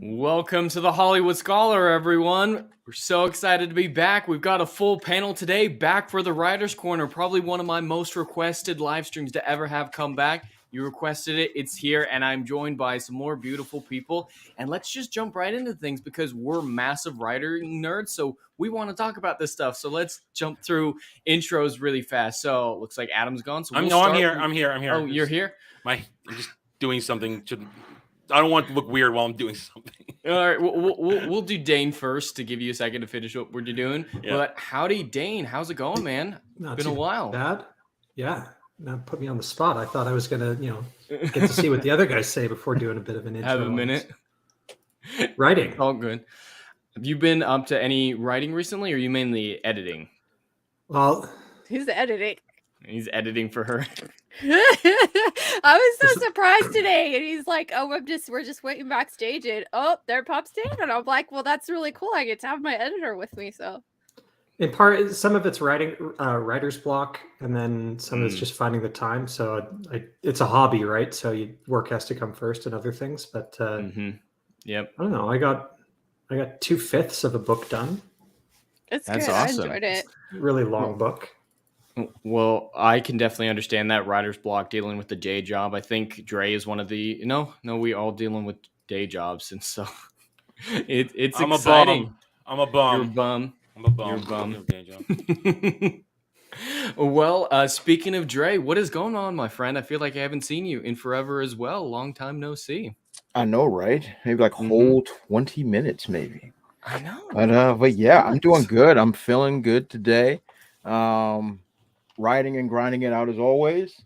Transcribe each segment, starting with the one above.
Welcome to the Hollywood Scholar, everyone. We're so excited to be back. We've got a full panel today, back for the Writer's Corner, probably one of my most requested live streams to ever have come back. You requested it, it's here, and I'm joined by some more beautiful people. And let's just jump right into things because we're massive writing nerds, so we want to talk about this stuff. So let's jump through intros really fast. So it looks like Adam's gone. So I'm here. Oh, you're here? I'm just doing something. I don't want to look weird while I'm doing something. All right, we'll do Dain first to give you a second to finish what we're doing. Yeah. But howdy, Dain. How's it going, man? Not been a while. Bad. Yeah. Now put me on the spot. I thought I was gonna, get to see what the other guys say before doing a bit of an intro. Have a minute. Writing. All good. Have you been up to any writing recently, or are you mainly editing? Well, who's editing? He's editing for her. I was so surprised today, and he's like, "Oh, we're just waiting backstage, and there pops Dain," and I'm like, "Well, that's really cool. I get to have my editor with me." So, in part, some of it's writer's block, and then some of it's just finding the time. So, it's a hobby, right? So, work has to come first, and other things. But yep, I don't know. I got 2/5 of a book done. That's good. Awesome. I enjoyed it. Really long book. Well, I can definitely understand that writer's block dealing with the day job. I think Dre is one of the no, we all dealing with day jobs, and so it's I'm exciting. I'm a bum. You're a bum. I'm a bum. You're a bum. Well, speaking of Dre, what is going on, my friend? I feel like I haven't seen you in forever as well. Long time no see. I know, right? Maybe like whole 20 minutes, maybe. I know. But yeah, I'm doing good. I'm feeling good today. Writing and grinding it out as always.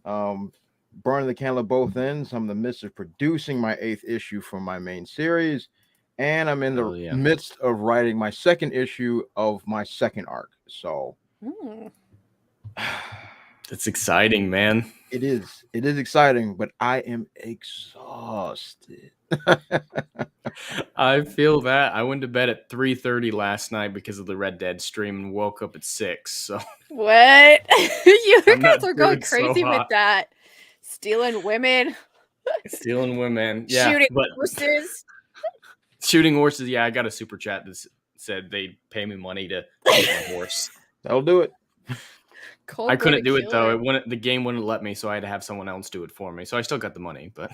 Burning the candle at both ends. I'm in the midst of producing my 8th issue from my main series, and I'm in the midst of writing my 2nd issue of my 2nd arc. So it's exciting, man. It is exciting, but I am exhausted. I feel that. I went to bed at 3:30 last night because of the Red Dead stream and woke up at 6. So what? You guys are going crazy with that. Stealing women. Yeah. Shooting horses. Shooting horses. Yeah, I got a super chat that said they'd pay me money to shoot a horse. That'll do it. I couldn't do it though. The game wouldn't let me, so I had to have someone else do it for me. So I still got the money, but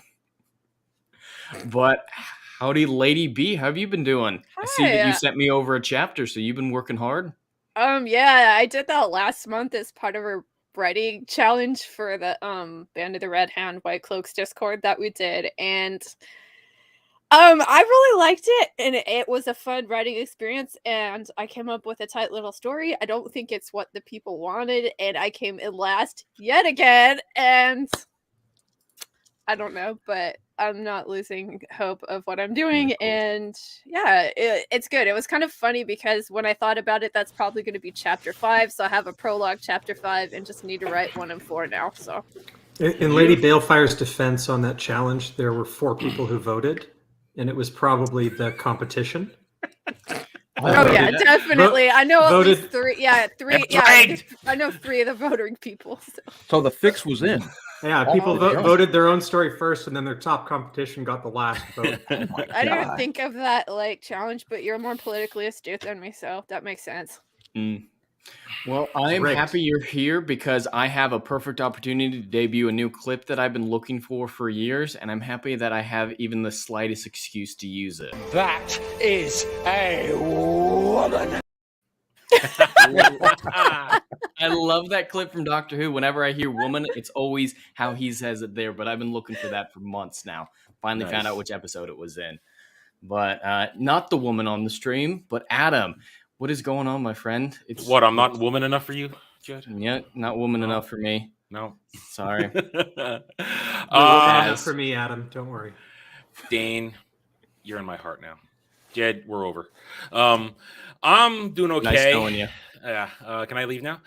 howdy, Lady B. How have you been doing? Hi. I see that you sent me over a chapter, so you've been working hard. Yeah, I did that last month as part of a writing challenge for the Band of the Red Hand White Cloaks Discord that we did, and I really liked it, and it was a fun writing experience, and I came up with a tight little story. I don't think it's what the people wanted, and I came in last yet again, and I don't know, but I'm not losing hope of what I'm doing, and yeah, it's good. It was kind of funny because when I thought about it, that's probably going to be chapter 5, so I have a prologue chapter 5 and just need to write 1 and 4 now. So, in Lady Balefire's defense on that challenge, there were 4 people who voted, and it was probably the competition. Yeah, definitely. I know at least 3. Yeah, 3. Yeah, I know 3 of the voting people. So the fix was in. Yeah, people voted their own story first, and then their top competition got the last vote. I didn't think of that challenge, but you're more politically astute than me, so that makes sense. Well, I'm happy you're here because I have a perfect opportunity to debut a new clip that I've been looking for years, and I'm happy that I have even the slightest excuse to use it. That is a woman. I love that clip from Doctor Who. Whenever I hear woman, it's always how he says it there, but I've been looking for that for months now. Finally found out which episode it was in. But not the woman on the stream, but Adam. What is going on, my friend? I'm not woman enough for you, Jed? Yeah, not woman enough for me. No. Sorry. Enough for me, Adam. Don't worry. Dain, you're in my heart now. Jed, we're over. I'm doing okay. Nice knowing you. Yeah. Can I leave now?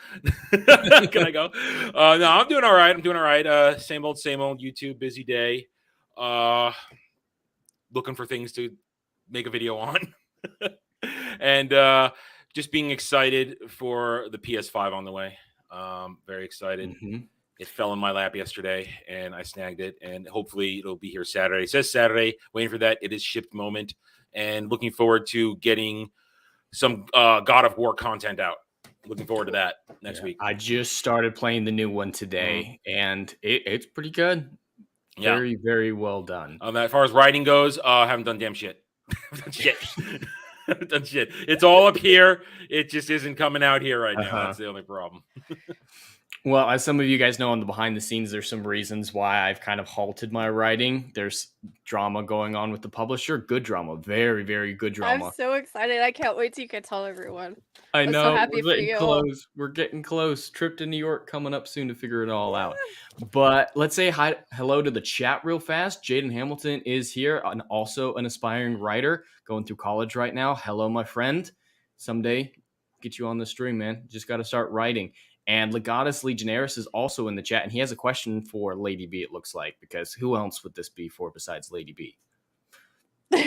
Can I go? No, I'm doing all right. Same old YouTube, busy day. Looking for things to make a video on. And just being excited for the PS5 on the way. Very excited. It fell in my lap yesterday, and I snagged it, and hopefully it'll be here Saturday. It says Saturday. Waiting for that. It is shipped moment, and looking forward to getting some God of War content out. Looking forward to that next week. I just started playing the new one today, and it's pretty good. Very, very well done. As far as writing goes, I haven't done damn shit. Haven't done shit. It's all up here. It just isn't coming out here right now. That's the only problem. Well, as some of you guys know on the behind the scenes, there's some reasons why I've kind of halted my writing. There's drama going on with the publisher. Good drama. Very, very good drama. I'm so excited. I can't wait till you can tell everyone. I I'm know. so happy We're for getting you. close. We're getting close. Trip to New York coming up soon to figure it all out. But let's say hello to the chat real fast. Jaden Hamilton is here and also an aspiring writer going through college right now. Hello, my friend. Someday, get you on the stream, man. Just got to start writing. And Legatus Legionaris is also in the chat, and he has a question for Lady B, it looks like, because who else would this be for besides Lady B? We're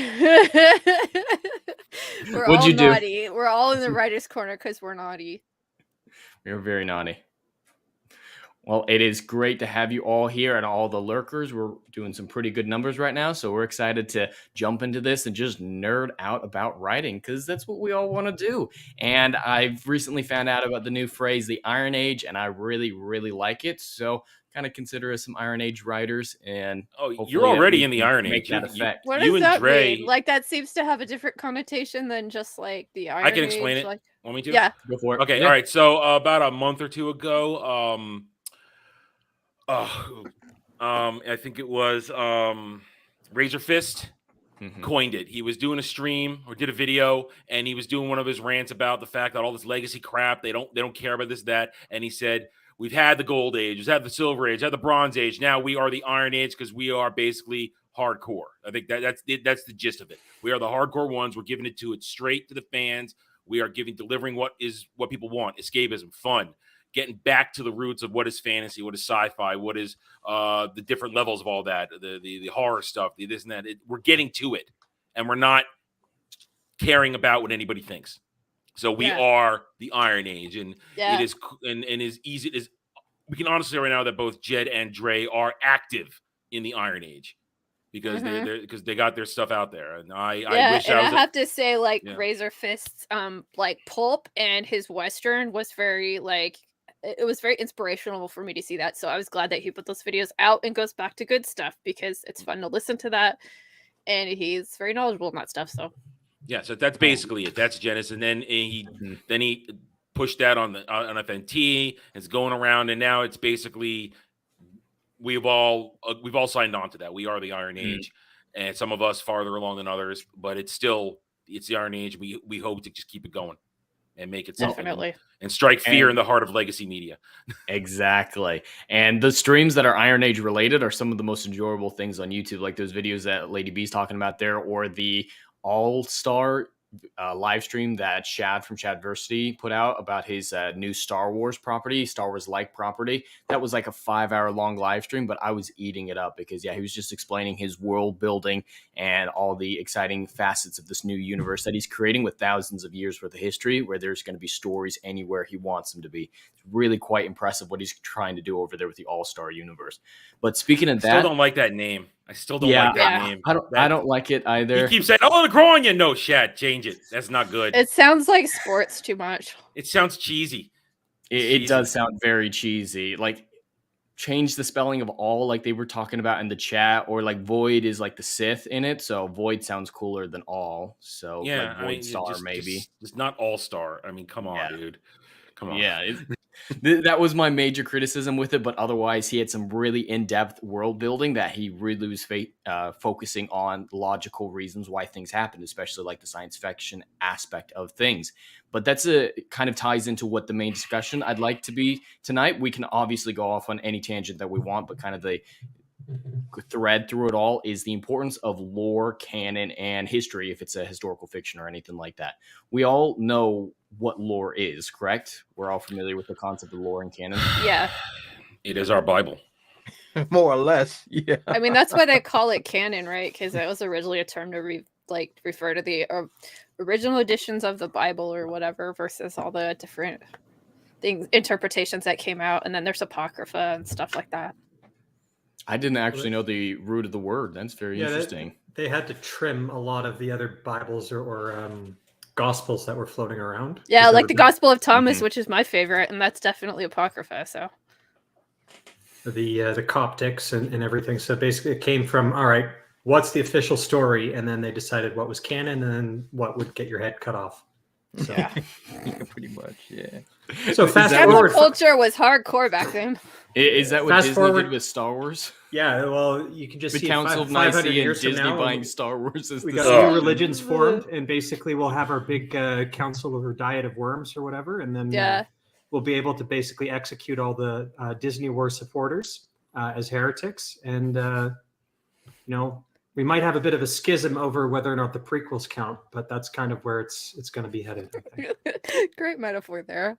What'd all you do? naughty. We're all in the writer's corner because we're naughty. You're very naughty. Well, it is great to have you all here and all the lurkers. We're doing some pretty good numbers right now, so we're excited to jump into this and just nerd out about writing because that's what we all want to do. And I've recently found out about the new phrase, the Iron Age, and I really, really like it. So kind of consider us some Iron Age writers. And you're already in the Iron make Age. that effect. What does that mean? Like, that seems to have a different connotation than just like the Iron Age. I can explain it. Like, want me to? Yeah. Go for it. Okay. Yeah. All right. So about a month or two ago, I think it was Razor Fist coined it. He was doing a stream or did a video, and he was doing one of his rants about the fact that all this legacy crap, they don't care about this, that. And he said, we've had the Gold Age, we've had the Silver Age, had the Bronze Age. Now we are the Iron Age because we are basically hardcore. I think that's the gist of it. We are the hardcore ones. We're giving it straight to the fans. We are delivering what people want: escapism, fun, getting back to the roots of what is fantasy, what is sci-fi, what is the different levels of all that, the horror stuff, the this and that. We're getting to it, and we're not caring about what anybody thinks. So we are the Iron Age, and it is and is easy. We can honestly say right now that both Jed and Dre are active in the Iron Age because they got their stuff out there, and I wish I have to say, like, Razor Fist's like pulp and his Western was very it was very inspirational for me to see that. So I was glad that he put those videos out and goes back to good stuff because it's fun to listen to that. And he's very knowledgeable in that stuff. So yeah, so that's basically it. That's Genesis. And then he pushed that on FNT. It's going around, and now it's basically we've all signed on to that. We are the Iron Age, and some of us farther along than others, but it's the Iron Age. We hope to just keep it going and make it something. Definitely. And strike fear in the heart of legacy media. Exactly. And the streams that are Iron Age related are some of the most enjoyable things on YouTube, like those videos that Lady B's talking about there, or the All-Star live stream that Shad from Shadversity put out about his new Star Wars property, Star Wars-like property. That was like a 5-hour long live stream, but I was eating it up because, he was just explaining his world building and all the exciting facets of this new universe that he's creating with thousands of years worth of history, where there's going to be stories anywhere he wants them to be. It's really quite impressive what he's trying to do over there with the All-Star universe. But speaking of that, I still don't like that name. I still don't like that name. I don't like it either. He keeps saying, "Oh, it'll grow on you." No, Shad, change it. That's not good. it sounds like sports too much. It sounds cheesy. It does sound very cheesy. Like, change the spelling of all, like they were talking about in the chat, or like Void is like the Sith in it, so Void sounds cooler than all. So like Void Star, maybe just not All Star. I mean, come on, dude. Come on. Yeah. That was my major criticism with it, but otherwise he had some really in-depth world building that he really was focusing on logical reasons why things happen, especially like the science fiction aspect of things. But that's kind of ties into what the main discussion I'd like to be tonight. We can obviously go off on any tangent that we want, but kind of the thread through it all is the importance of lore, canon, and history if it's a historical fiction or anything like that. We all know what lore is, correct? We're all familiar with the concept of lore and canon. Yeah. It is our Bible. More or less, yeah. I mean, that's why they call it canon, right? Because it was originally a term to refer to the original editions of the Bible or whatever versus all the different interpretations that came out, and then there's apocrypha and stuff like that. I didn't actually know the root of the word. That's very interesting. They had to trim a lot of the other Bibles or Gospels that were floating around. Yeah, like the Gospel of Thomas, which is my favorite, and that's definitely apocrypha. So the Coptics and everything. So basically, it came from, all right, what's the official story, and then they decided what was canon and what would get your head cut off. So. Yeah, pretty much. Yeah. So fast forward, culture was hardcore back then. Is that what fast Disney forward, did with Star Wars? Yeah, well, you can just the see Council of Nicaea and Disney buying Star Wars. We got new religions formed, and basically we'll have our big council or diet of worms or whatever, and then we'll be able to basically execute all the Disney War supporters as heretics, and we might have a bit of a schism over whether or not the prequels count, but that's kind of where it's going to be headed, I think. Great metaphor there.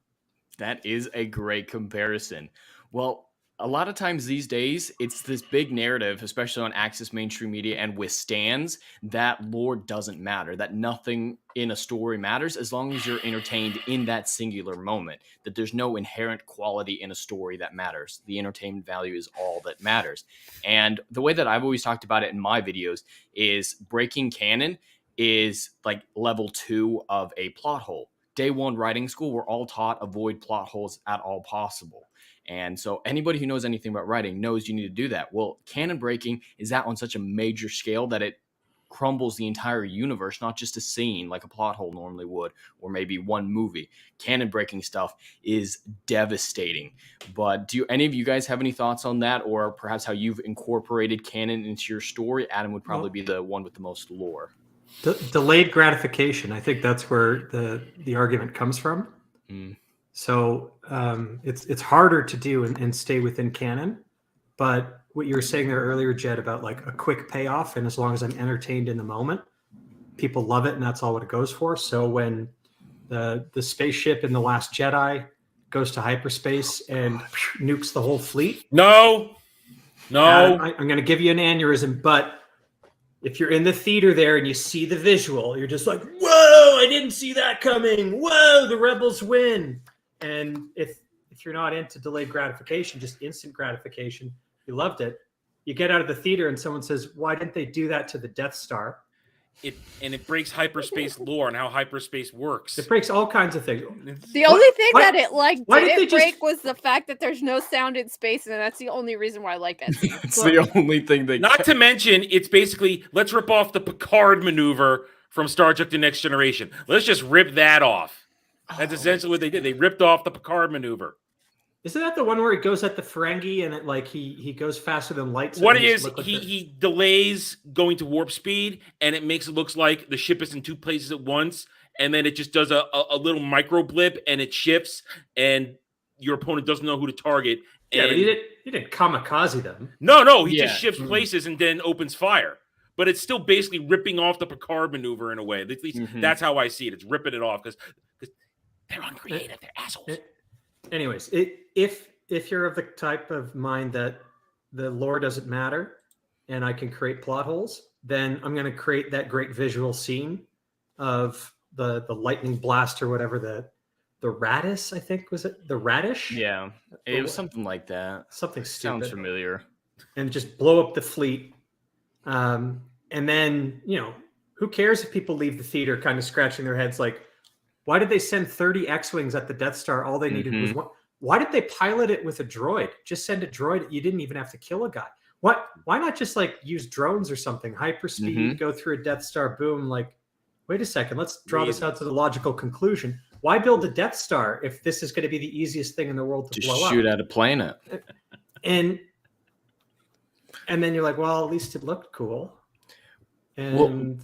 That is a great comparison. Well, a lot of times these days, it's this big narrative, especially on Access Mainstream Media and with stands, that lore doesn't matter, that nothing in a story matters as long as you're entertained in that singular moment, that there's no inherent quality in a story that matters. The entertainment value is all that matters. And the way that I've always talked about it in my videos is breaking canon is like level 2 of a plot hole. Day 1 writing school, we're all taught avoid plot holes at all possible. And so anybody who knows anything about writing knows you need to do that. Well, canon breaking is that on such a major scale that it crumbles the entire universe, not just a scene like a plot hole normally would, or maybe one movie. Canon breaking stuff is devastating. But do any of you guys have any thoughts on that, or perhaps how you've incorporated canon into your story? Adam would probably be the one with the most lore. Delayed gratification. I think that's where the argument comes from. So it's harder to do and stay within canon. But what you were saying there earlier, Jed, about like a quick payoff, and as long as I'm entertained in the moment, people love it, and that's all what it goes for. So when the spaceship in The Last Jedi goes to hyperspace and nukes the whole fleet, no, I'm going to give you an aneurysm, but if you're in the theater there and you see the visual, you're just like, whoa, I didn't see that coming. Whoa, the rebels win. And if you're not into delayed gratification, just instant gratification, you loved it, you get out of the theater and someone says, why didn't they do that to the Death Star? It breaks hyperspace lore and how hyperspace works. It breaks all kinds of things. The only thing that it didn't break was the fact that there's no sound in space, and that's the only reason why I like that scene. It's the only thing that. Not to mention, it's basically let's rip off the Picard maneuver from Star Trek: The Next Generation. Let's just rip that off. That's essentially what they did. They ripped off the Picard maneuver. Isn't that the one where he goes at the Ferengi and it he goes faster than light? What it is, he delays going to warp speed, and it makes it looks like the ship is in two places at once, and then it just does a little micro blip, and it shifts, and your opponent doesn't know who to target. Yeah, but he didn't kamikaze them. No, he just shifts places and then opens fire. But it's still basically ripping off the Picard maneuver in a way. At least that's how I see it. It's ripping it off because they're uncreative. They're assholes. Anyways, if you're of the type of mind that the lore doesn't matter and I can create plot holes, then I'm going to create that great visual scene of the lightning blast or whatever, the radish, I think, was it? The radish? Yeah, it was something like that. Something stupid. Sounds familiar. And just blow up the fleet. And then, who cares if people leave the theater kind of scratching their heads like, why did they send 30 X-Wings at the Death Star? All they needed was one. Why did they pilot it with a droid? Just send a droid. You didn't even have to kill a guy. What? Why not just use drones or something? Hyperspeed, go through a Death Star, boom. Like, wait a second. Let's draw this out to the logical conclusion. Why build a Death Star if this is going to be the easiest thing in the world to blow up? Just shoot at a planet. And then you're like, well, at least it looked cool. And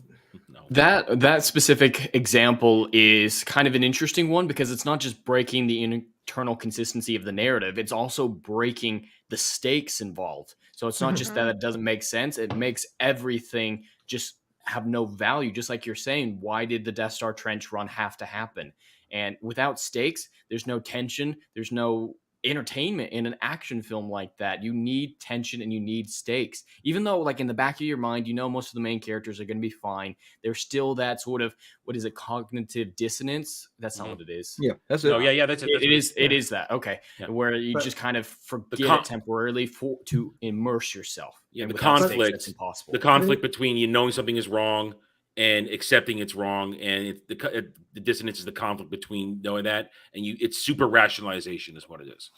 that specific example is kind of an interesting one because it's not just breaking the internal consistency of the narrative, it's also breaking the stakes involved. So it's not just that it doesn't make sense, it makes everything just have no value. Just like you're saying, why did the Death Star trench run have to happen? And without stakes, there's no tension, there's no entertainment in an action film like that. You need tension and you need stakes. Even though, like, in the back of your mind, you know most of the main characters are going to be fine, there's still that sort of, what is it, cognitive dissonance? That's not what it is. Yeah, that's it. Oh yeah, that's it. It is that. Okay. Yeah. Where you just kind of forget it temporarily to immerse yourself. Yeah, the without stakes, conflict. that's impossible. The conflict between you knowing something is wrong and accepting it's wrong, and the dissonance is the conflict between knowing that and it's super rationalization is what it is.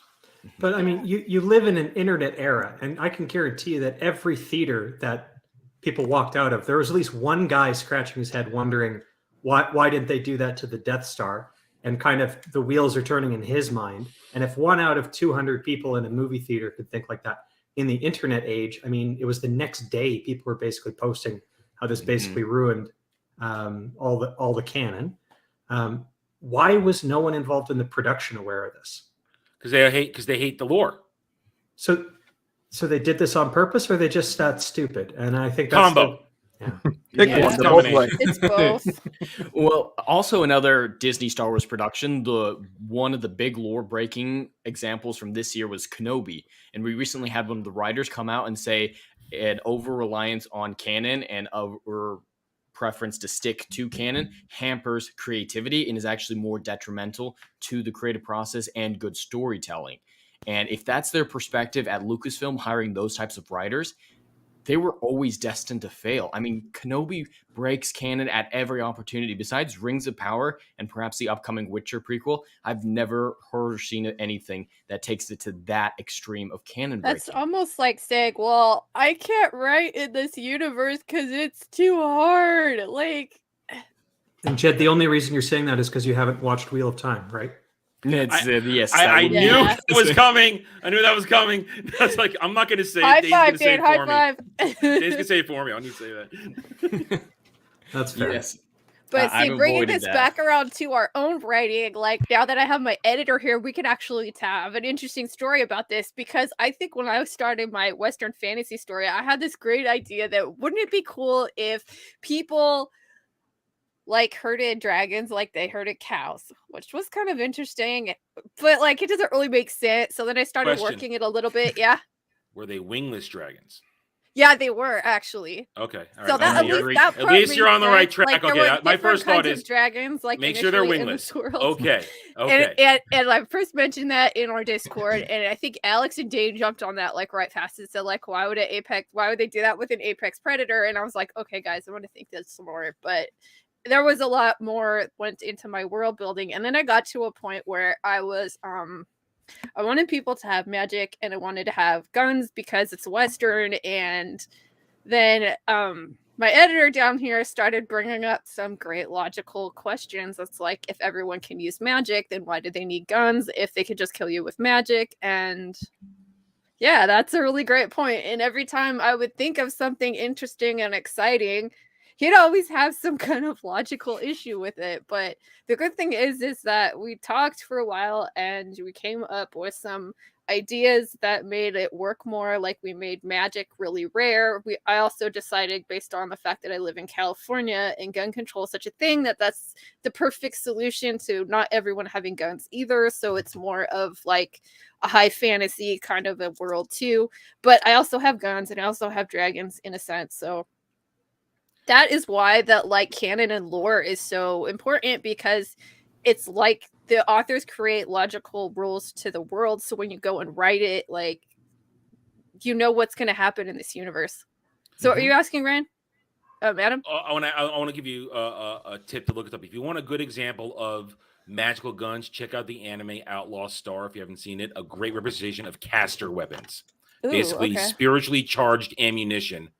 But I mean, you live in an internet era, and I can guarantee you that every theater that people walked out of, there was at least one guy scratching his head wondering why did they do that to the Death Star, and kind of the wheels are turning in his mind. And if 1 out of 200 people in a movie theater could think like that in the internet age, I mean, it was the next day people were basically posting how this basically ruined all the canon. Why was no one involved in the production aware of this? Because they hate the lore. So they did this on purpose, or they just that stupid? And I think that's combo. It's both. Well, also another Disney Star Wars production, one of the big lore breaking examples from this year was Kenobi, and we recently had one of the writers come out and say an over reliance on canon and over preference to stick to canon hampers creativity and is actually more detrimental to the creative process and good storytelling. And if that's their perspective at Lucasfilm, hiring those types of writers, they were always destined to fail. I mean, Kenobi breaks canon at every opportunity. Besides Rings of Power and perhaps the upcoming Witcher prequel, I've never heard or seen anything that takes it to that extreme of canon breaking. That's almost like saying, well, I can't write in this universe because it's too hard. Like, and Jed, the only reason you're saying that is because you haven't watched Wheel of Time, right? Yes, I knew that was coming. I knew that was coming. That's like, I'm not going to say it. Dain's going to say it for me. Dain's going to say it for me. I need to say that. That's fair. Yes. But see, bringing this back around to our own writing, like now that I have my editor here, we can actually have an interesting story about this, because I think when I was starting my Western fantasy story, I had this great idea that wouldn't it be cool if people like herded dragons like they herded cows, which was kind of interesting, but like it doesn't really make sense. So then I started working it a little bit. Yeah. Were they wingless dragons? Yeah, they were actually. Okay. All so right. that at least you're on the right track. Like, okay. My first thought is dragons. Like make sure they're wingless. Okay. Okay. And I first mentioned that in our Discord, and I think Alex and Dain jumped on that like right fast and said like, why would they do that with an apex predator? And I was like, okay, guys, I want to think this some more, but there was a lot more went into my world building, and then I got to a point where I was I wanted people to have magic and I wanted to have guns because it's Western. And then my editor down here started bringing up some great logical questions. It's like, if everyone can use magic, then why do they need guns if they could just kill you with magic? And yeah, that's a really great point. And every time I would think of something interesting and exciting, he'd always have some kind of logical issue with it. But the good thing is that we talked for a while and we came up with some ideas that made it work more. Like we made magic really rare. I also decided, based on the fact that I live in California and gun control is such a thing, that's the perfect solution to not everyone having guns either. So it's more of like a high fantasy kind of a world too. But I also have guns and I also have dragons in a sense. So that is why that like canon and lore is so important, because it's like the authors create logical rules to the world. So when you go and write it, like, you know what's going to happen in this universe. So are you asking, Ryan? Adam? I want to give you a tip to look it up. If you want a good example of magical guns, check out the anime Outlaw Star. If you haven't seen it, a great representation of caster weapons. Ooh, basically spiritually charged ammunition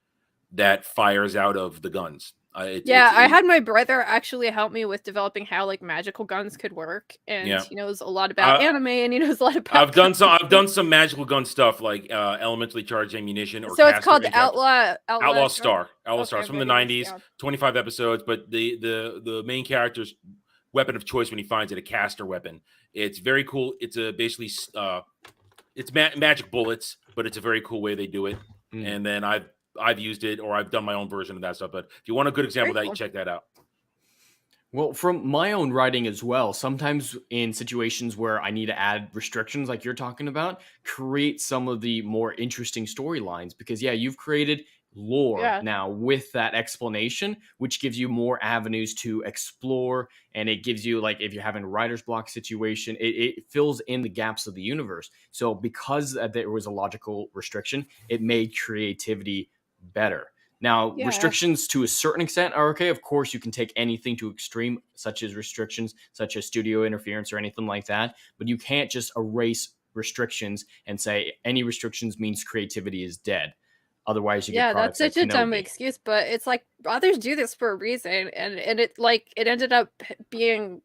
that fires out of the guns. I had my brother actually help me with developing how like magical guns could work, and he knows a lot about anime, and he knows a lot about. I've done some magical gun stuff like elementally charged ammunition. Or so it's called Outlaw Star. Outlaw Star. It's from the 90s, 25 episodes. But the main character's weapon of choice when he finds it, a caster weapon. It's very cool. It's basically it's magic bullets, but it's a very cool way they do it. And then I've used it, or I've done my own version of that stuff. But if you want a good example of that, you check that out. Well, from my own writing as well, sometimes in situations where I need to add restrictions like you're talking about, create some of the more interesting storylines because yeah, you've created lore Yeah. now with that explanation, which gives you more avenues to explore and it gives you like if you're having a writer's block situation, it fills in the gaps of the universe. So because there was a logical restriction, it made creativity better. Now, Yeah. restrictions to a certain extent are okay. Of course, you can take anything to extreme, such as restrictions, such as studio interference or anything like that. But you can't just erase restrictions and say any restrictions means creativity is dead. Otherwise, you get Yeah, that's products like such a dumb Kenobi. excuse, but it's like authors do this for a reason, and it like it ended up being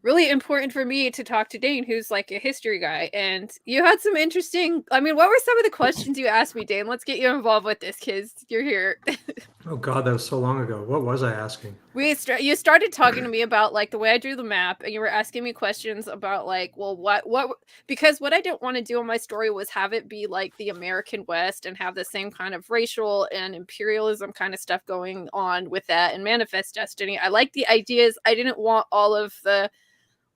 really important for me to talk to Dain, who's like a history guy. And you had some interesting. I mean, what were some of the questions you asked me, Dain? Let's get you involved with this, because you're here. Oh God, that was so long ago. What was I asking? You started talking to me about like the way I drew the map, and you were asking me questions about like, well, what because what I didn't want to do in my story was have it be like the American West and have the same kind of racial and imperialism kind of stuff going on with that and Manifest Destiny. I like the ideas. I didn't want all of the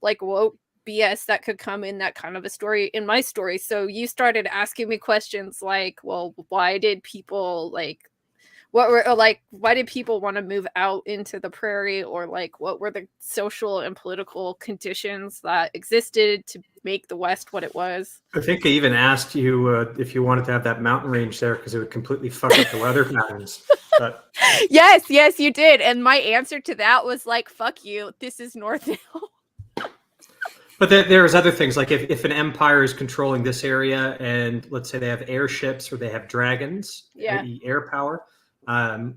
like woke BS that could come in that kind of a story in my story. So you started asking me questions like, well, why did people like what were like why did people want to move out into the prairie, or like what were the social and political conditions that existed to make the West what it was? I think I even asked you if you wanted to have that mountain range there because it would completely fuck up the weather patterns. But yes, you did. And my answer to that was like, fuck you. This is North now. But there's other things like if an empire is controlling this area and let's say they have airships or they have dragons, Yeah. i.e. air power,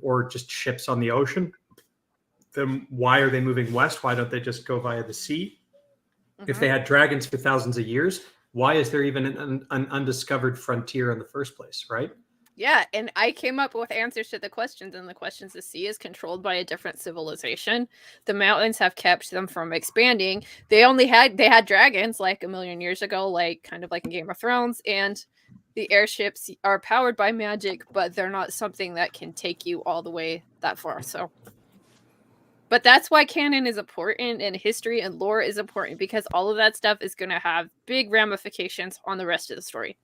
or just ships on the ocean, then why are they moving west? Why don't they just go via the sea? If they had dragons for thousands of years, why is there even an undiscovered frontier in the first place, right? Yeah, and I came up with answers to the questions, and the questions: the sea is controlled by a different civilization. The mountains have kept them from expanding. They had dragons like a million years ago, like kind of like in Game of Thrones, and the airships are powered by magic, but they're not something that can take you all the way that far. So, but that's why canon is important and history and lore is important, because all of that stuff is going to have big ramifications on the rest of the story.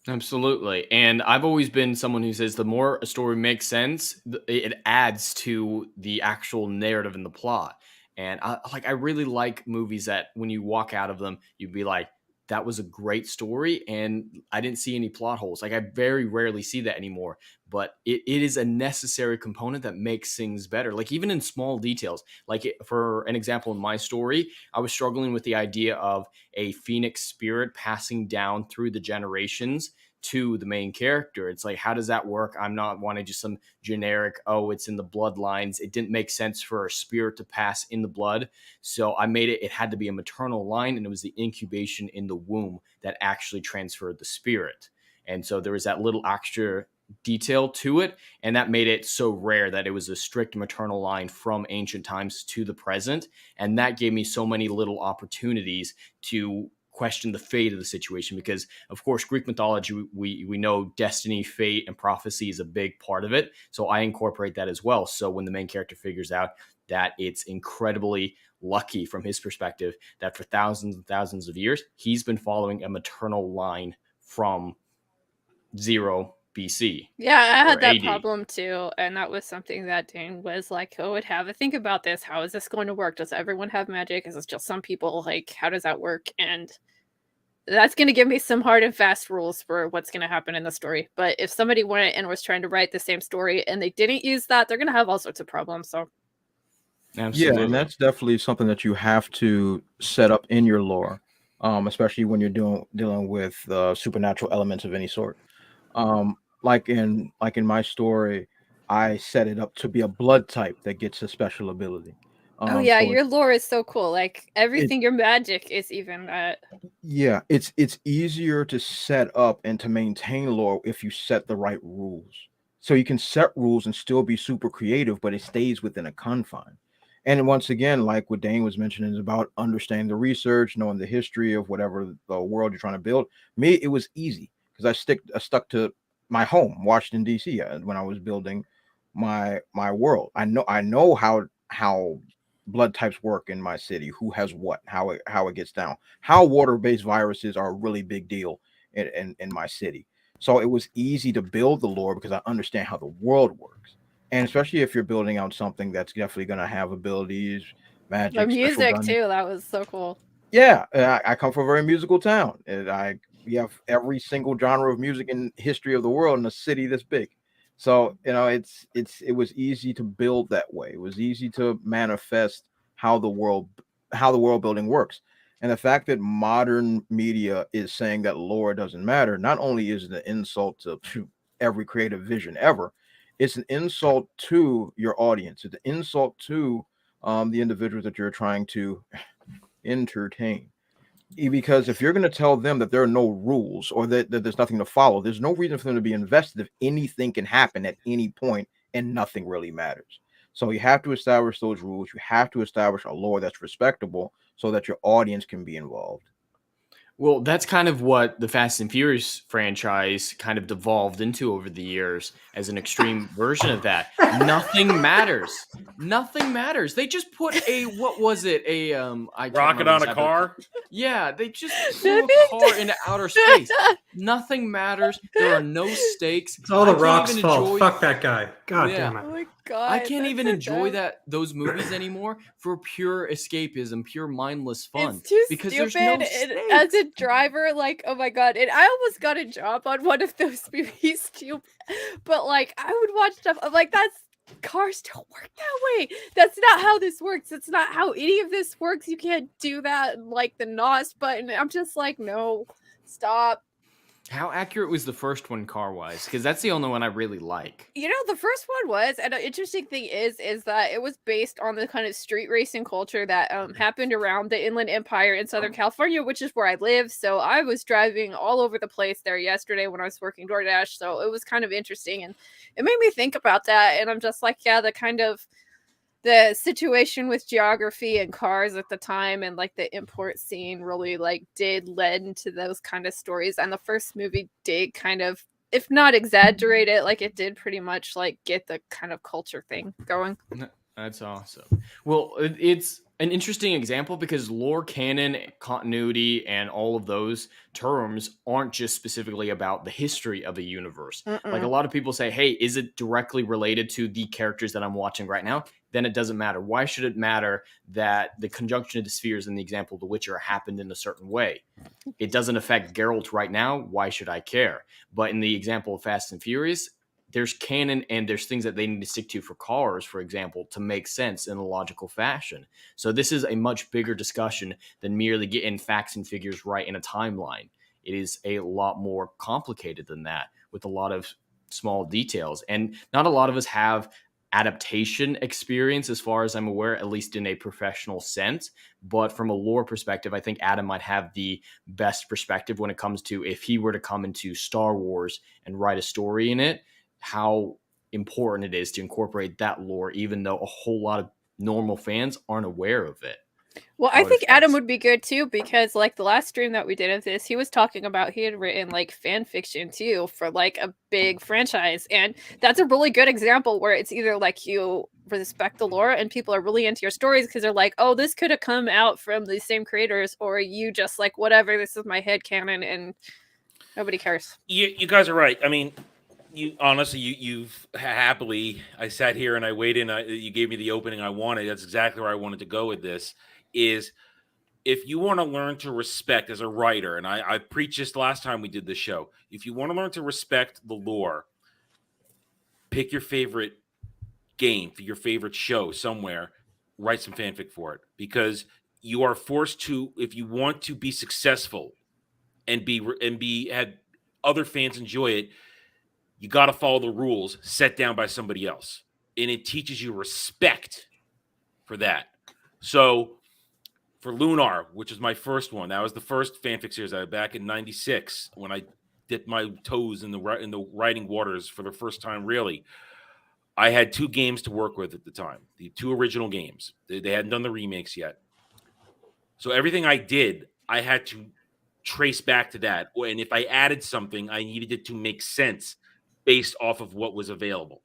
Absolutely. And I've always been someone who says the more a story makes sense, it adds to the actual narrative and the plot. And I really like movies that when you walk out of them, you'd be like, that was a great story. And I didn't see any plot holes. Like I very rarely see that anymore, but it is a necessary component that makes things better. Like even in small details, like for an example, in my story, I was struggling with the idea of a phoenix spirit passing down through the generations to the main character. It's like, how does that work? I'm not wanting just some generic, oh, it's in the bloodlines. It didn't make sense for a spirit to pass in the blood. So I made it had to be a maternal line, and it was the incubation in the womb that actually transferred the spirit. And so there was that little extra detail to it, and that made it so rare that it was a strict maternal line from ancient times to the present. And that gave me so many little opportunities to question the fate of the situation, because of course Greek mythology, we know destiny, fate, and prophecy is a big part of it. So I incorporate that as well. So when the main character figures out that it's incredibly lucky from his perspective that for thousands and thousands of years he's been following a maternal line from 0 BC. Yeah, I had that AD. problem too, and that was something that Dain was like, "Oh, would have a think about this. How is this going to work? Does everyone have magic? Is it just some people? Like, how does that work?" And that's going to give me some hard and fast rules for what's going to happen in the story. But if somebody went and was trying to write the same story and they didn't use that, they're going to have all sorts of problems. So, absolutely. Yeah, and that's definitely something that you have to set up in your lore, especially when you're dealing with supernatural elements of any sort. Like in my story, I set it up to be a blood type that gets a special ability. oh yeah, So your lore is so cool. Like everything, your magic is even yeah, it's easier to set up and to maintain lore if you set the right rules. So you can set rules and still be super creative, but it stays within a confine. And once again, like what Dain was mentioning, is about understanding the research, knowing the history of whatever the world you're trying to build. Me, it was easy because I stuck to my home, Washington D.C. When I was building my world. I know how blood types work in my city, who has what, how it gets down, how water-based viruses are a really big deal in my city. So it was easy to build the lore because I understand how the world works. And especially if you're building out something that's definitely going to have abilities, The magic, special music guns. too, that was so cool. Yeah, I come from a very musical town, and we have every single genre of music in history of the world in a city this big. So it was easy to build that way. It was easy to manifest how the world building works. And the fact that modern media is saying that lore doesn't matter, not only is it an insult to every creative vision ever, it's an insult to your audience. It's an insult to the individuals that you're trying to entertain. Because if you're going to tell them that there are no rules or that there's nothing to follow, there's no reason for them to be invested if anything can happen at any point and nothing really matters. So you have to establish those rules. You have to establish a lore that's respectable so that your audience can be involved. Well, that's kind of what the Fast and Furious franchise kind of devolved into over the years as an extreme version of that. Nothing matters. Nothing matters. They just put what was it? Rocket on a car? Yeah, they just flew a car into outer space. Nothing matters. There are no stakes. It's all the Rock's fault. Fuck that guy. God damn it. Oh my god. I can't even enjoy those movies anymore for pure escapism, pure mindless fun. It's too because stupid. There's no stakes. As a driver, like, oh my god, and I almost got a job on one of those movies too. But like, I would watch stuff. I'm like, cars don't work that way. That's not how this works. That's not how any of this works. You can't do that. Like the NOS button. I'm just like, no, stop. How accurate was the first one car-wise? Because that's the only one I really like. You know, the first one was, and an interesting thing is that it was based on the kind of street racing culture that happened around the Inland Empire in Southern California, which is where I live. So I was driving all over the place there yesterday when I was working DoorDash. So it was kind of interesting, and it made me think about that. And I'm just like, yeah, the situation with geography and cars at the time and like the import scene really like did led into those kind of stories. And the first movie did kind of, if not exaggerate it, like it did pretty much like get the kind of culture thing going. That's awesome. Well, it's an interesting example because lore, canon, continuity, and all of those terms aren't just specifically about the history of a universe. Like a lot of people say, hey, is it directly related to the characters that I'm watching right now? Then it doesn't matter. Why should it matter that the conjunction of the spheres in the example of The Witcher happened in a certain way? It doesn't affect Geralt right now. Why should I care? But in the example of Fast and Furious, there's canon and there's things that they need to stick to for cars, for example, to make sense in a logical fashion. So this is a much bigger discussion than merely getting facts and figures right in a timeline. It is a lot more complicated than that with a lot of small details. And not a lot of us have adaptation experience as far as I'm aware, at least in a professional sense. But from a lore perspective, I think Adam might have the best perspective when it comes to if he were to come into Star Wars and write a story in it, how important it is to incorporate that lore, even though a whole lot of normal fans aren't aware of it. Well, I think Adam would be good too, because like the last stream that we did of this, he was talking about he had written like fan fiction too for like a big franchise. And that's a really good example where it's either like you respect the lore and people are really into your stories because they're like, oh, this could have come out from the same creators, or you just like, whatever, this is my headcanon and nobody cares. You guys are right. I mean, you've happily, I sat here and I waited and you gave me the opening I wanted. That's exactly where I wanted to go with this. Is if you want to learn to respect as a writer, and I preached this last time we did this show, if you want to learn to respect the lore, pick your favorite game for your favorite show somewhere, write some fanfic for it, because you are forced to, if you want to be successful and have other fans enjoy it, you got to follow the rules set down by somebody else, and it teaches you respect for that. So for Lunar, which was my first one, that was the first fanfic series I had back in '96 when I dipped my toes in the writing waters for the first time. Really, I had 2 games to work with at the time, the 2 original games. They hadn't done the remakes yet, so everything I did, I had to trace back to that. And if I added something, I needed it to make sense based off of what was available.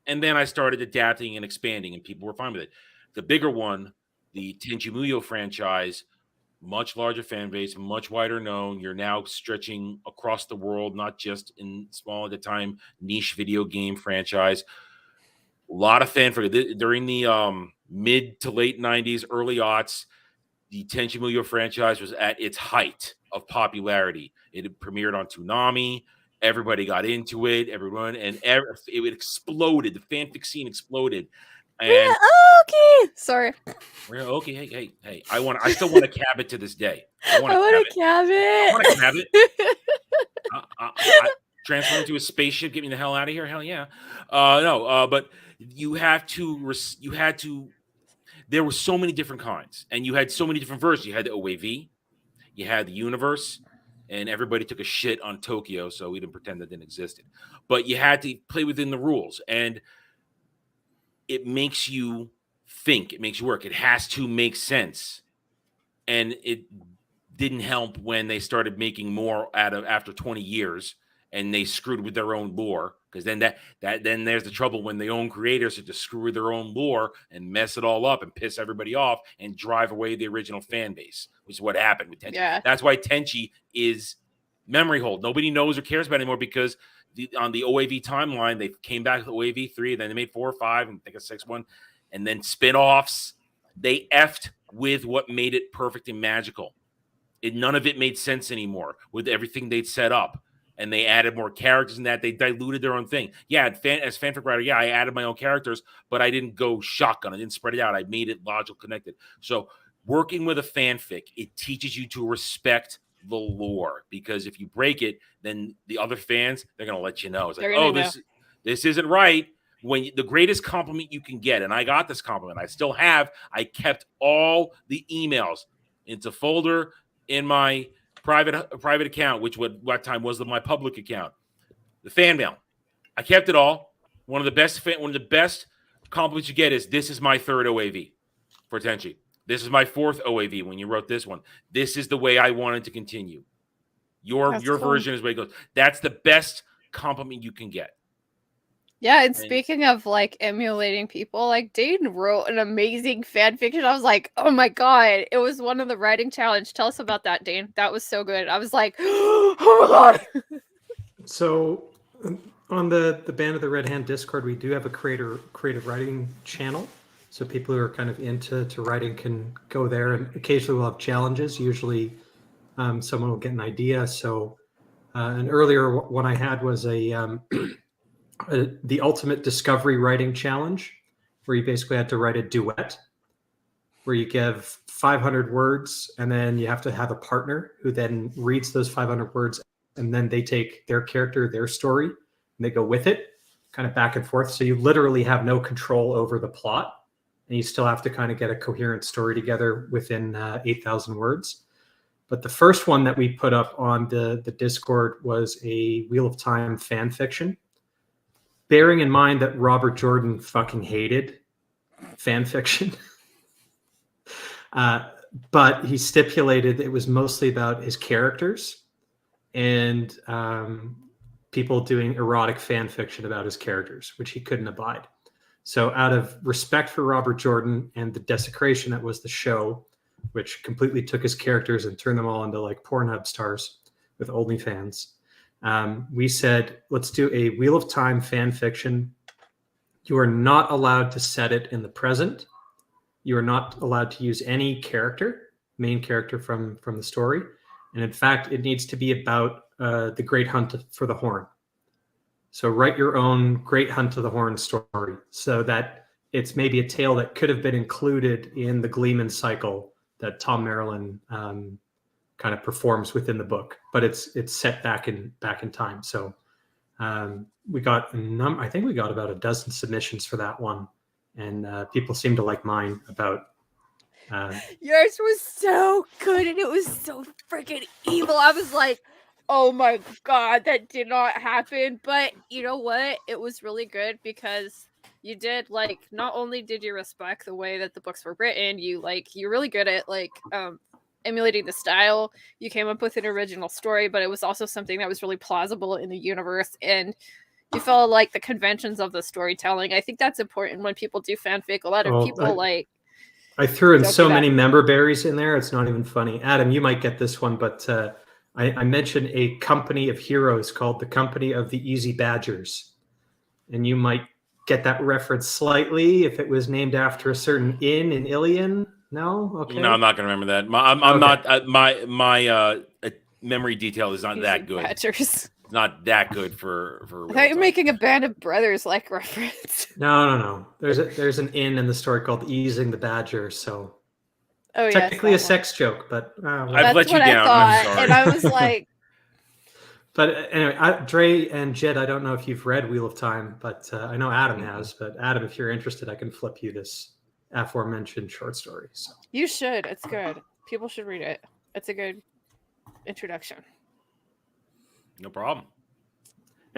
And then I started adapting and expanding, and people were fine with it. The bigger one, the Tenchi Muyo franchise, much larger fan base, much wider known. You're now stretching across the world, not just in small at the time niche video game franchise. A lot of fan for during the mid to late 90s, early aughts. The Tenchi Muyo franchise was at its height of popularity. It premiered on Toonami. Everybody got into it. Everyone it exploded. The fanfic scene exploded. And okay, sorry. Okay, hey. I still want to cab it to this day. I want to cab it. I want to cab it. I transfer into a spaceship. Get me the hell out of here. Hell yeah. But you had to. There were so many different kinds, and you had so many different versions. You had the OAV, you had the universe, and everybody took a shit on Tokyo, so we didn't pretend that didn't exist. But you had to play within the rules, and it makes you think. It makes you work. It has to make sense, and it didn't help when they started making more out of after 20 years, and they screwed with their own lore. Because then then there's the trouble when the own creators are to screw with their own lore and mess it all up and piss everybody off and drive away the original fan base, which is what happened with Tenchi. Yeah. That's why Tenchi is memory hold. Nobody knows or cares about it anymore because on the OAV timeline, they came back to OAV 3, then they made 4 or 5, and I think a 6 one, and then spin-offs. They effed with what made it perfect and magical. None of it made sense anymore with everything they'd set up. And they added more characters in that. They diluted their own thing. Yeah, as fanfic writer, yeah, I added my own characters, but I didn't go shotgun. I didn't spread it out. I made it logical, connected. So working with a fanfic, it teaches you to respect the lore. Because if you break it, then the other fans, they're going to let you know. It's like, this isn't right. The greatest compliment you can get, and I got this compliment. I still have. I kept all the emails into folder in my private account, which what time was my public account, the fan mail. I kept it all. One of the best compliments you get is, this is my 3rd OAV for Tenchi. This is my 4th OAV when you wrote this one. This is the way I wanted to continue. Your version is the way it goes. That's the best compliment you can get. Yeah, and speaking of like emulating people, like Dain wrote an amazing fan fiction. I was like, oh my god, it was one of the writing challenge. Tell us about that, Dain. That was so good. I was like, oh my god. So on the Band of the Red Hand Discord, we do have a creative writing channel. So people who are kind of into writing can go there, and occasionally we'll have challenges. Usually someone will get an idea. So an earlier one I had was the Ultimate Discovery Writing Challenge, where you basically had to write a duet, where you give 500 words, and then you have to have a partner who then reads those 500 words, and then they take their character, their story, and they go with it, kind of back and forth. So you literally have no control over the plot, and you still have to kind of get a coherent story together within 8,000 words. But the first one that we put up on the Discord was a Wheel of Time fan fiction. Bearing in mind that Robert Jordan fucking hated fan fiction. But he stipulated it was mostly about his characters and people doing erotic fan fiction about his characters, which he couldn't abide. So out of respect for Robert Jordan and the desecration that was the show, which completely took his characters and turned them all into like Pornhub stars with OnlyFans, we said, let's do a Wheel of Time fan fiction. You are not allowed to set it in the present. You are not allowed to use any main character from the story. And in fact, it needs to be about the Great Hunt for the Horn. So write your own Great Hunt of the Horn story so that it's maybe a tale that could have been included in the Gleeman cycle that Tom Maryland kind of performs within the book, but it's set back in time. So we got I think we got about a dozen submissions for that one, and people seem to like mine about. Yours was so good, and it was so freaking evil. I was like, oh my god, that did not happen. But you know what? It was really good because you did not only did you respect the way that the books were written, you're really good at emulating the style. You came up with an original story, but it was also something that was really plausible in the universe, and you felt like the conventions of the storytelling. I think that's important when people do fanfic. A lot of people I threw in Don't so do that. many member berries in there. It's not even funny. Adam, you might get this one, but I mentioned a company of heroes called the Company of the Easy Badgers. And you might get that reference slightly if it was named after a certain inn in Ilion. No? Okay. No, I'm not going to remember that. I'm Okay. not, my memory detail is not Easy that good. Badgers. It's not that good for I real thought you were time. making a Band of Brothers like reference. No. There's an inn in the story called Easing the Badger. So Oh yeah, technically a sex joke, but I've that's let you what I down. I'm thought, sorry. and I was like, But anyway, Dre and Jed, I don't know if you've read Wheel of Time, but I know Adam has. But Adam, if you're interested, I can flip you this aforementioned short story. So you should. It's good. People should read it. It's a good introduction. No problem.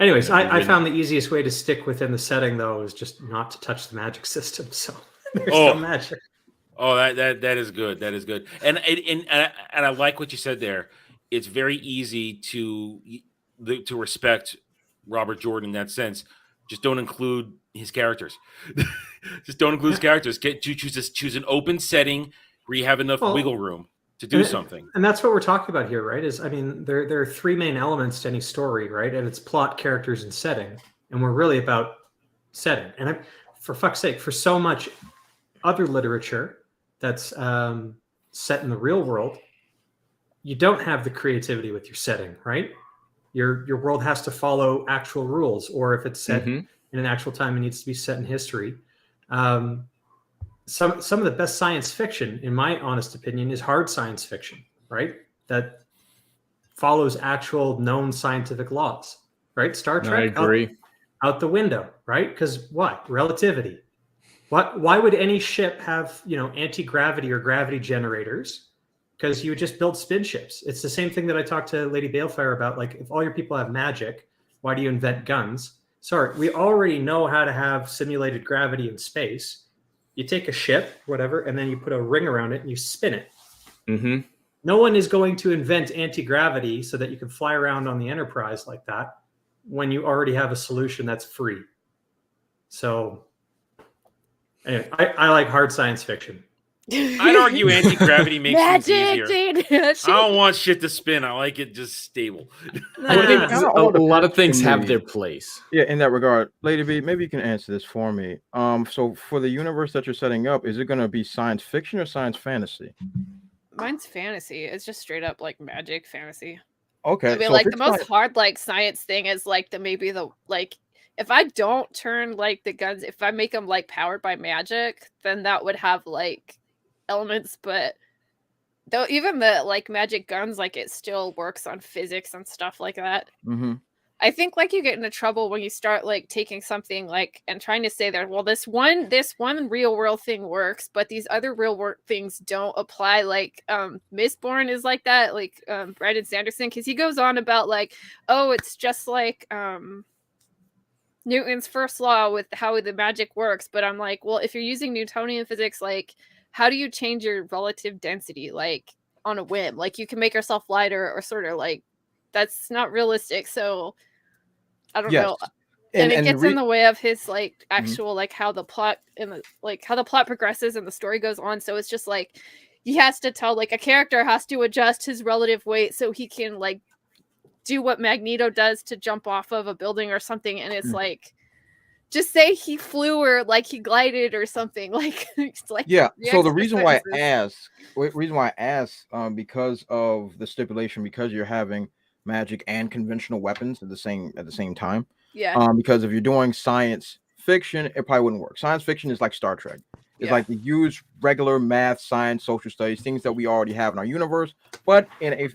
anyways, I found the easiest way to stick within the setting, though, is just not to touch the magic system. So there's no magic. Oh, that is good. That is good. And I like what you said there. It's very easy to respect Robert Jordan in that sense. Just don't include his characters. Just don't include his characters. Choose an open setting where you have enough wiggle room to do something. And that's what we're talking about here, right? There are three main elements to any story, right? And it's plot, characters, and setting. And we're really about setting. And for fuck's sake, for so much other literature that's set in the real world, you don't have the creativity with your setting, right? Your world has to follow actual rules, or if it's set in an actual time, it needs to be set in history. Some of the best science fiction, in my honest opinion, is hard science fiction, right? That follows actual known scientific laws, right? Star Trek, I agree. Out the window, right? Because what? Relativity. Why would any ship have, anti-gravity or gravity generators? Because you would just build spin ships. It's the same thing that I talked to Lady Balefire about. Like, if all your people have magic, why do you invent guns? Sorry, we already know how to have simulated gravity in space. You take a ship, whatever, and then you put a ring around it and you spin it. Mm-hmm. No one is going to invent anti-gravity so that you can fly around on the Enterprise like that when you already have a solution that's free. So anyway, I like hard science fiction. I'd argue anti-gravity makes things easier. Magic, I don't want shit to spin. I like it just stable. I think a lot of things have their place. Yeah, in that regard, Lady B, maybe you can answer this for me. So for the universe that you're setting up, is it going to be science fiction or science fantasy? Mine's fantasy. It's just straight up like magic fantasy. Okay, I mean, so like the most hard like science thing is like if I don't turn like the guns, if I make them like powered by magic, then that would have like elements, but though even the like magic guns, like it still works on physics and stuff like that. I think like you get into trouble when you start like taking something like and trying to say that, well, this one real world thing works, but these other real world things don't apply. Like Mistborn is like that, like Brandon Sanderson, because he goes on about like, oh, it's just like Newton's first law with how the magic works. But I'm like, well, if you're using Newtonian physics, like how do you change your relative density like on a whim? Like you can make yourself lighter or sort of like that's not realistic. So I don't know. And it gets in the way of his like actual like how the plot progresses and the story goes on. So it's just like he has to tell like a character has to adjust his relative weight so he can like do what Magneto does to jump off of a building or something. And it's like just say he flew or like he glided or something. Like it's like So the reason why I ask, because of the stipulation, because you're having magic and conventional weapons at the same time. Yeah. Because if you're doing science fiction, it probably wouldn't work. Science fiction is like Star Trek. It's like you use regular math, science, social studies, things that we already have in our universe, but in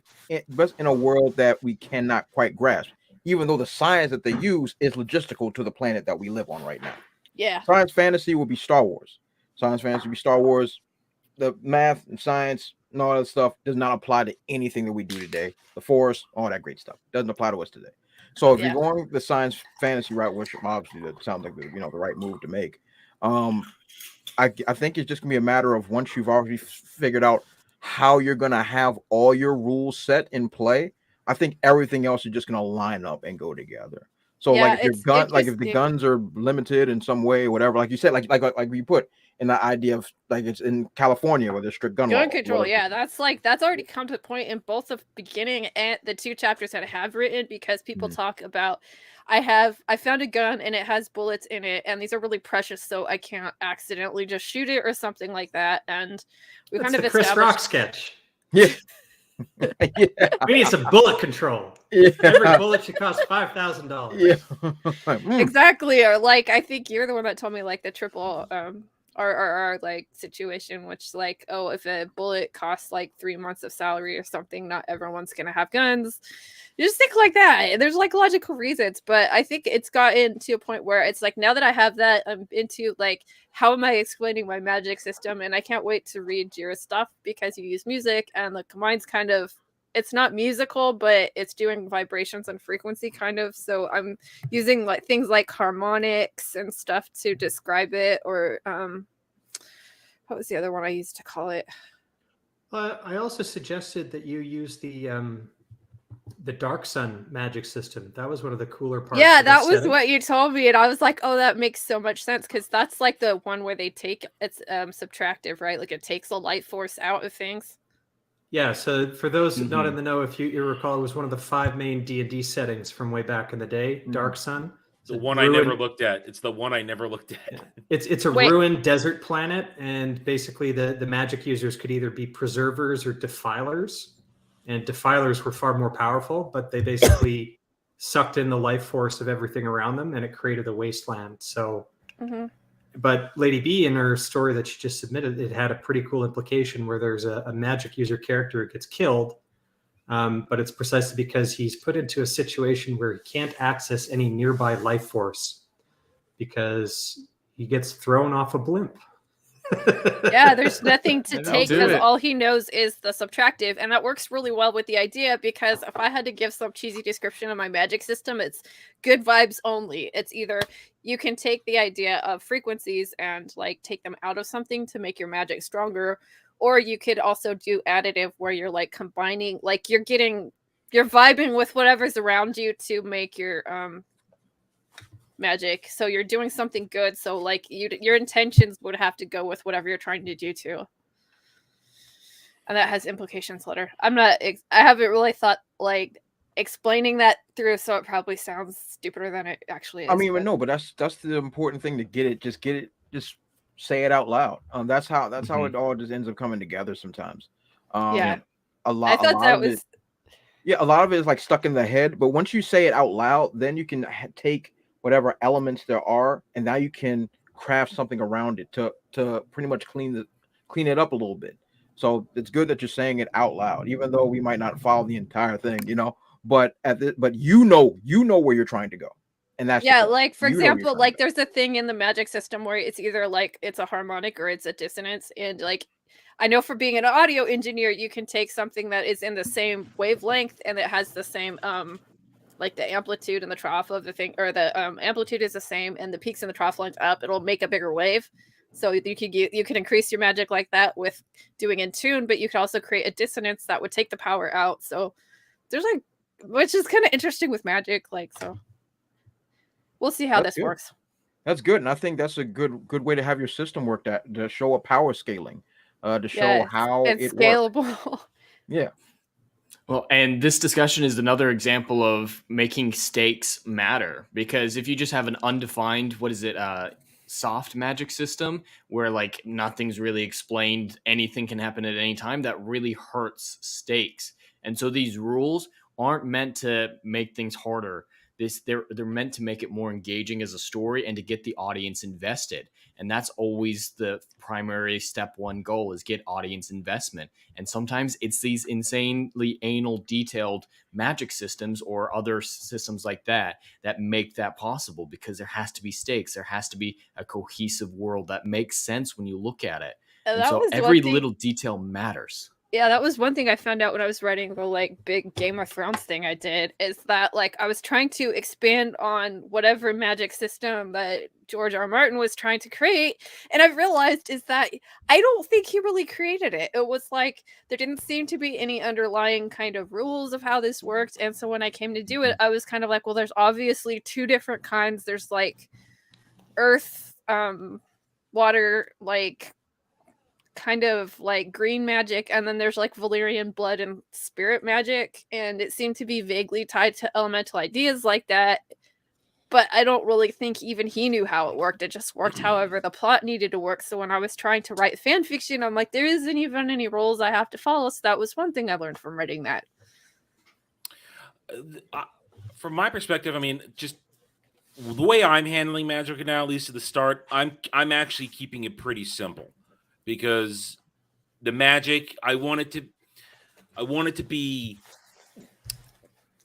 a world that we cannot quite grasp. Even though the science that they use is logistical to the planet that we live on right now. Yeah. Science fantasy will be Star Wars. Science fantasy will be Star Wars. The math and science and all that stuff does not apply to anything that we do today. The Force, all that great stuff doesn't apply to us today. So if you're going the science fantasy route, which obviously that sounds like the right move to make, I think it's just gonna be a matter of once you've already figured out how you're gonna have all your rules set in play. I think everything else is just gonna line up and go together. So if the guns are limited in some way, whatever, like you said, like you put, in the idea of like it's in California where there's strict gun control. laws. Yeah, that's already come to the point in both the beginning and the 2 chapters that I have written, because people talk about I found a gun and it has bullets in it, and these are really precious, so I can't accidentally just shoot it or something like that. And we That's kind of the Chris established Rock sketch. Yeah. Yeah. We need some bullet control. Yeah. Every bullet should cost $5,000. Yeah. Exactly. Or like, I think you're the one that told me like the triple RRR like situation, which like, oh, if a bullet costs like 3 months of salary or something, not everyone's gonna have guns. You just think like that. There's like logical reasons, but I think it's gotten to a point where it's like, now that I have that, I'm into like, how am I explaining my magic system? And I can't wait to read Jira's stuff, because you use music, and like mine's kind of, it's not musical, but it's doing vibrations and frequency kind of. So I'm using like things like harmonics and stuff to describe it. Or what was the other one I used to call it? I also suggested that you use the Dark Sun magic system. That was one of the cooler parts. Yeah, that was what you told me, and I was like, oh, that makes so much sense, because that's like the one where they take, it's subtractive, right? Like it takes the light force out of things. Yeah, so for those not in the know, if you recall, it was one of the 5 main D&D settings from way back in the day, Dark Sun. The one I never looked at. It's the one I never looked at. Yeah. It's a ruined desert planet, and basically the magic users could either be preservers or defilers. And defilers were far more powerful, but they basically sucked in the life force of everything around them, and it created a wasteland. So but Lady B, in her story that she just submitted, it had a pretty cool implication where there's a magic user character who gets killed, but it's precisely because he's put into a situation where he can't access any nearby life force because he gets thrown off a blimp. Yeah, there's nothing to take, because all he knows is the subtractive, and that works really well with the idea, because if I had to give some cheesy description of my magic system, it's good vibes only. It's either you can take the idea of frequencies and like take them out of something to make your magic stronger, or you could also do additive, where you're like combining, like you're vibing with whatever's around you to make your magic, so you're doing something good, so like your intentions would have to go with whatever you're trying to do too, and that has implications later. I haven't really thought like explaining that through, so it probably sounds stupider than it actually is. I mean, but that's the important thing, to get it, just say it out loud. That's how it all just ends up coming together sometimes. Yeah, a lot of it is like stuck in the head, but once you say it out loud, then you can take whatever elements there are, and now you can craft something around it to pretty much clean it up a little bit. So it's good that you're saying it out loud, even though we might not follow the entire thing, but you know where you're trying to go. And that's like for example, like there's a thing in the magic system where it's either like it's a harmonic or it's a dissonance, and like I know for being an audio engineer, you can take something that is in the same wavelength and it has the same like the amplitude and the trough of the thing, or the amplitude is the same and the peaks and the trough lines up, it'll make a bigger wave. So you can increase your magic like that with doing in tune, but you could also create a dissonance that would take the power out. So there's like, which is kind of interesting with magic, like, so we'll see how this works. That's good, and I think that's a good way to have your system worked at, to show a power scaling, to show how it's scalable. Works. Yeah. Well, and this discussion is another example of making stakes matter, because if you just have an undefined, soft magic system where like nothing's really explained, anything can happen at any time, that really hurts stakes. And so these rules aren't meant to make things harder. They're meant to make it more engaging as a story and to get the audience invested. And that's always the primary step one goal, is get audience investment. And sometimes it's these insanely anal detailed magic systems or other systems like that make that possible, because there has to be stakes. There has to be a cohesive world that makes sense when you look at it. And so every little detail matters. Yeah, that was one thing I found out when I was writing the like big Game of Thrones thing I did, is that like I was trying to expand on whatever magic system that George R. Martin was trying to create, and I realized is that I don't think he really created it. It was like there didn't seem to be any underlying kind of rules of how this worked, and so when I came to do it, I was kind of like, well, there's obviously 2 different kinds. There's like Earth water, like kind of like green magic, and then there's like Valyrian blood and spirit magic, and it seemed to be vaguely tied to elemental ideas like that. But I don't really think even he knew how it worked. It just worked however the plot needed to work. So when I was trying to write fan fiction, I'm like, there isn't even any rules I have to follow. So that was one thing I learned from writing that. From my perspective, I mean, just the way I'm handling magic now, at least at the start, I'm actually keeping it pretty simple, because the magic I want it to be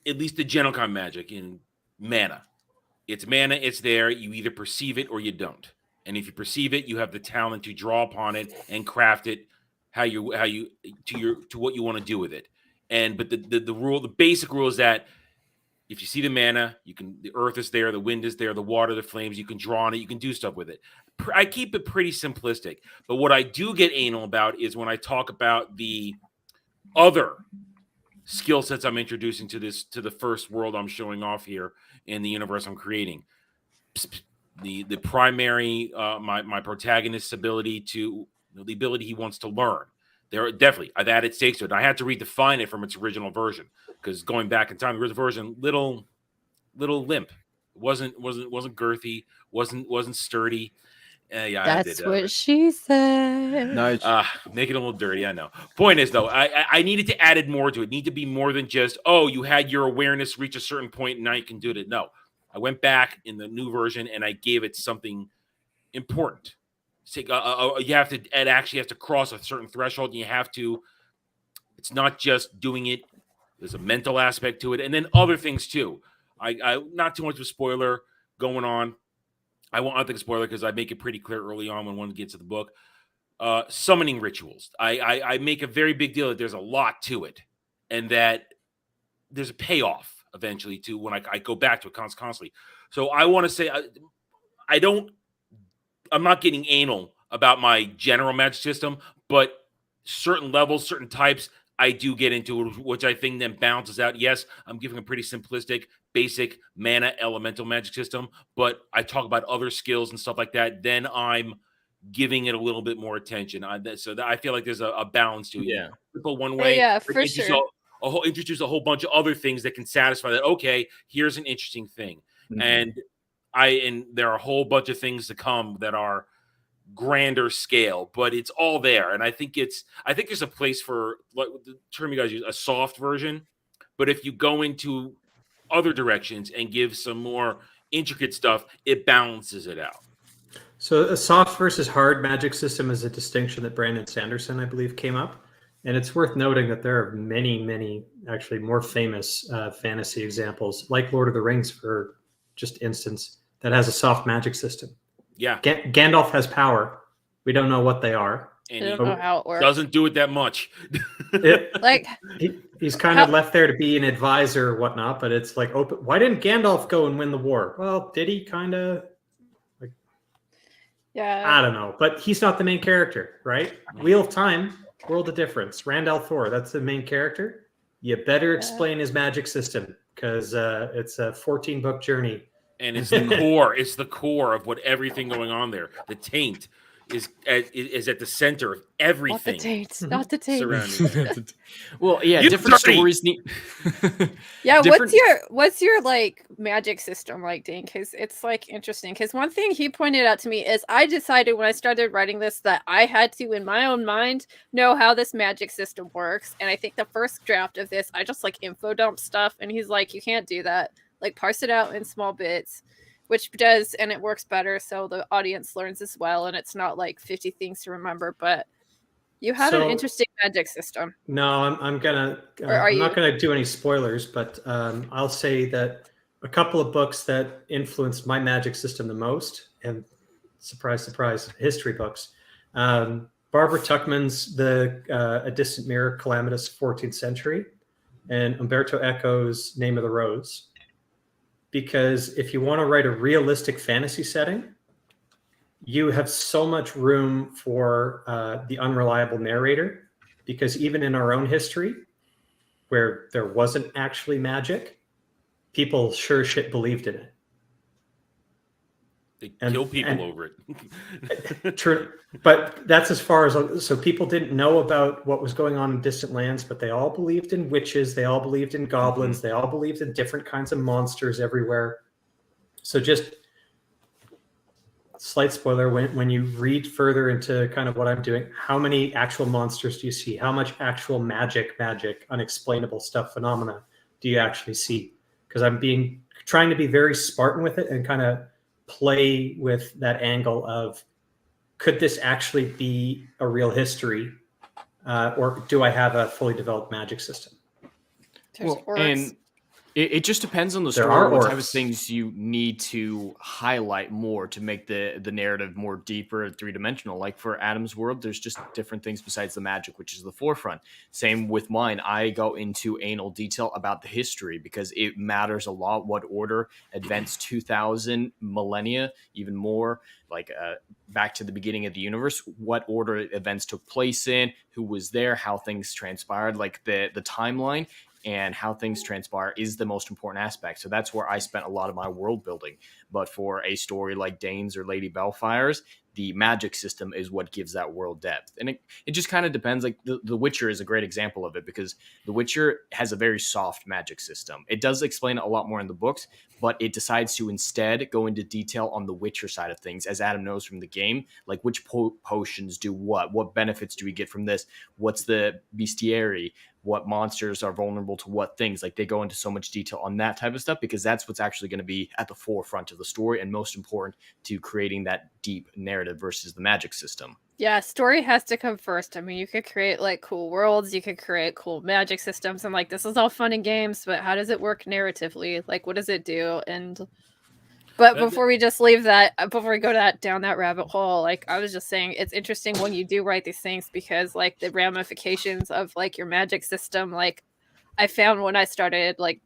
at least the general kind of magic in mana. It's mana, it's there. You either perceive it or you don't. And if you perceive it, you have the talent to draw upon it and craft it to what you want to do with it. But the basic rule is that if you see the mana, the earth is there, the wind is there, the water, the flames, you can draw on it, you can do stuff with it. I keep it pretty simplistic. But what I do get anal about is when I talk about the other skill sets I'm introducing to the first world I'm showing off here in the universe I'm creating. The primary my protagonist's ability the ability he wants to learn. There definitely I've added stakes to it. I had to redefine it from its original version, because going back in time, the original version little limp, wasn't girthy, wasn't sturdy. That's what she said. Nice. Make it a little dirty, I know. Point is, though, I needed to add more to it. Need to be more than just, oh, you had your awareness reach a certain point and now you can do it. No, I went back in the new version and I gave it something important. It actually has to cross a certain threshold, and you have to. It's not just doing it. There's a mental aspect to it, and then other things too. I not too much of a spoiler going on. I won't think a spoiler because I make it pretty clear early on when one gets to the book. Summoning rituals. I make a very big deal that there's a lot to it, and that there's a payoff eventually to when I go back to it constantly. So I want to say I'm not getting anal about my general magic system, but certain levels, certain types, I do get into it, which I think then balances out. Yes, I'm giving a pretty simplistic, basic mana elemental magic system, but I talk about other skills and stuff like that. Then I'm giving it a little bit more attention. So I feel like there's a balance to it. Yeah. Simple one way. Yeah, for sure. Introduce a whole bunch of other things that can satisfy that. Okay, here's an interesting thing, and there are a whole bunch of things to come that are grander scale, but it's all there. And I think there's a place for, like the term you guys use, a soft version. But if you go into other directions and give some more intricate stuff, it balances it out. So a soft versus hard magic system is a distinction that Brandon Sanderson, I believe, came up. And it's worth noting that there are many, many actually more famous fantasy examples, like Lord of the Rings, for just instance, that has a soft magic system. Yeah. Gandalf has power. We don't know what they are. And I don't know how it works. Doesn't do it that much. He's kind of left there to be an advisor or whatnot, but it's like, why didn't Gandalf go and win the war? Well, did he kind of? Yeah. I don't know, but he's not the main character, right? Wheel of Time, World of Difference, Randall Thor, that's the main character. You better explain his magic system, because it's a 14-book journey. And it's the core. It's the core of what everything going on there. The taint is at the center of everything. Not the taint. Not the taint. Surrounding. Well, yeah, You different dirty! stories need. Yeah, different- what's your like magic system like, Dain? Because it's like interesting. Because one thing he pointed out to me is I decided when I started writing this that I had to, in my own mind, know how this magic system works. And I think the first draft of this, I just like info dump stuff, and he's like, you can't do that. Like parse it out in small bits, which does, and it works better, so the audience learns as well, and it's not like 50 things to remember. But you had an interesting magic system. No, I'm not gonna do any spoilers, but I'll say that a couple of books that influenced my magic system the most, and surprise, surprise, history books. Barbara Tuchman's A Distant Mirror, Calamitous 14th Century, and Umberto Eco's Name of the Rose. Because if you want to write a realistic fantasy setting, you have so much room for the unreliable narrator. Because even in our own history, where there wasn't actually magic, people sure shit believed in it. They kill people over it. True, but that's as far as, so people didn't know about what was going on in distant lands, but they all believed in witches, they all believed in goblins, they all believed in different kinds of monsters everywhere. So just slight spoiler, when you read further into kind of what I'm doing, how many actual monsters do you see? How much actual magic, unexplainable stuff, phenomena do you actually see? Because I'm trying to be very Spartan with it and kind of play with that angle of, could this actually be a real history, or do I have a fully developed magic system? Well, and it just depends on the story, what type of things you need to highlight more to make the narrative more deeper and three-dimensional. Like for Adam's world, there's just different things besides the magic, which is the forefront. Same with mine. I go into anal detail about the history because it matters a lot what order advanced 2,000 millennia, even more, like back to the beginning of the universe, what order events took place in, who was there, how things transpired, like the timeline and how things transpire is the most important aspect. So that's where I spent a lot of my world building. But for a story like Dain's or Lady Bellfire's, the magic system is what gives that world depth. And it just kind of depends. Like the Witcher is a great example of it because The Witcher has a very soft magic system. It does explain it a lot more in the books, but it decides to instead go into detail on the Witcher side of things, as Adam knows from the game, like which potions do what benefits do we get from this, what's the bestiary, what monsters are vulnerable to what things. Like they go into so much detail on that type of stuff because that's what's actually going to be at the forefront of the story and most important to creating that deep narrative versus the magic system. Yeah, story has to come first. I mean, you could create like cool worlds, you could create cool magic systems, and like this is all fun and games, but how does it work narratively? Like what does it do? But before we just leave that, before we go down that rabbit hole, like I was just saying, it's interesting when you do write these things because like the ramifications of like your magic system, like I found when I started like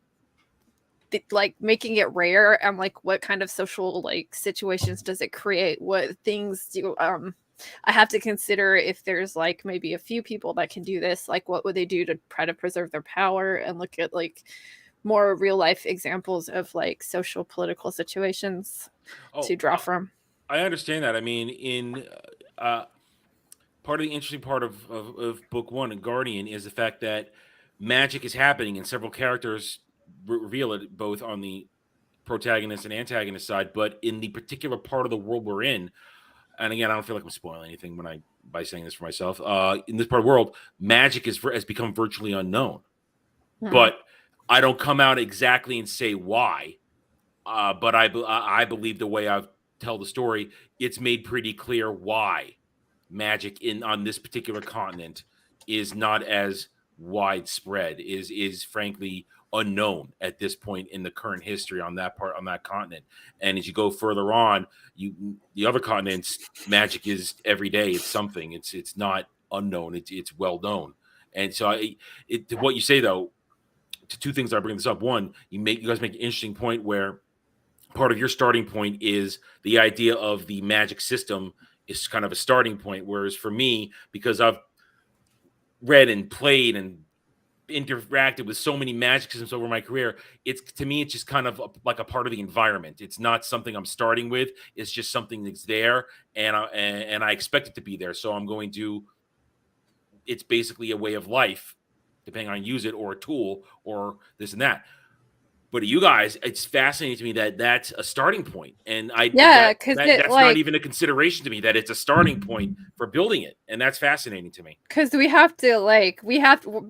making it rare, I'm like, what kind of social like situations does it create? What things do I have to consider if there's like maybe a few people that can do this? Like what would they do to try to preserve their power and look at like more real life examples of like social political situations to draw from. I understand that. I mean, in part of the interesting part of book one and Guardian is the fact that magic is happening and several characters reveal it both on the protagonist and antagonist side, but in the particular part of the world we're in, and again, I don't feel like I'm spoiling anything by saying this for myself. In this part of the world, magic has become virtually unknown, but I don't come out exactly and say why, but I believe the way I tell the story, it's made pretty clear why magic on this particular continent is not as widespread, is frankly unknown at this point in the current history on that continent. And as you go further on, the other continents, magic is every day. It's something. It's not unknown. It's well known. And so what you say though. To two things I bring this up. One, you guys make an interesting point where part of your starting point is the idea of the magic system is kind of a starting point. Whereas for me, because I've read and played and interacted with so many magic systems over my career, it's just kind of like a part of the environment. It's not something I'm starting with. It's just something that's there, and I expect it to be there. So I'm going to. It's basically a way of life, depending on use it or a tool or this and that. But you guys, it's fascinating to me that that's a starting point. And that's not even a consideration to me, that it's a starting point for building it. And that's fascinating to me. Because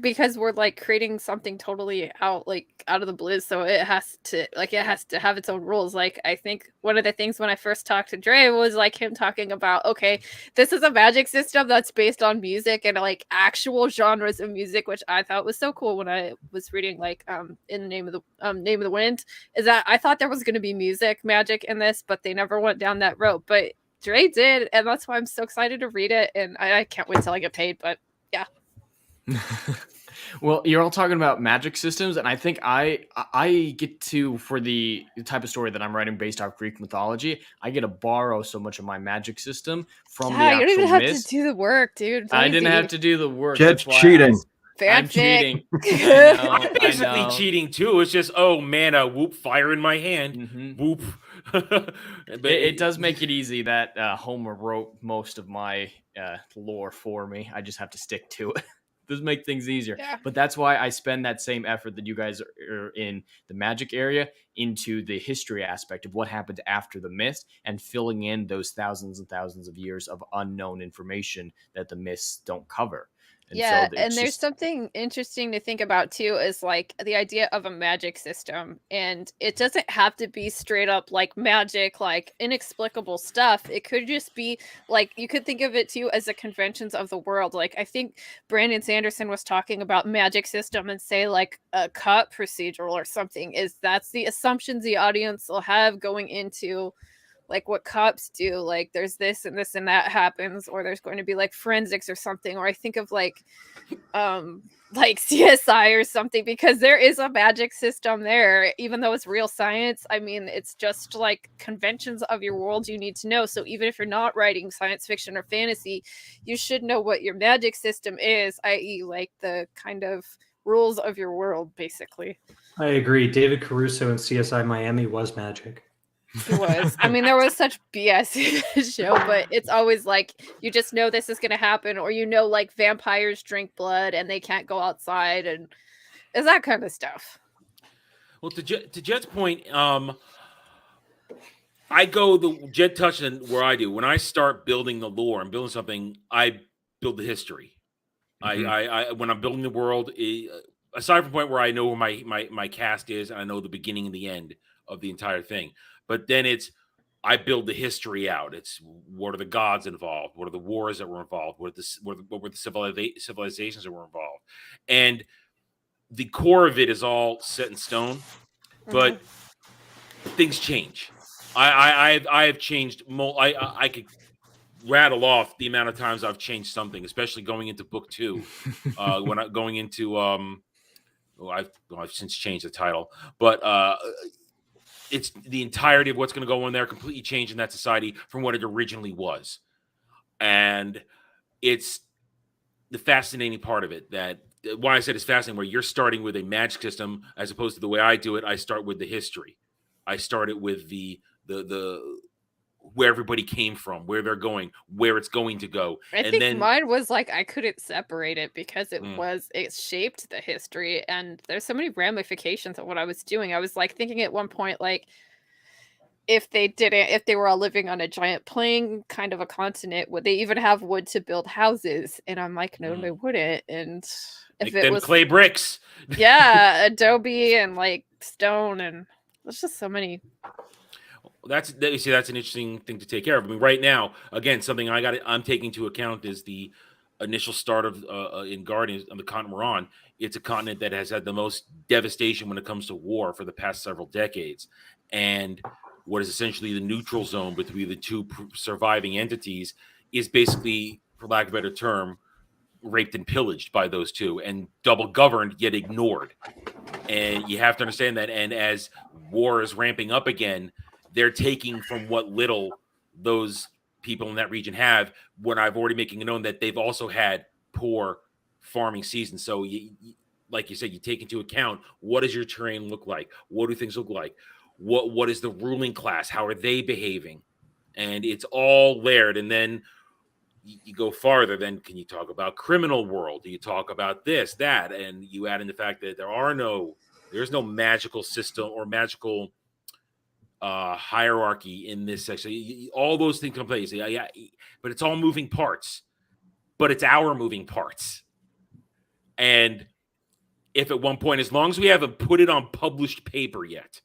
because we're like creating something totally out of the blue. So it has to have its own rules. Like I think one of the things when I first talked to Dre was like him talking about, okay, this is a magic system that's based on music and like actual genres of music, which I thought was so cool when I was reading like in the Name of the Wind, is that I thought there was going to be magic in this, but they never went down that road. But Dre did, and that's why I'm so excited to read it, and I can't wait till I get paid. But yeah. Well, you're all talking about magic systems, and I think I get to, for the type of story that I'm writing based off Greek mythology, I get to borrow so much of my magic system from the actual you don't even have myths. to do the work, dude. I didn't have to do the work. That's cheating. I'm cheating. I'm basically cheating too. It's just, oh man, whoop, fire in my hand. Mm-hmm. Whoop. But it does make it easy that Homer wrote most of my lore for me. I just have to stick to it. Does make things easier. Yeah. But that's why I spend that same effort that you guys are in the magic area into the history aspect of what happened after the myth and filling in those thousands and thousands of years of unknown information that the myths don't cover. And Yeah, so and there's something interesting to think about too, is like the idea of a magic system. And it doesn't have to be straight up like magic, like inexplicable stuff. It could just be like, you could think of it too as the conventions of the world. Like I think Brandon Sanderson was talking about magic system and say like a cut procedural or something, is that's the assumptions the audience will have going into like what cops do, like there's this and this and that happens, or there's going to be like forensics or something, or I think of like CSI or something, because there is a magic system there, even though it's real science. I mean, it's just like conventions of your world you need to know. So even if you're not writing science fiction or fantasy, you should know what your magic system is, i.e. like the kind of rules of your world, basically. I agree. David Caruso in CSI Miami was magic. He was. I mean, there was such BS in the show, but it's always like you just know this is going to happen, or you know, like vampires drink blood and they can't go outside, and it's that kind of stuff. Well, to Jed's point, I go the Jed touched on where I do. When I start building the lore and building something, I build the history. Mm-hmm. I when I'm building the world, aside from the point where I know where my cast is, and I know the beginning and the end of the entire thing. But then I build the history out. It's what are the gods involved? What are the wars that were involved? What were the civilizations that were involved? And the core of it is all set in stone, but things change. I have changed. I could rattle off the amount of times I've changed something, especially going into book 2. When I'm going into I've since changed the title, but it's the entirety of what's going to go in there, completely changing that society from what it originally was. And it's the fascinating part of it, that why I said it's fascinating, where you're starting with a magic system as opposed to the way I do it. I start with the history. I started with the where everybody came from, where they're going, where it's going to go. I think mine was like, I couldn't separate it because it shaped the history, and there's so many ramifications of what I was doing. I was like thinking at one point, like, if they were all living on a giant plain kind of a continent, would they even have wood to build houses? And I'm like, no, they wouldn't. And if it was clay bricks, yeah, adobe and like stone, and there's just so many. That's an interesting thing to take care of. I mean, right now, again, something I'm taking into account is the initial start of in Guardians on the continent we're on. It's a continent that has had the most devastation when it comes to war for the past several decades, and what is essentially the neutral zone between the two surviving entities is basically, for lack of a better term, raped and pillaged by those two, and double governed yet ignored. And you have to understand that. And as war is ramping up again, they're taking from what little those people in that region have, when I've already making it known that they've also had poor farming seasons. So, like you said, you take into account, what does your terrain look like? What do things look like? What is the ruling class? How are they behaving? And it's all layered. And then you go farther, then can you talk about criminal world? Do you talk about this, that? And you add in the fact that there's no magical system or magical hierarchy in this section. All those things come place. Yeah, but it's all moving parts. But it's our moving parts. And if at one point, as long as we haven't put it on published paper yet,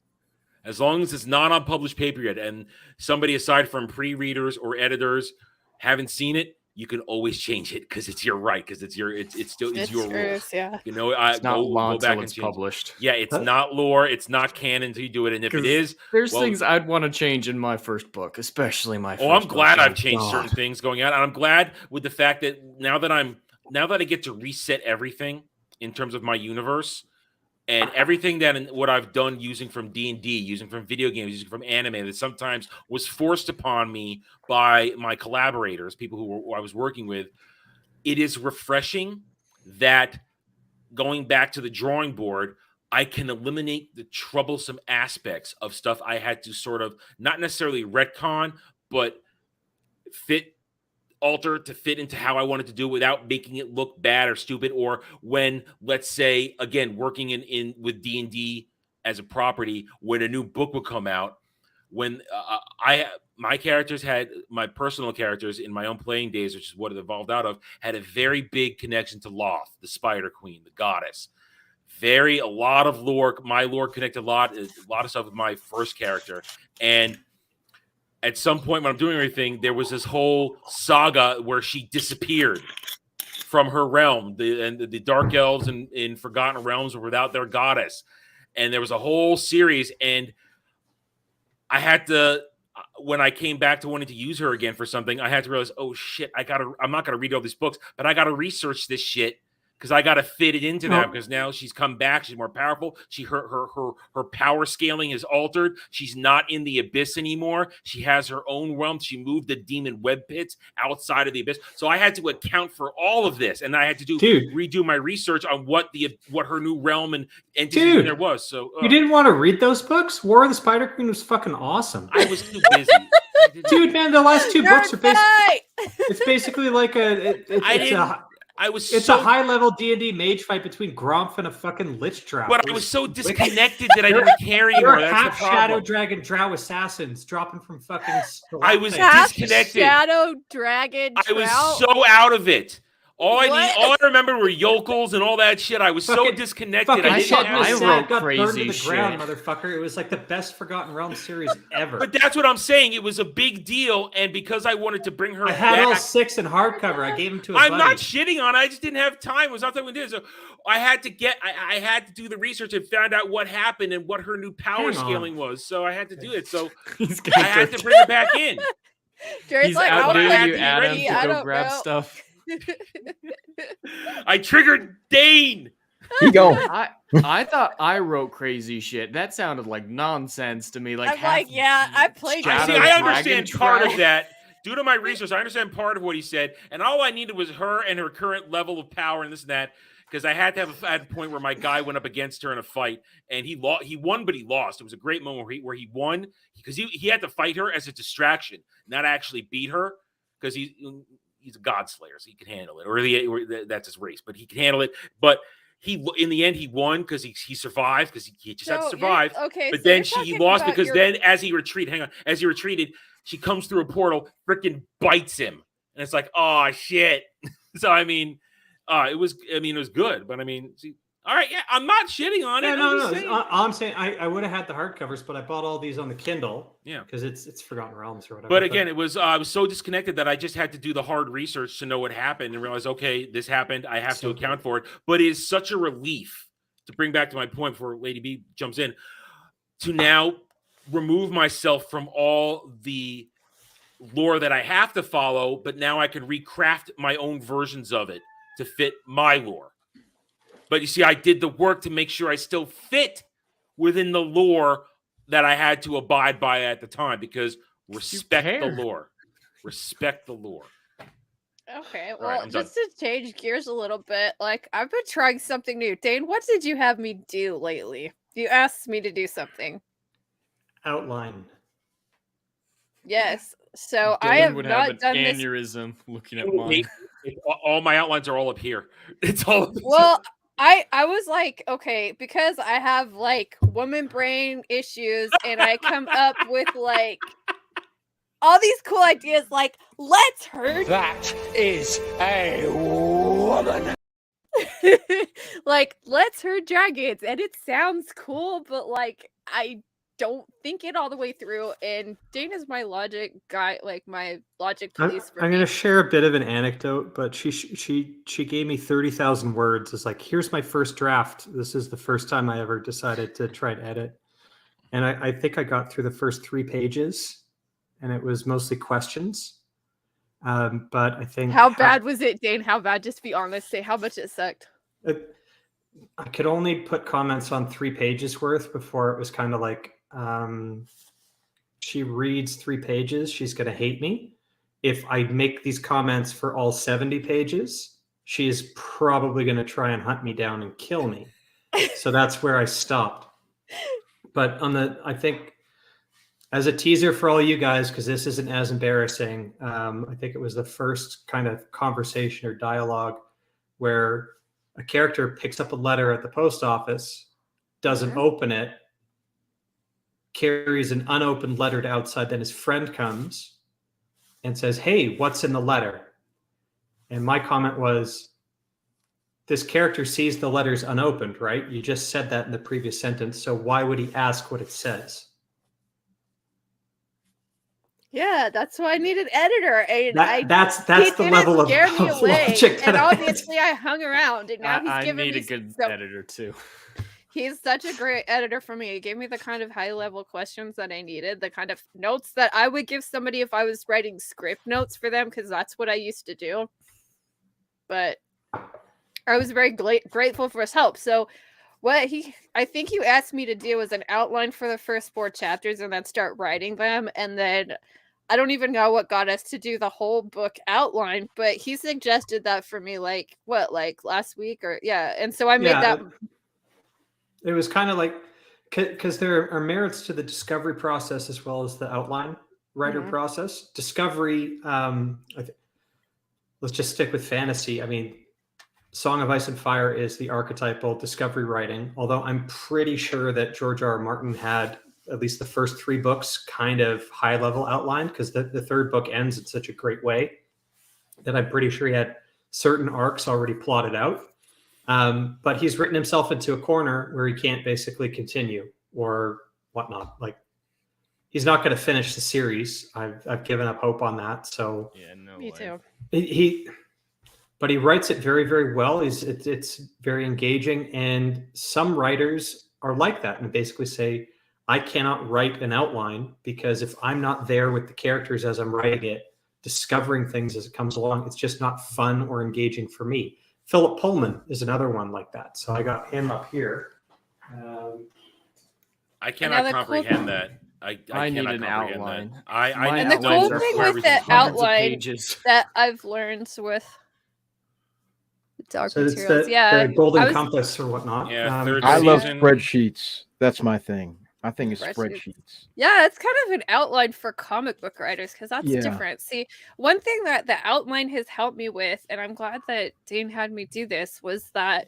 as long as it's not on published paper yet, and somebody aside from pre-readers or editors haven't seen it, you can always change it, because it's your right, because it's your rules. Yeah. You know, it's not law until it's published. Yeah, it's not lore, it's not canon until you do it. And if it is, there's things I'd want to change in my first book, especially my first I'm glad book. I've changed certain things going out. And I'm glad with the fact that now that I get to reset everything in terms of my universe, and everything what I've done using from D&D, using from video games, using from anime, that sometimes was forced upon me by my collaborators, people who I was working with, it is refreshing that going back to the drawing board, I can eliminate the troublesome aspects of stuff I had to sort of not necessarily retcon, but alter to fit into how I wanted to do it without making it look bad or stupid. Or when, let's say, again, working in with D&D as a property, when a new book would come out, when my characters had my personal characters in my own playing days, which is what it evolved out of, had a very big connection to Loth, the Spider Queen, the goddess. A lot of lore. My lore connected a lot of stuff with my first character. And at some point when I'm doing everything, there was this whole saga where she disappeared from her realm. The Dark Elves in Forgotten Realms were without their goddess. And there was a whole series. And I had to, when I came back to wanting to use her again for something, I had to realize, oh shit, I'm not going to read all these books, but I got to research this shit. Because I got to fit it into that. Because now she's come back, she's more powerful. Her power scaling is altered. She's not in the abyss anymore. She has her own realm. She moved the demon web pits outside of the abyss. So I had to account for all of this, and I had to redo my research on what her new realm and entity there was. So you didn't want to read those books? War of the Spider Queen was fucking awesome. I was too busy. Dude, man, the last two books are basically it's basically like it's a high-level D&D mage fight between Gromp and a fucking Lich Drow. But I was so disconnected that I didn't care anymore. That's half the problem. Shadow Dragon Drow assassins dropping from fucking... I was disconnected. Shadow Dragon Drow? I was so out of it. All I remember were yokels and all that shit. I was so disconnected. I wrote crazy to the shit. Ground, motherfucker. It was like the best Forgotten Realms series ever. But that's what I'm saying. It was a big deal, and because I wanted to bring her I had back, all 6 in hardcover. I gave them to a I'm buddy. not shitting on it. I just didn't have time. It was not something we did. So I had to do the research and find out what happened and what her new power scaling was. So I had to do it. So I had to bring her back in. He's like, outdating you, Adam, to go grab stuff. I triggered Dain. Keep going. I thought I wrote crazy shit. That sounded like nonsense to me. I'm like, yeah, I played. I understand part of that. Due to my research, I understand part of what he said, and all I needed was her and her current level of power and this and that. Because I had to have a point where my guy went up against her in a fight, and he won, but he lost. It was a great moment where he won because he had to fight her as a distraction, not actually beat her, because he's a god slayer, so he can handle it, or that's his race, but he can handle it. But in the end he won because he survived, because he just had to survive. Okay, but so then he lost because then as he retreated, she comes through a portal, freaking bites him, and it's like, oh shit. So I mean, it was good, but I mean, see, all right, yeah, I'm not shitting on it. No. I'm saying I would have had the hardcovers, but I bought all these on the Kindle. Yeah, because it's Forgotten Realms or whatever. But again, I was so disconnected that I just had to do the hard research to know what happened and realize, okay, this happened. I have to account for it. But it is such a relief, to bring back to my point before Lady B jumps in, to now remove myself from all the lore that I have to follow, but now I can recraft my own versions of it to fit my lore. But you see, I did the work to make sure I still fit within the lore that I had to abide by at the time, because respect the lore. Respect the lore. Okay, well, just to change gears a little bit, like, I've been trying something new. Dain, what did you have me do lately? You asked me to do something. Outline. Yes. So Dylan I have would not have an done aneurysm looking at mine. All my outlines are all up here. It's all. Well, I was like, okay, because I have like woman brain issues, and I come up with like all these cool ideas, like let's herd. That is a woman. Like, let's herd dragons, and it sounds cool, but like I don't think it all the way through. And Dain is my logic guy, like my logic police. I'm going to share a bit of an anecdote, but she gave me 30,000 words. It's like, here's my first draft. This is the first time I ever decided to try and edit. And I think I got through the first 3 pages, and it was mostly questions. But I think... How bad was it, Dain? How bad? Just be honest. Say how much it sucked. I could only put comments on 3 pages worth before it was kind of like, she reads 3 pages, she's going to hate me. If I make these comments for all 70 pages, she is probably going to try and hunt me down and kill me. So that's where I stopped. But I think as a teaser for all you guys, because this isn't as embarrassing, I think it was the first kind of conversation or dialogue where a character picks up a letter at the post office, doesn't open it, carries an unopened letter to outside, then his friend comes and says, "Hey, what's in the letter?" And my comment was, this character sees the letters unopened, right? You just said that in the previous sentence, so why would he ask what it says? Yeah, that's why I need an editor. And that's the level of logic that and obviously I hung around, and now he's giving me a good editor too. He's such a great editor for me. He gave me the kind of high-level questions that I needed, the kind of notes that I would give somebody if I was writing script notes for them, because that's what I used to do. But I was very grateful for his help. So I think you asked me to do was an outline for the first 4 chapters and then start writing them. And then I don't even know what got us to do the whole book outline, but he suggested that for me, like last week or and so I made that. It was kind of like, because there are merits to the discovery process as well as the outline writer process. Discovery, let's just stick with fantasy. I mean, Song of Ice and Fire is the archetypal discovery writing, although I'm pretty sure that George R. R. Martin had at least the first 3 books kind of high-level outlined, because the 3rd book ends in such a great way that I'm pretty sure he had certain arcs already plotted out. But he's written himself into a corner where he can't basically continue or whatnot. Like, he's not going to finish the series. I've given up hope on that. So yeah, no me way. too. But he writes it very, very well. It's very engaging, and some writers are like that and basically say, I cannot write an outline because if I'm not there with the characters as I'm writing it, discovering things as it comes along, it's just not fun or engaging for me. Philip Pullman is another one like that. So I got him up here. I cannot comprehend that. I need cannot an comprehend outline. That. And the cool thing with the outline that I've learned with Dark Materials, the Golden Compass or whatnot. Yeah, I love spreadsheets. That's my thing. I think it's spreadsheets. Yeah, it's kind of an outline for comic book writers, because that's different. See, one thing that the outline has helped me with, and I'm glad that Dain had me do this, was that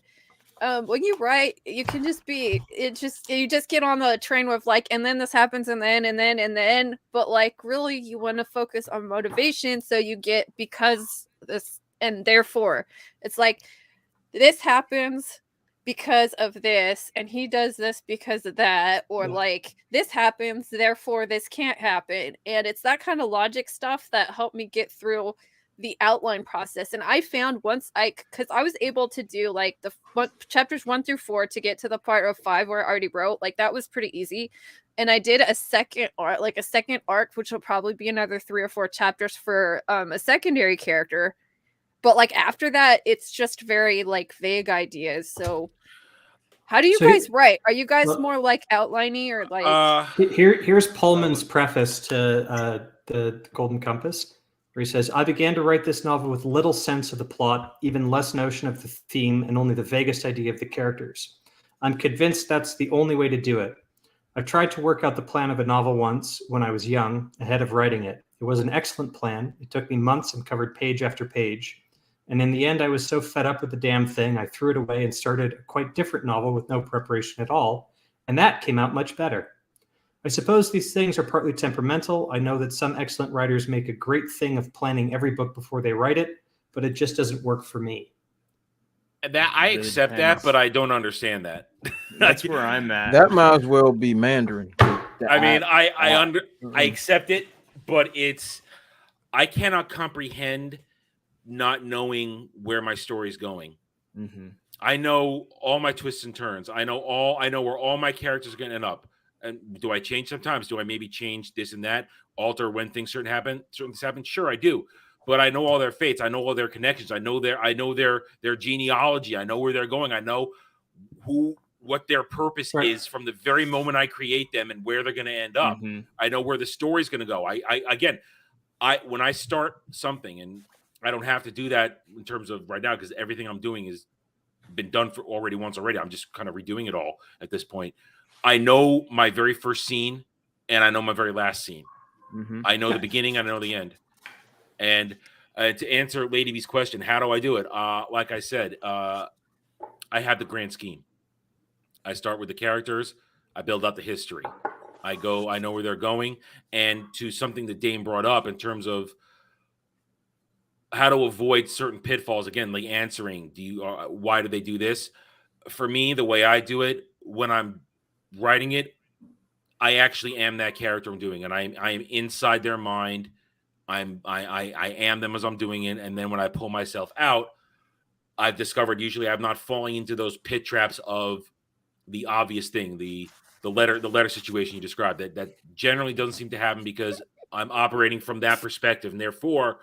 when you write, you can you just get on the train with like, and then this happens, and then, but like really you want to focus on motivation, so you get because this and therefore it's like this happens because of this, and he does this because of that, or like this happens, therefore this can't happen. And it's that kind of logic stuff that helped me get through the outline process. And I found because I was able to do like the chapters 1 through 4 to get to the part of 5 where I already wrote, like that was pretty easy. And I did a second arc, which will probably be another 3 or 4 chapters for a secondary character. But like after that, it's just very like vague ideas. So how do you guys write? Are you guys more like outliney or like? Here's Pullman's preface to the Golden Compass, where he says, I began to write this novel with little sense of the plot, even less notion of the theme, and only the vaguest idea of the characters. I'm convinced that's the only way to do it. I tried to work out the plan of a novel once when I was young, ahead of writing it. It was an excellent plan. It took me months and covered page after page. And in the end, I was so fed up with the damn thing, I threw it away and started a quite different novel with no preparation at all. And that came out much better. I suppose these things are partly temperamental. I know that some excellent writers make a great thing of planning every book before they write it, but it just doesn't work for me. That I accept that, but I don't understand that. That's where I'm at. That might as well be Mandarin. I mean, I accept it, but I cannot comprehend not knowing where my story's going. Mm-hmm. I know all my twists and turns. I know where all my characters are going to end up. And do I change sometimes? Do I maybe change this and that, alter when certain things happen? Sure, I do. But I know all their fates. I know all their connections. I know their genealogy. I know where they're going. I know what their purpose is from the very moment I create them and where they're going to end up. Mm-hmm. I know where the story's going to go. When I start something, and I don't have to do that in terms of right now because everything I'm doing is been done for already once already. I'm just kind of redoing it all at this point. I know my very first scene and I know my very last scene. I know the beginning, I know the end. And to answer Lady B's question, how do I do it? Like I said, I have the grand scheme. I start with the characters. I build out the history. I know where they're going. And to something that Dain brought up in terms of how to avoid certain pitfalls, again, like answering, why do they do this? For me, the way I do it, when I'm writing it, I actually am that character I'm doing, and I am inside their mind. I am them as I'm doing it, and then when I pull myself out, I've discovered usually I'm not falling into those pit traps of the obvious thing, the letter situation you described. That generally doesn't seem to happen because I'm operating from that perspective, and therefore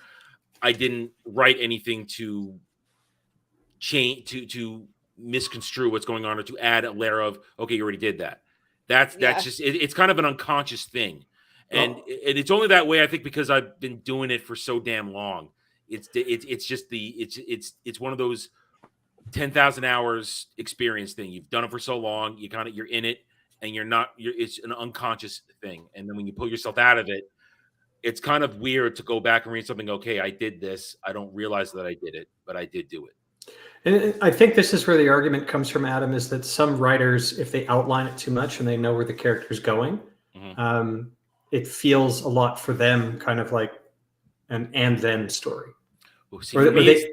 I didn't write anything to change to misconstrue what's going on or to add a layer of, okay, you already did that. That's just it's kind of an unconscious thing. And it's only that way, I think, because I've been doing it for so damn long. It's one of those 10,000 hours experience thing. You've done it for so long, you're in it, and it's an unconscious thing. And then when you pull yourself out of it, it's kind of weird to go back and read something. Okay, I did this. I don't realize that I did it, but I did do it. And I think this is where the argument comes from, Adam, is that some writers, if they outline it too much and they know where the character's going, it feels a lot for them kind of like an and then story. Well, see, for me,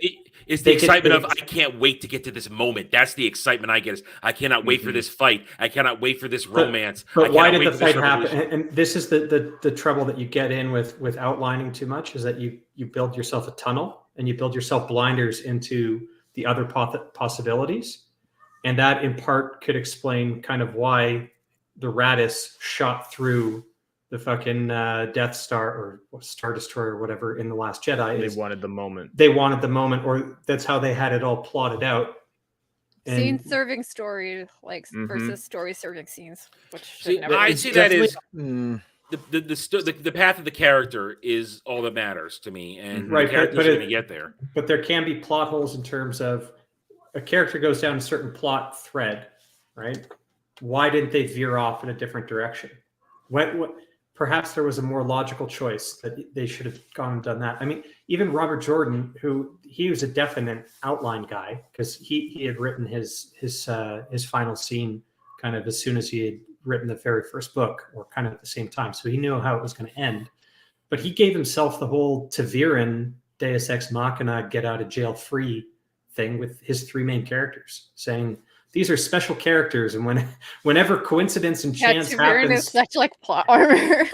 it's the excitement of, I can't wait to get to this moment. That's the excitement I get. I cannot wait for this fight. I cannot wait for this romance. But why did the fight happen? And this is the trouble that you get in with outlining too much, is that you build yourself a tunnel and you build yourself blinders into the other possibilities. And that in part could explain kind of why the Radis shot through the fucking Death Star or Star Destroyer or whatever in The Last Jedi. They wanted the moment. They wanted the moment, or that's how they had it all plotted out. Scene serving story, like versus story serving scenes. Which I see that is the path of the character is all that matters to me, and the character's going to get there. But there can be plot holes in terms of a character goes down a certain plot thread, right? Why didn't they veer off in a different direction? What perhaps there was a more logical choice that they should have gone and done that. I mean, even Robert Jordan, he was a definite outline guy because he had written his final scene kind of as soon as he had written the very first book, or kind of at the same time. So he knew how it was going to end. But he gave himself the whole Taviran Deus Ex Machina get out of jail free thing with his three main characters, saying these are special characters, and whenever coincidence and chance happens, is such like plot armor.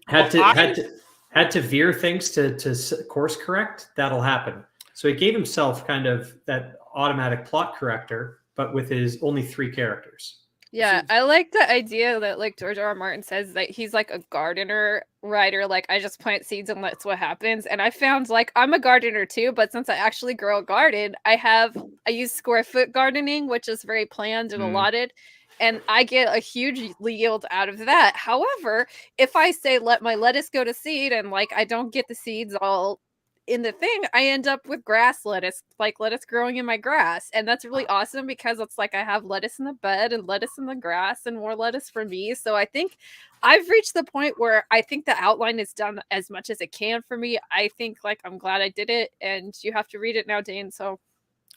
had to veer things to course correct. That'll happen. So he gave himself kind of that automatic plot corrector, but with his only three characters. Yeah, I like the idea that like George R. R. Martin says that he's like a gardener writer. Like, I just plant seeds and that's what happens. And I found like I'm a gardener too, but since I actually grow a garden, I use square foot gardening, which is very planned and allotted. And I get a huge yield out of that. However, if I say let my lettuce go to seed and like I don't get the seeds all in the thing, I end up with grass lettuce, like lettuce growing in my grass. And that's really awesome because it's like I have lettuce in the bed and lettuce in the grass and more lettuce for me. So I think I've reached the point where I think the outline is done as much as it can for me. I think like I'm glad I did it, and you have to read it now, Dain. So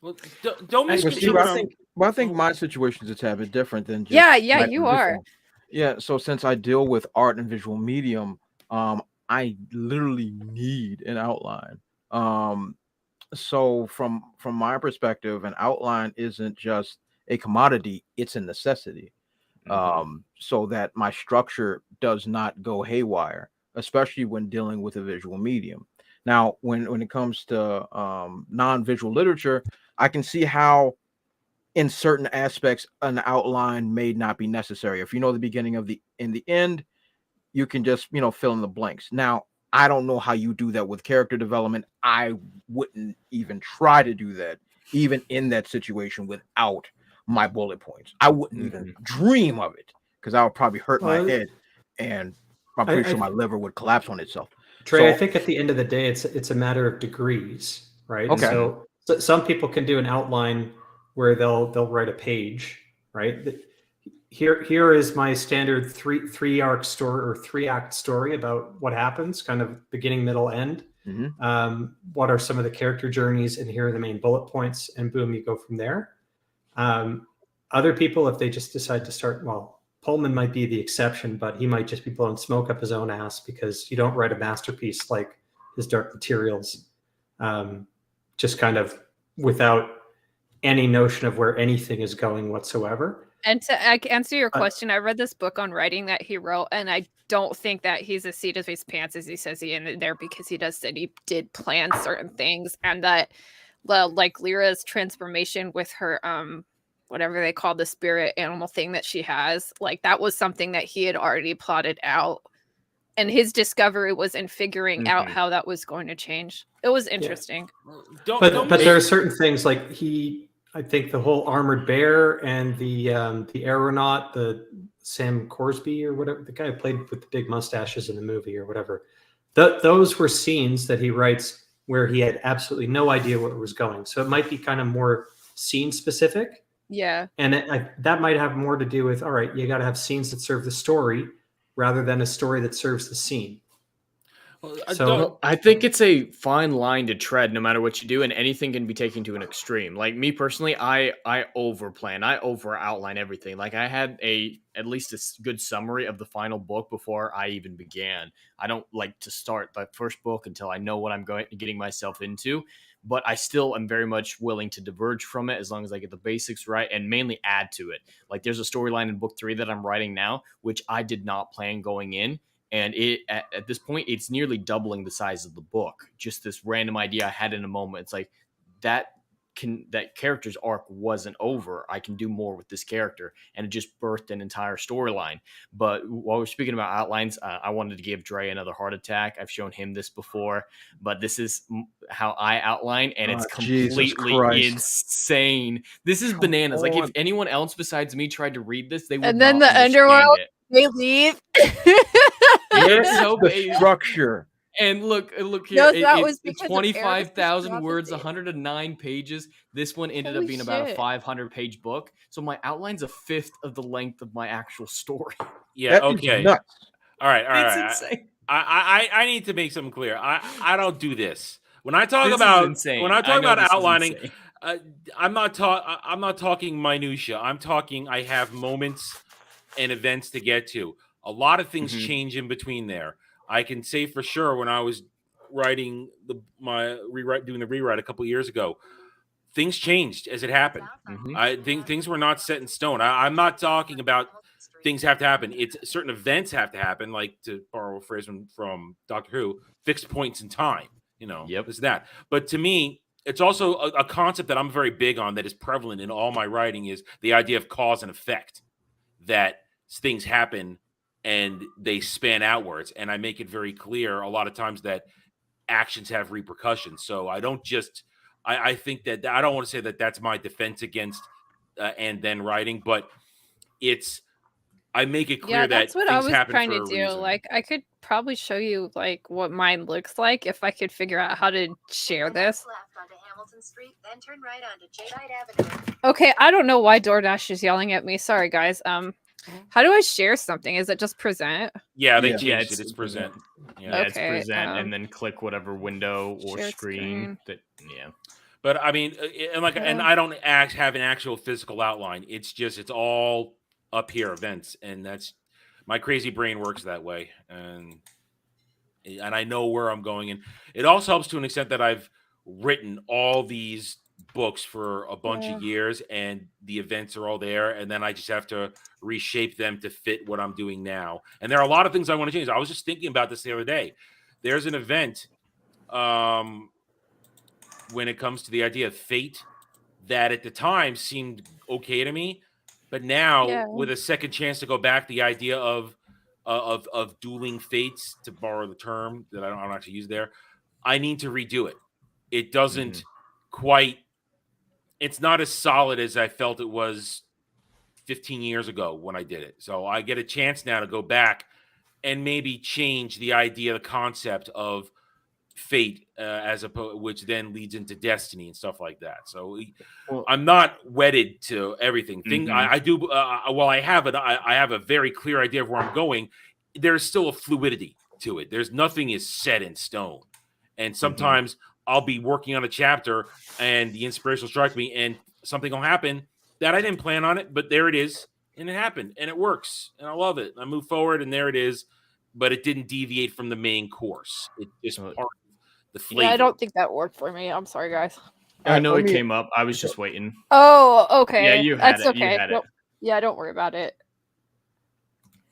well, don't misconstrue. I think my situation is a tad bit different than just yeah, you are. Yeah, so since I deal with art and visual medium, I literally need an outline. So from my perspective, an outline isn't just a commodity, it's a necessity. So that my structure does not go haywire, especially when dealing with a visual medium. Now, when it comes to non-visual literature, I can see how in certain aspects an outline may not be necessary. If you know the beginning of the end, you can just, fill in the blanks. Now, I don't know how you do that with character development. I wouldn't even try to do that, even in that situation, without my bullet points. I wouldn't even dream of it, because I would probably hurt my head, and I'm pretty sure my liver would collapse on itself. Trey, I think at the end of the day, it's a matter of degrees, right? Okay. So some people can do an outline where they'll write a page, right? Here is my standard three act story about what happens, kind of beginning, middle, end. What are some of the character journeys, and here are the main bullet points, and boom, you go from there. Other people, if they just decide to start, well, Pullman might be the exception, but he might just be blowing smoke up his own ass, because you don't write a masterpiece like his Dark Materials just kind of without any notion of where anything is going whatsoever. And to answer your question, I read this book on writing that he wrote, and I don't think that he's a seat of his pants, as he says he in there, because he does said he did plan certain things, and that like Lyra's transformation with her whatever they call the spirit animal thing that she has, like that was something that he had already plotted out, and his discovery was in figuring out how that was going to change. It was interesting. But there are certain things, like I think the whole armored bear and the aeronaut, the Sam Corsby or whatever, the guy who played with the big mustaches in the movie or whatever, those were scenes that he writes where he had absolutely no idea where it was going. So it might be kind of more scene specific. Yeah. And that might have more to do with, all right, you got to have scenes that serve the story rather than a story that serves the scene. So I think it's a fine line to tread no matter what you do, and anything can be taken to an extreme. Like me personally, I overplan, I over outline everything. Like I had at least a good summary of the final book before I even began. I don't like to start the first book until I know what I'm getting myself into, but I still am very much willing to diverge from it as long as I get the basics right and mainly add to it. Like there's a storyline in book 3 that I'm writing now, which I did not plan going in. And at this point, it's nearly doubling the size of the book. Just this random idea I had in a moment. It's like that character's arc wasn't over. I can do more with this character, and it just birthed an entire storyline. But while we're speaking about outlines, I wanted to give Dre another heart attack. I've shown him this before, but this is how I outline, and it's completely insane. This is bananas. Like if anyone else besides me tried to read this, they would. And then the underworld, they leave. The structure. And look here. No, it's 25,000 words, 109 pages. This one ended up being about a 500-page book. So my outline's a fifth of the length of my actual story. Yeah. Okay. All right. It's insane. I need to make something clear. I don't do this. When I talk about outlining, I'm not talking minutia. I'm talking. I have moments and events to get to. A lot of things change in between there. I can say for sure when I was writing doing the rewrite a couple years ago, things changed as it happened. I think things were not set in stone. I'm not talking about things have to happen. It's certain events have to happen, like, to borrow a phrase from Doctor Who, fixed points in time. This that. But to me, it's also a concept that I'm very big on that is prevalent in all my writing is the idea of cause and effect, that things happen and they span outwards. And I make it very clear a lot of times that actions have repercussions. So I don't just, I think that I don't want to say that that's my defense against and then writing, but I make it clear that that's what I was trying to do. Reason. Like I could probably show you like what mine looks like if I could figure out how to share this. Street, then turn right onto Jadeite Avenue. Okay, I don't know why DoorDash is yelling at me. Sorry, guys. How do I share something? Is it just present? Yeah, they changed it. It's present. Yeah, it's present, and then click whatever window or screen that. Yeah. But I mean, and I don't have an actual physical outline. It's all up here, events, and that's my crazy brain works that way, and I know where I'm going, and it also helps to an extent that I've written all these books for a bunch of years, and the events are all there, and then I just have to reshape them to fit what I'm doing now. And there are a lot of things I want to change. I was just thinking about this the other day. There's an event when it comes to the idea of fate that at the time seemed okay to me, but now with a second chance to go back, the idea of dueling fates, to borrow the term that I don't actually use there, I need to redo it. It doesn't quite, it's not as solid as I felt it was 15 years ago when I did it. So I get a chance now to go back and maybe change the idea, the concept of fate, as opposed, which then leads into destiny and stuff like that. So I'm not wedded to everything. I do. While I have a very clear idea of where I'm going. There's still a fluidity to it. There's nothing is set in stone, and sometimes I'll be working on a chapter and the inspiration will strike me, and something will happen that I didn't plan on it, but there it is, and it happened, and it works, and I love it. I move forward, and there it is, but it didn't deviate from the main course. It just part of the flavor. Yeah, I don't think that worked for me. I'm sorry, guys. I know it came up. I was just waiting. Oh, okay. Yeah, you had That's it. okay. You had it. Yeah, don't worry about it.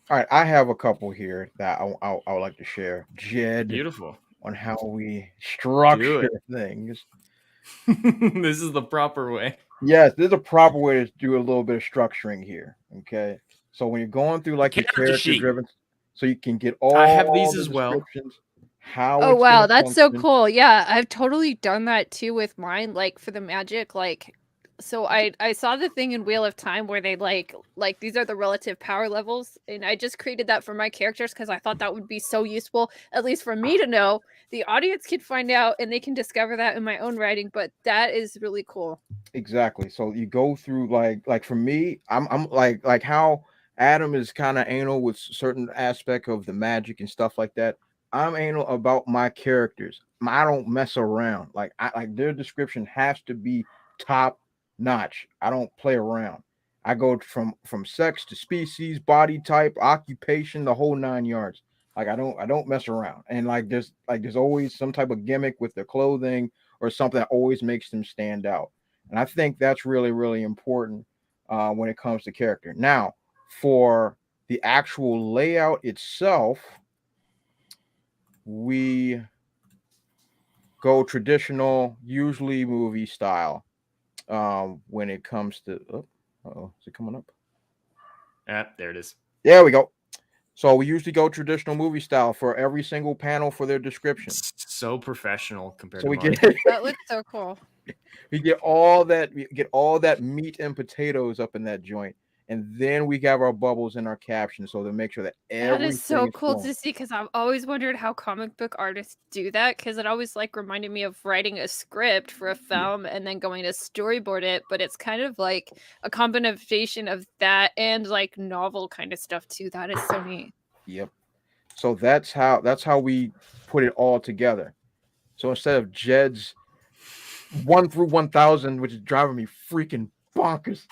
All right, I have a couple here that I would like to share. Jed, beautiful, on how we structure things. This is the proper way. Yes, there's a proper way to do a little bit of structuring here. Okay, so when you're going through like your character driven, so you can get all. I have these as well. How? Oh wow, that's so cool. Yeah, I've totally done that too with mine. Like for the magic, like. So I saw the thing in Wheel of Time where they like these are the relative power levels, and I just created that for my characters because I thought that would be so useful, at least for me to know. The audience can find out and they can discover that in my own writing, but that is really cool. Exactly. So you go through like for me, I'm like how Adam is kind of anal with certain aspect of the magic and stuff like that. I'm anal about my characters. I don't mess around. Like their description has to be top notch. I don't play around. I go from sex to species, body type, occupation, the whole 9 yards. Like I don't mess around. And there's always some type of gimmick with their clothing or something that always makes them stand out. And I think that's really, really important when it comes to character. Now, for the actual layout itself, we go traditional, usually movie style. When it comes to is it coming up? There it is. There we go. So we usually go traditional movie style for every single panel for their description. So professional compared to mine. That looks so cool. We get all that meat and potatoes up in that joint. And then we have our bubbles and our captions, so to make sure that everything that is so cool flowing. to see, because I've always wondered how comic book artists do that, because it always reminded me of writing a script for a film and then going to storyboard it, but it's kind of like a combination of that and novel kind of stuff too. That is so neat. Yep. So that's how we put it all together. So instead of Jed's 1 through 1,000, which is driving me freaking bonkers.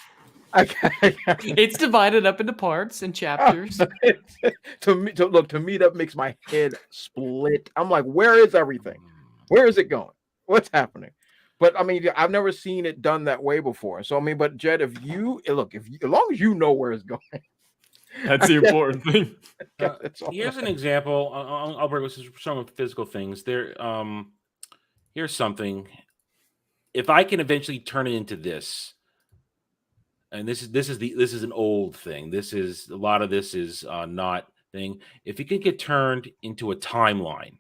It's divided up into parts and chapters. to meet up makes my head split. I'm like, where is everything? Where is it going? What's happening? But I mean, I've never seen it done that way before. So I mean, but Jed, as long as you know where it's going, that's the important thing. Here's an example. I'll bring some physical things. Here's something. If I can eventually turn it into this. And this is an old thing. A lot of this is not thing. If it could get turned into a timeline,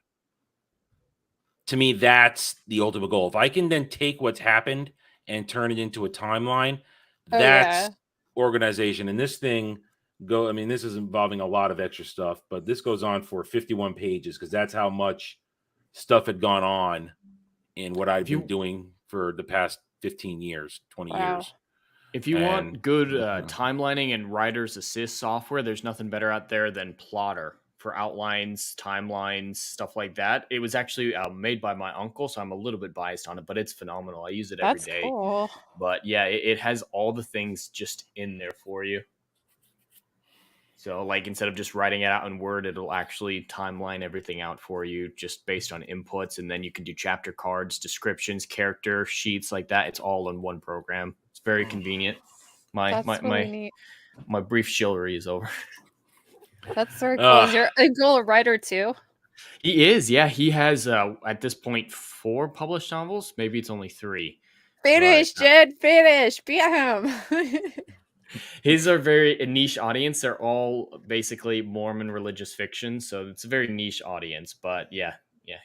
to me, that's the ultimate goal. If I can then take what's happened and turn it into a timeline, that's organization. And this thing this is involving a lot of extra stuff, but this goes on for 51 pages because that's how much stuff had gone on in what I've been doing for the past 15 years, 20 years. If you want good timelining and writer's assist software, there's nothing better out there than Plotter for outlines, timelines, stuff like that. It was actually made by my uncle, so I'm a little bit biased on it, but it's phenomenal. I use it every day. Cool. But yeah, it has all the things just in there for you. So instead of just writing it out in Word, it'll actually timeline everything out for you just based on inputs. And then you can do chapter cards, descriptions, character sheets like that. It's all in one program. It's very convenient. My brief chivalry is over. That's very cool. Is your uncle a writer too? He is. Yeah, he has at this point 4 published novels. Maybe it's only 3. Finish, Jed. Finish. Beat him. His are very a niche audience. They're all basically Mormon religious fiction, so it's a very niche audience. But yeah.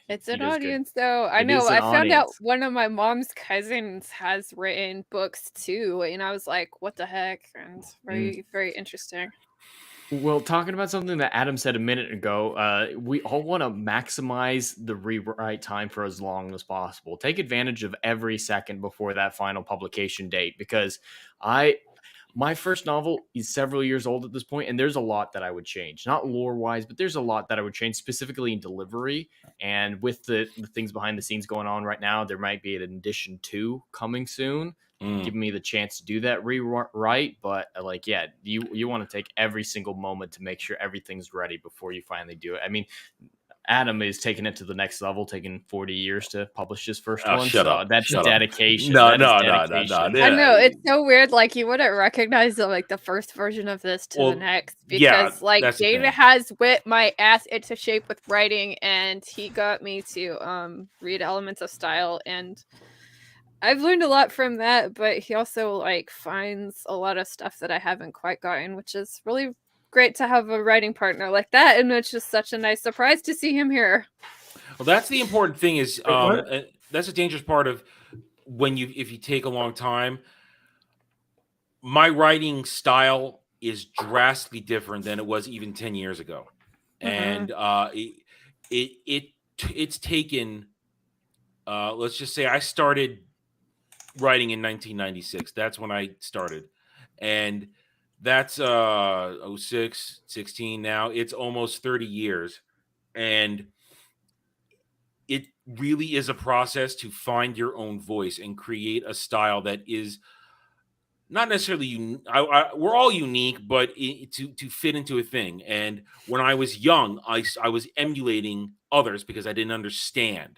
It's an audience, though. I know. I found out one of my mom's cousins has written books too, and I was like, "What the heck?" And very, very interesting. Well, talking about something that Adam said a minute ago, we all want to maximize the rewrite time for as long as possible. Take advantage of every second before that final publication date, because my first novel is several years old at this point, and there's a lot that I would change. Not lore-wise, but there's a lot that I would change, specifically in delivery. And with the things behind the scenes going on right now, there might be an edition 2 coming soon, giving me the chance to do that rewrite. But like, yeah, you want to take every single moment to make sure everything's ready before you finally do it. I mean, Adam is taking it to the next level, taking 40 years to publish his first one. Shut so up. that's Shut dedication. No, That is no, dedication. no. I know, it's so weird. Like, you wouldn't recognize like the first version of this to the next, because like Dain has whipped my ass into shape with writing, and he got me to read Elements of Style, and I've learned a lot from that. But he also like finds a lot of stuff that I haven't quite gotten, which is really great to have a writing partner like that, and it's just such a nice surprise to see him here. Well, that's the important thing. Is that's a dangerous part of if you take a long time. My writing style is drastically different than it was even 10 years ago, and it's taken. Let's just say I started writing in 1996. That's when I started, and that's 06, 16 now. It's almost 30 years, and it really is a process to find your own voice and create a style that is not necessarily we're all unique, but to fit into a thing. And when I was young, I was emulating others because I didn't understand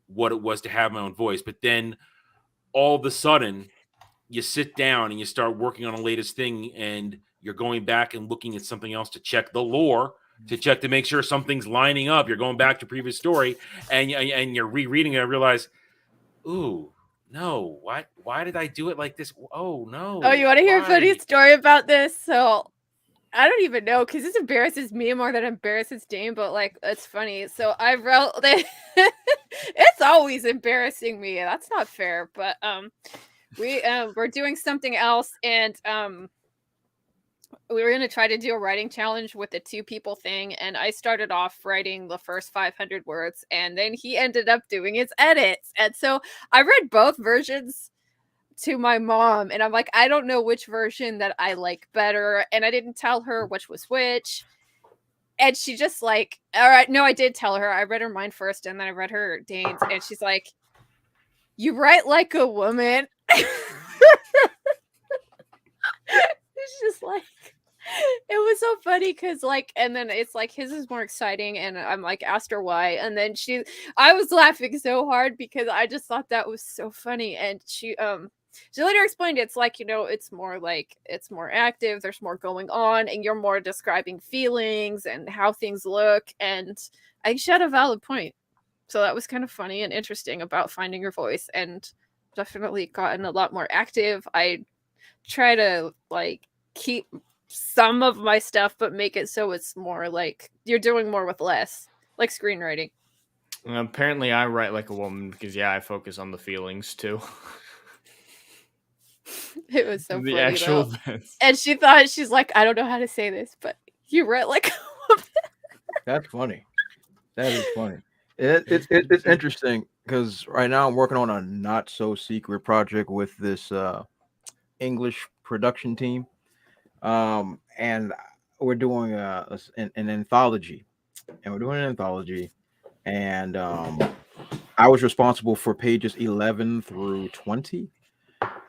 what it was to have my own voice. But then all of a sudden, you sit down and you start working on the latest thing, and you're going back and looking at something else to check the lore, to make sure something's lining up. You're going back to previous story, and you're rereading it and realize, ooh, no, why did I do it like this? Oh, no. Oh, you want to hear a funny story about this? So I don't even know, because this embarrasses me more than embarrasses Dain, but like, it's funny. So I wrote it's always embarrassing me. That's not fair. But we're doing something else, and we were going to try to do a writing challenge with the 2 people thing, and I started off writing the first 500 words, and then he ended up doing his edits. And so I read both versions to my mom, and I'm like, I don't know which version that I like better, and I didn't tell her which was which. And she just like, all right, no, I did tell her. I read her mine first, and then I read her Dain's, and she's like, you write like a woman. It's just like, it was so funny because like, and then it's like his is more exciting, and I'm like, asked her why, and then I was laughing so hard because I just thought that was so funny. And she later explained it's like, it's more active, there's more going on, and you're more describing feelings and how things look. And I think she had a valid point. So that was kind of funny and interesting about finding your voice, and definitely gotten a lot more active. I try to like keep some of my stuff, but make it so it's more like you're doing more with less, like screenwriting. Apparently I write like a woman because I focus on the feelings too. It was so the funny, actual though. events. And she's like, I don't know how to say this, but you write like a woman. That's funny. That is funny. It's interesting because right now I'm working on a not so secret project with this English production team, and we're doing an anthology, and I was responsible for pages 11 through 20,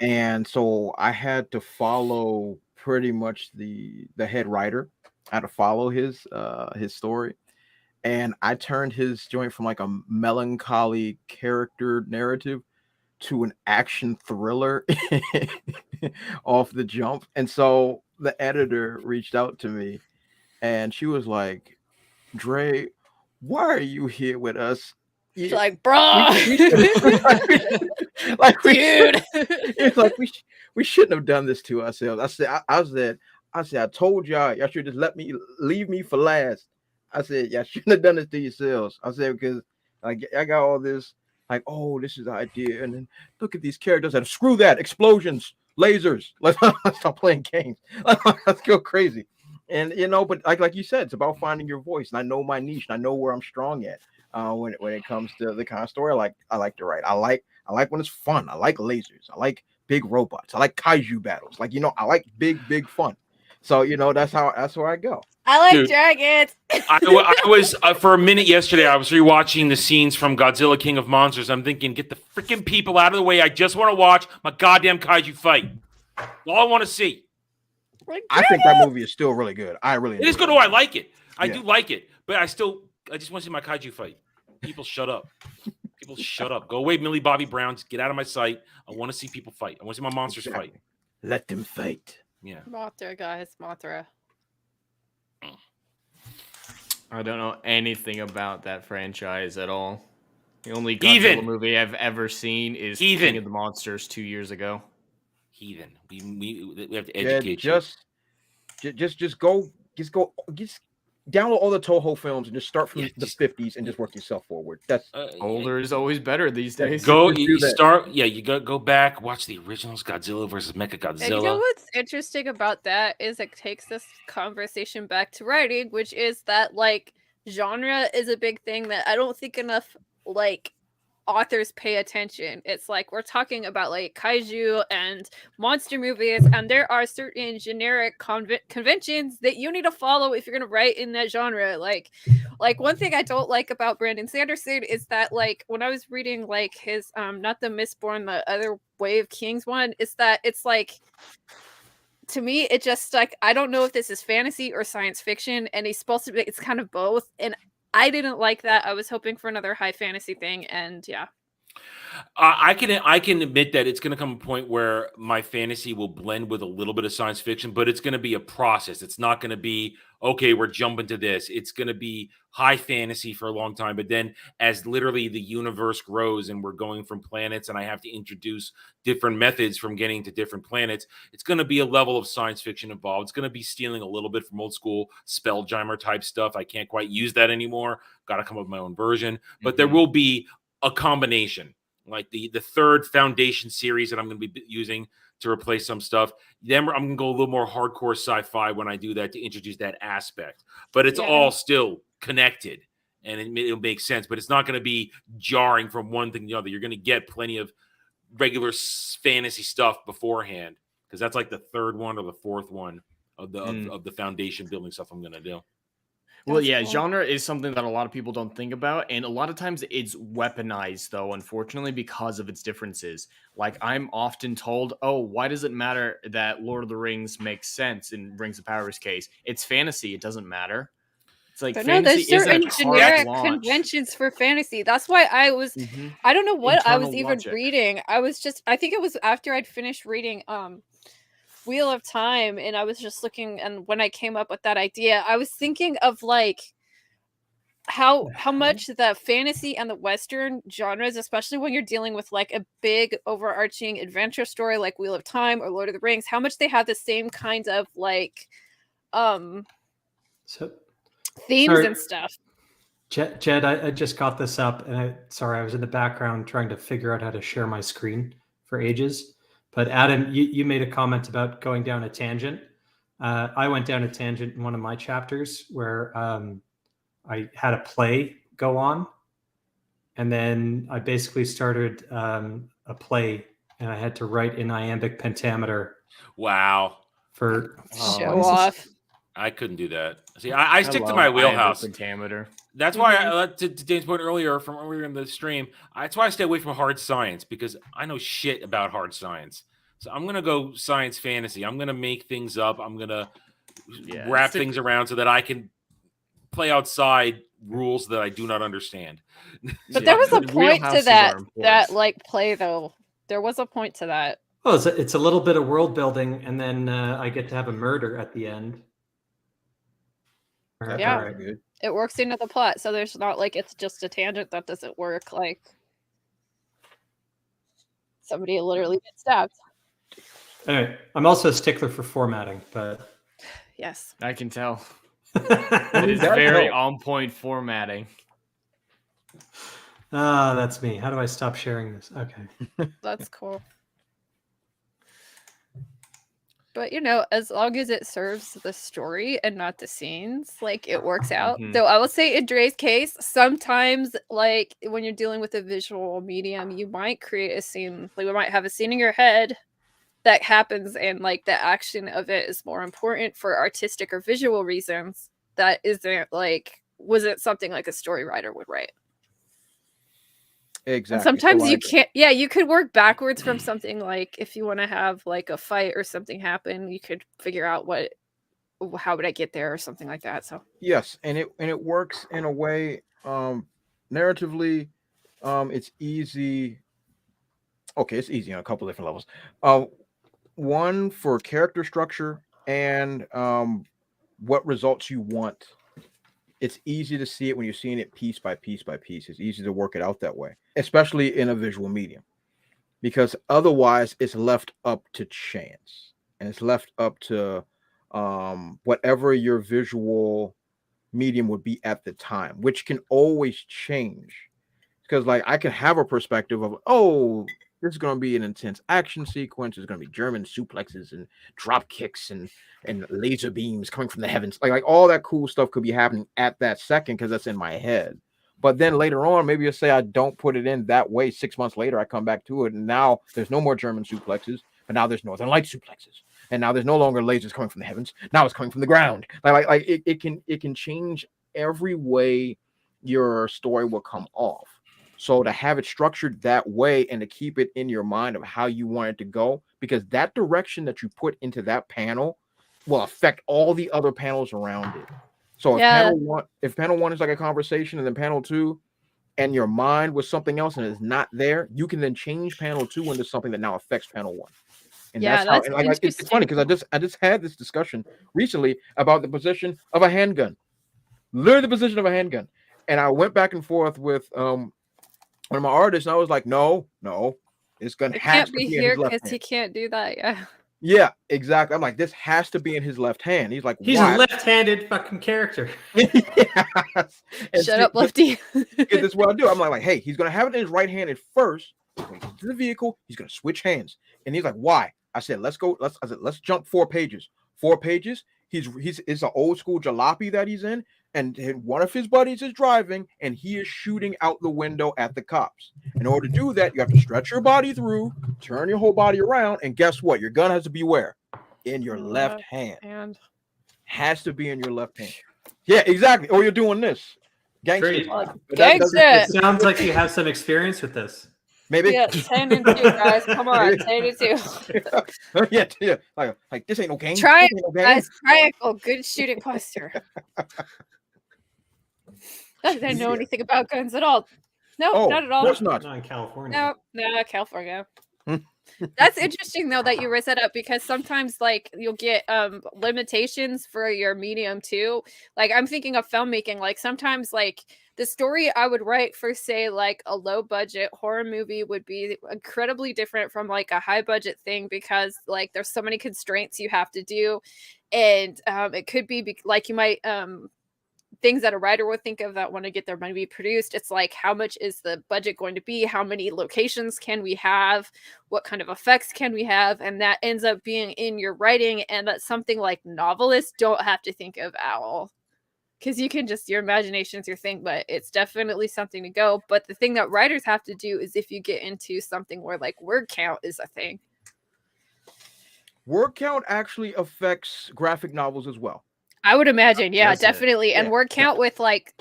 and so I had to follow pretty much the head writer. I had to follow his story. And I turned his joint from like a melancholy character narrative to an action thriller off the jump. And so the editor reached out to me, and she was like, Dre, why are you here with us? She's like, bro, dude. It's like we shouldn't have done this to ourselves. I said, I told y'all should just leave me for last. I said, y'all shouldn't have done this to yourselves. I said, because like I got all this, like, oh, this is the idea, and then look at these characters, and screw that, explosions, lasers. Let's stop playing games. Let's go crazy. And but like you said, it's about finding your voice. And I know my niche. And I know where I'm strong at. When it comes to the kind of story I like to write. I like when it's fun. I like lasers. I like big robots. I like kaiju battles. I like big fun. So that's where I go. I like Dude, dragons. I was for a minute yesterday. I was rewatching the scenes from Godzilla King of Monsters. I'm thinking, get the freaking people out of the way. I just want to watch my goddamn kaiju fight. All I want to see. I think that movie is still really good. I really. It is good. Oh, I like it. I do like it, but I just want to see my kaiju fight. People, shut up. People, shut up. Go away, Millie Bobby Brown. Just get out of my sight. I want to see people fight. I want to see my monsters fight. Let them fight. Yeah. Mothra, guys. Mothra. I don't know anything about that franchise at all. The only Godzilla movie I've ever seen is King of the Monsters 2 years ago. Heathen. We have to educate you. Just download all the Toho films and just start from the 50s and just work yourself forward. That's older is always better these days. You go back, watch the originals, Godzilla versus Mechagodzilla. And you know what's interesting about that is it takes this conversation back to writing, which is that like genre is a big thing that I don't think enough like authors pay attention. It's like we're talking about like kaiju and monster movies, and there are certain generic conventions that you need to follow if you're going to write in that genre. Like one thing I don't like about Brandon Sanderson is that like when I was reading like his not the Mistborn, the other Way of Kings one, is that it's like, to me it just like I don't know if this is fantasy or science fiction, and he's supposed to be, it's kind of both, and I didn't like that. I was hoping for another high fantasy thing, and yeah. I can admit that it's going to come a point where my fantasy will blend with a little bit of science fiction, but it's going to be a process. It's not going to be, okay, we're jumping to this. It's going to be high fantasy for a long time. But then as literally the universe grows and we're going from planets and I have to introduce different methods from getting to different planets, it's going to be a level of science fiction involved. It's going to be stealing a little bit from old school Spelljammer type stuff. I can't quite use that anymore. Got to come up with my own version. But there will be a combination. Like the third Foundation series that I'm going to be using to replace some stuff. Then I'm going to go a little more hardcore sci-fi when I do that to introduce that aspect. But it's all still connected, and it'll make sense. But it's not going to be jarring from one thing to the other. You're going to get plenty of regular fantasy stuff beforehand, because that's like the third one or the fourth one of the Foundation building stuff I'm going to do. Well, yeah, genre is something that a lot of people don't think about, and a lot of times it's weaponized, though, unfortunately, because of its differences. Like, I'm often told, oh, why does it matter that Lord of the Rings makes sense in Rings of Power's case? It's fantasy. It doesn't matter. It's like but no, there's certain generic conventions for fantasy. That's why I was, I don't know what I was even reading. I think it was after I'd finished reading Wheel of Time, and I was just looking, and when I came up with that idea, I was thinking of like how much the fantasy and the Western genres, especially when you're dealing with like a big overarching adventure story like Wheel of Time or Lord of the Rings, how much they have the same kinds of like themes and stuff. Jed, I just got this up, and I was in the background trying to figure out how to share my screen for ages. But Adam, you made a comment about going down a tangent. I went down a tangent in one of my chapters where I had a play go on, and then I basically started a play, and I had to write in iambic pentameter. Wow! For show off. I couldn't do that. See, I stick to my wheelhouse. Pentameter. That's why to Dane's point earlier from earlier in the stream, that's why I stay away from hard science, because I know shit about hard science. So I'm going to go science fantasy. I'm going to make things up. I'm going to wrap things around so that I can play outside rules that I do not understand. But there was a point to that like play, though. There was a point to that. Oh, it's a little bit of world building, and then I get to have a murder at the end. Yeah, right. It works into the plot, so there's not like it's just a tangent that doesn't work. Like somebody literally gets stabbed. Anyway, I'm also a stickler for formatting, but yes, I can tell. It is very on point formatting. That's me. How do I stop sharing this? Okay, that's cool. But as long as it serves the story and not the scenes, like it works out. Mhm. Though I will say in Dre's case, sometimes like when you're dealing with a visual medium, you might create a scene. Like we might have a scene in your head that happens, and like the action of it is more important for artistic or visual reasons. That wasn't something like a story writer would write. Exactly. And sometimes So, you like, can't. Yeah, you could work backwards from something. Like if you want to have like a fight or something happen, you could figure out how would I get there or something like that. So yes, and it works in a way, narratively, it's easy. Okay, it's easy on a couple different levels. One for character structure and what results you want. It's easy to see it when you're seeing it piece by piece by piece. It's easy to work it out that way, especially in a visual medium, because otherwise it's left up to chance and it's left up to whatever your visual medium would be at the time, which can always change. Because like I can have a perspective of, oh, this is going to be an intense action sequence. There's going to be German suplexes and drop kicks and laser beams coming from the heavens. Like all that cool stuff could be happening at that second because that's in my head. But then later on, maybe you say I don't put it in that way. 6 months later, I come back to it, and now there's no more German suplexes, but now there's Northern Light suplexes, and now there's no longer lasers coming from the heavens. Now it's coming from the ground. Like it can change every way your story will come off. So to have it structured that way and to keep it in your mind of how you want it to go, because that direction that you put into that panel will affect all the other panels around it. So if panel one is like a conversation, and then panel two and your mind was something else and it's not there, you can then change panel two into something that now affects panel one. And yeah, that's how, that's and like it's funny because I just had this discussion recently about the position of a handgun. Literally the position of a handgun. And I went back and forth with one of my artists, and I was like, no, it's gonna have to be here because he can't do that. Yeah. Yeah, exactly. I'm like, this has to be in his left hand. He's like, he's why? a left-handed fucking character. Yes. Shut up, Lefty. This is what I do. I'm like, hey, he's gonna have it in his right hand at first. When he gets to the vehicle, he's gonna switch hands. And he's like, why? I said, let's jump 4 pages. 4 pages. It's an old school jalopy that he's in, and one of his buddies is driving, and he is shooting out the window at the cops. In order to do that, you have to stretch your body through, turn your whole body around, and guess what? Your gun has to be where? In your left hand. Has to be in your left hand. Yeah, exactly. Or you're doing this. Gangster. It sounds like you have some experience with this. Maybe. Yeah, 10 and 2, guys. Come on, 10 and 2. yeah. Like this ain't no game. Triangle, guys. Triangle. Good shooting posture. Not that I know anything about guns at all. No, not at all. Of course not. Not in California. No, California. That's interesting though that you raise that up, because sometimes like you'll get limitations for your medium too. Like I'm thinking of filmmaking, like sometimes like the story I would write for say like a low budget horror movie would be incredibly different from like a high budget thing, because like there's so many constraints you have to do, and it could be like you might things that a writer would think of that want to get their money produced. It's like, how much is the budget going to be? How many locations can we have? What kind of effects can we have? And that ends up being in your writing. And that's something like novelists don't have to think of at all. Because you can just, your imagination's your thing, but it's definitely something to go. But the thing that writers have to do is if you get into something where like word count is a thing. Word count actually affects graphic novels as well. I would imagine, yeah, definitely. And word count with like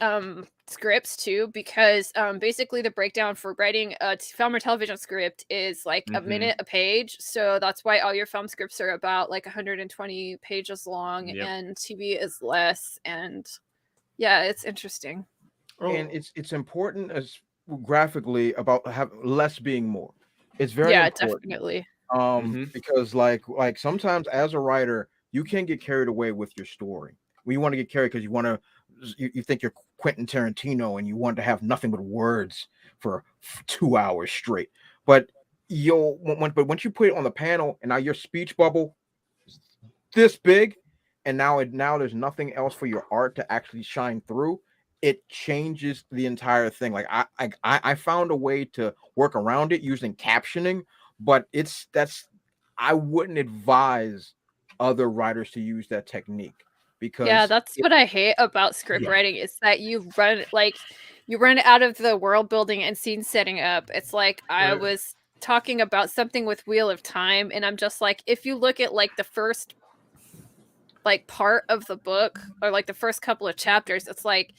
scripts too, because basically the breakdown for writing a film or television script is like a minute a page. So that's why all your film scripts are about like 120 pages long, and TV is less. And yeah, it's interesting. And it's important as graphically about less being more. It's very important. Definitely. Because like sometimes as a writer, you can get carried away with your story. When you want to get carried because you think you're Quentin Tarantino and you want to have nothing but words for 2 hours straight. But once you put it on the panel and now your speech bubble is this big, and now there's nothing else for your art to actually shine through, it changes the entire thing. Like I found a way to work around it using captioning, but I wouldn't advise other writers to use that technique. Because yeah, that's what I hate about script writing is that you run out of the world building and scene setting up. It's like I was talking about something with Wheel of Time, and I'm just like, if you look at like the first like part of the book or like the first couple of chapters, it's like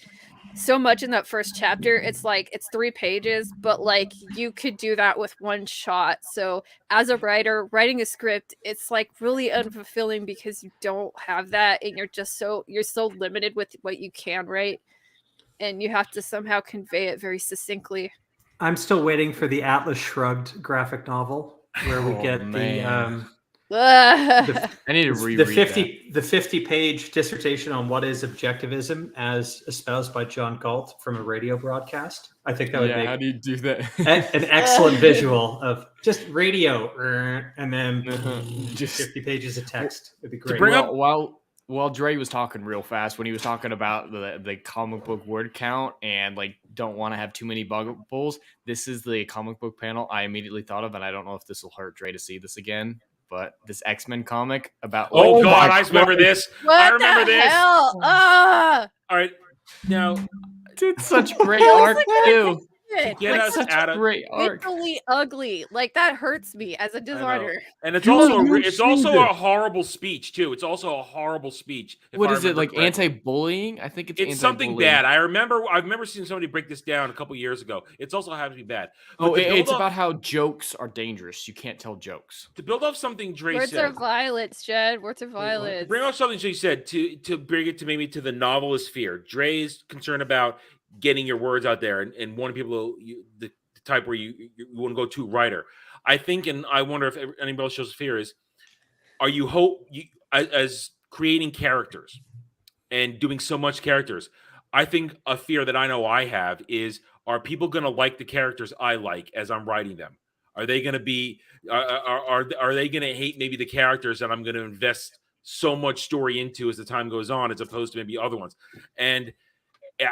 so much in that first chapter. It's like it's 3 pages, but like you could do that with one shot. So as a writer writing a script, it's like really unfulfilling because you don't have that, and you're so limited with what you can write, and you have to somehow convey it very succinctly. I'm still waiting for the Atlas Shrugged graphic novel where we get I need to reread the 50-page dissertation on what is objectivism as espoused by John Galt from a radio broadcast. I think that would make how do you do that? an excellent visual of just radio and then just 50 pages of text. It'd be great. While Dre was talking real fast, when he was talking about the comic book word count and like don't want to have too many buggables, this is the comic book panel I immediately thought of, and I don't know if this will hurt Dre to see this again. But this X-Men comic about oh god, I remember this. I remember this. Hell? All right, now it's such great art too. Get us out of great art. Literally ugly. Like that hurts me as a designer. And it's also a horrible speech too. It's also a horrible speech. What is it, like anti-bullying? I think it's something bad. I've remember seeing somebody break this down a couple years ago. It's also has to be bad. But it's about how jokes are dangerous. You can't tell jokes. To build off something Dre Words said. are violence, Jed. Words are violence. To bring off something Dre said to bring it to maybe to the novelist sphere. Dre's concerned about getting your words out there and wanting people the type where you want to go to writer. I think, and I wonder if anybody else shows fear is, are you as creating characters and doing so much characters? I think a fear that I know I have is, are people going to like the characters I like as I'm writing them? Are they going to be, are they going to hate maybe the characters that I'm going to invest so much story into as the time goes on, as opposed to maybe other ones? And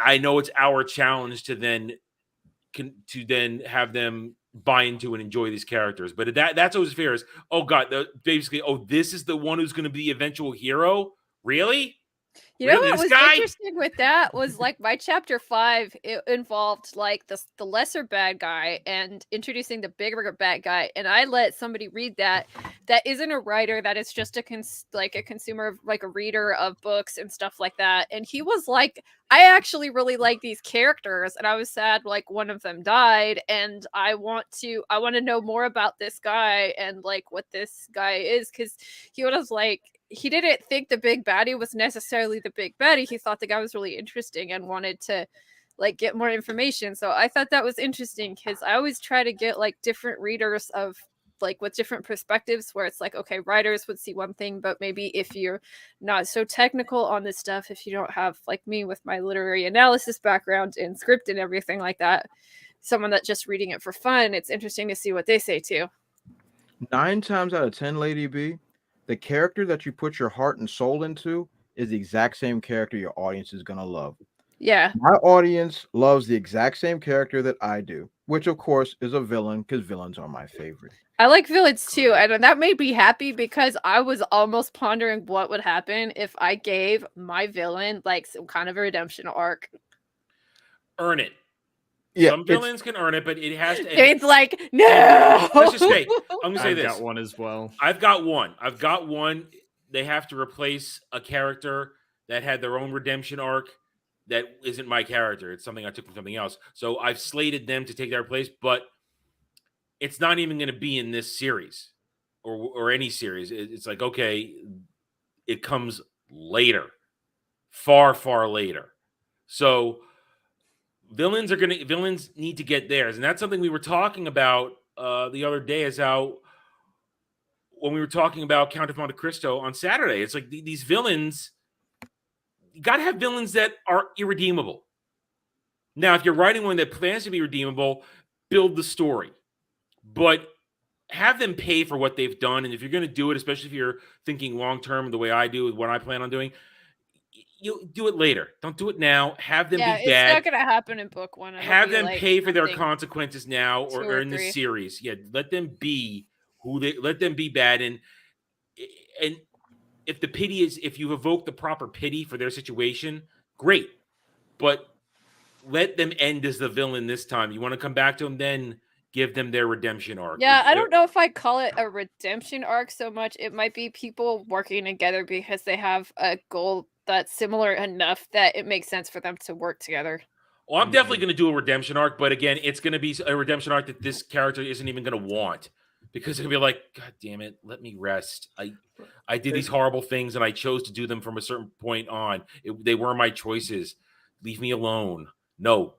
I know it's our challenge to then have them buy into and enjoy these characters, but that's always fear is, oh god, basically, oh, this is the one who's going to be the eventual hero. Really? You know what was interesting with that was like my chapter 5, it involved like the lesser bad guy and introducing the bigger bad guy, and I let somebody read that isn't a writer, that is just a consumer, like a reader of books and stuff like that, and he was like, I actually really like these characters, and I was sad like one of them died, and I want to know more about this guy and like what this guy is, because he was like, he didn't think the big baddie was necessarily the big baddie. He thought the guy was really interesting and wanted to like get more information. So I thought that was interesting because I always try to get like different readers of like with different perspectives, where it's like, okay, writers would see one thing, but maybe if you're not so technical on this stuff, if you don't have like me with my literary analysis background and script and everything like that, someone that's just reading it for fun, it's interesting to see what they say too. 9 times out of 10, Lady B, the character that you put your heart and soul into is the exact same character your audience is going to love. Yeah. My audience loves the exact same character that I do, which of course is a villain, because villains are my favorite. I like villains too, and that made me happy because I was almost pondering what would happen if I gave my villain like some kind of a redemption arc. Earn it. Yeah, some villains can earn it, but it has to. It's like, no. Let's just say, I'm gonna say this. I've got one as well. I've got one. They have to replace a character that had their own redemption arc. That isn't my character. It's something I took from something else. So I've slated them to take their place, but it's not even going to be in this series or any series. It's like, okay, it comes later, far, far later. So villains need to get theirs. And that's something we were talking about the other day, is how when we were talking about Count of Monte Cristo on Saturday, it's like these villains, you got to have villains that are irredeemable. Now, if you're writing one that plans to be redeemable, build the story. But have them pay for what they've done. And if you're going to do it, especially if you're thinking long-term the way I do with what I plan on doing, you do it later. Don't do it now. Have them be bad. It's not going to happen in book 1. Have them pay for their consequences now or in the series. Yeah, let them be let them be bad. And if the pity is, if you evoke the proper pity for their situation, great. But let them end as the villain this time. You want to come back to them, then give them their redemption arc. Yeah, I don't know if I'd call it a redemption arc so much. It might be people working together because they have a goal that's similar enough that it makes sense for them to work together. Well, I'm definitely going to do a redemption arc, but again, it's going to be a redemption arc that this character isn't even going to want, because it's going to be like, God damn it, let me rest. I did these horrible things and I chose to do them from a certain point on. They were my choices. Leave me alone. No,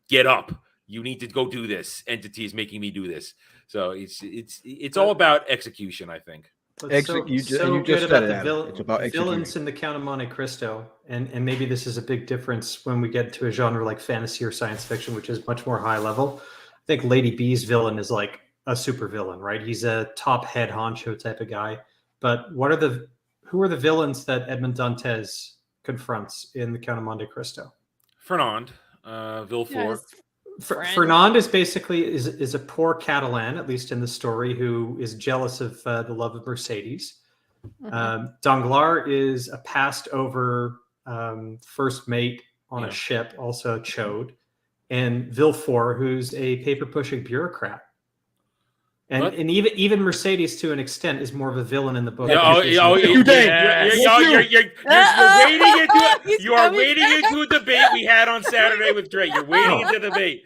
get up. You need to go do this. Entity is making me do this. So it's all about execution, I think. You just said it's about villains in the Count of Monte Cristo, and maybe this is a big difference when we get to a genre like fantasy or science fiction, which is much more high level. I think Lady B's villain is like a super villain, right? He's a top head honcho type of guy. But who are the villains that Edmond Dantes confronts in the Count of Monte Cristo? Fernand, Villefort. Fernand is basically is a poor Catalan, at least in the story, who is jealous of the love of Mercedes. Danglars is a passed over first mate on a ship, also a chode, and Villefort, who's a paper pushing bureaucrat. And even Mercedes, to an extent, is more of a villain in the book. You are waiting into a debate we had on Saturday with Dre. You're waiting into the debate.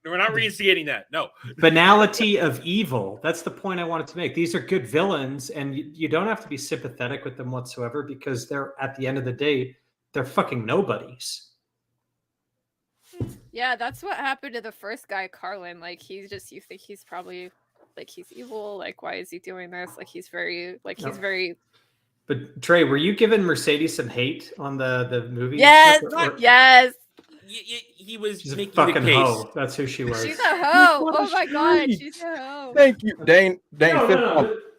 We're not reinstating that. No. Banality of evil. That's the point I wanted to make. These are good villains, and you don't have to be sympathetic with them whatsoever, because they're, at the end of the day, they're fucking nobodies. Yeah, that's what happened to the first guy, Carlin. Like, he's just, you think he's probably, like, he's evil. Like, why is he doing this? Like, he's very. But Trey, were you giving Mercedes some hate on the movie? Yes, yes. He was she's making a fucking the case. hoe. That's who she was. She's a hoe. Oh my god, she's a hoe. Thank you, Dain.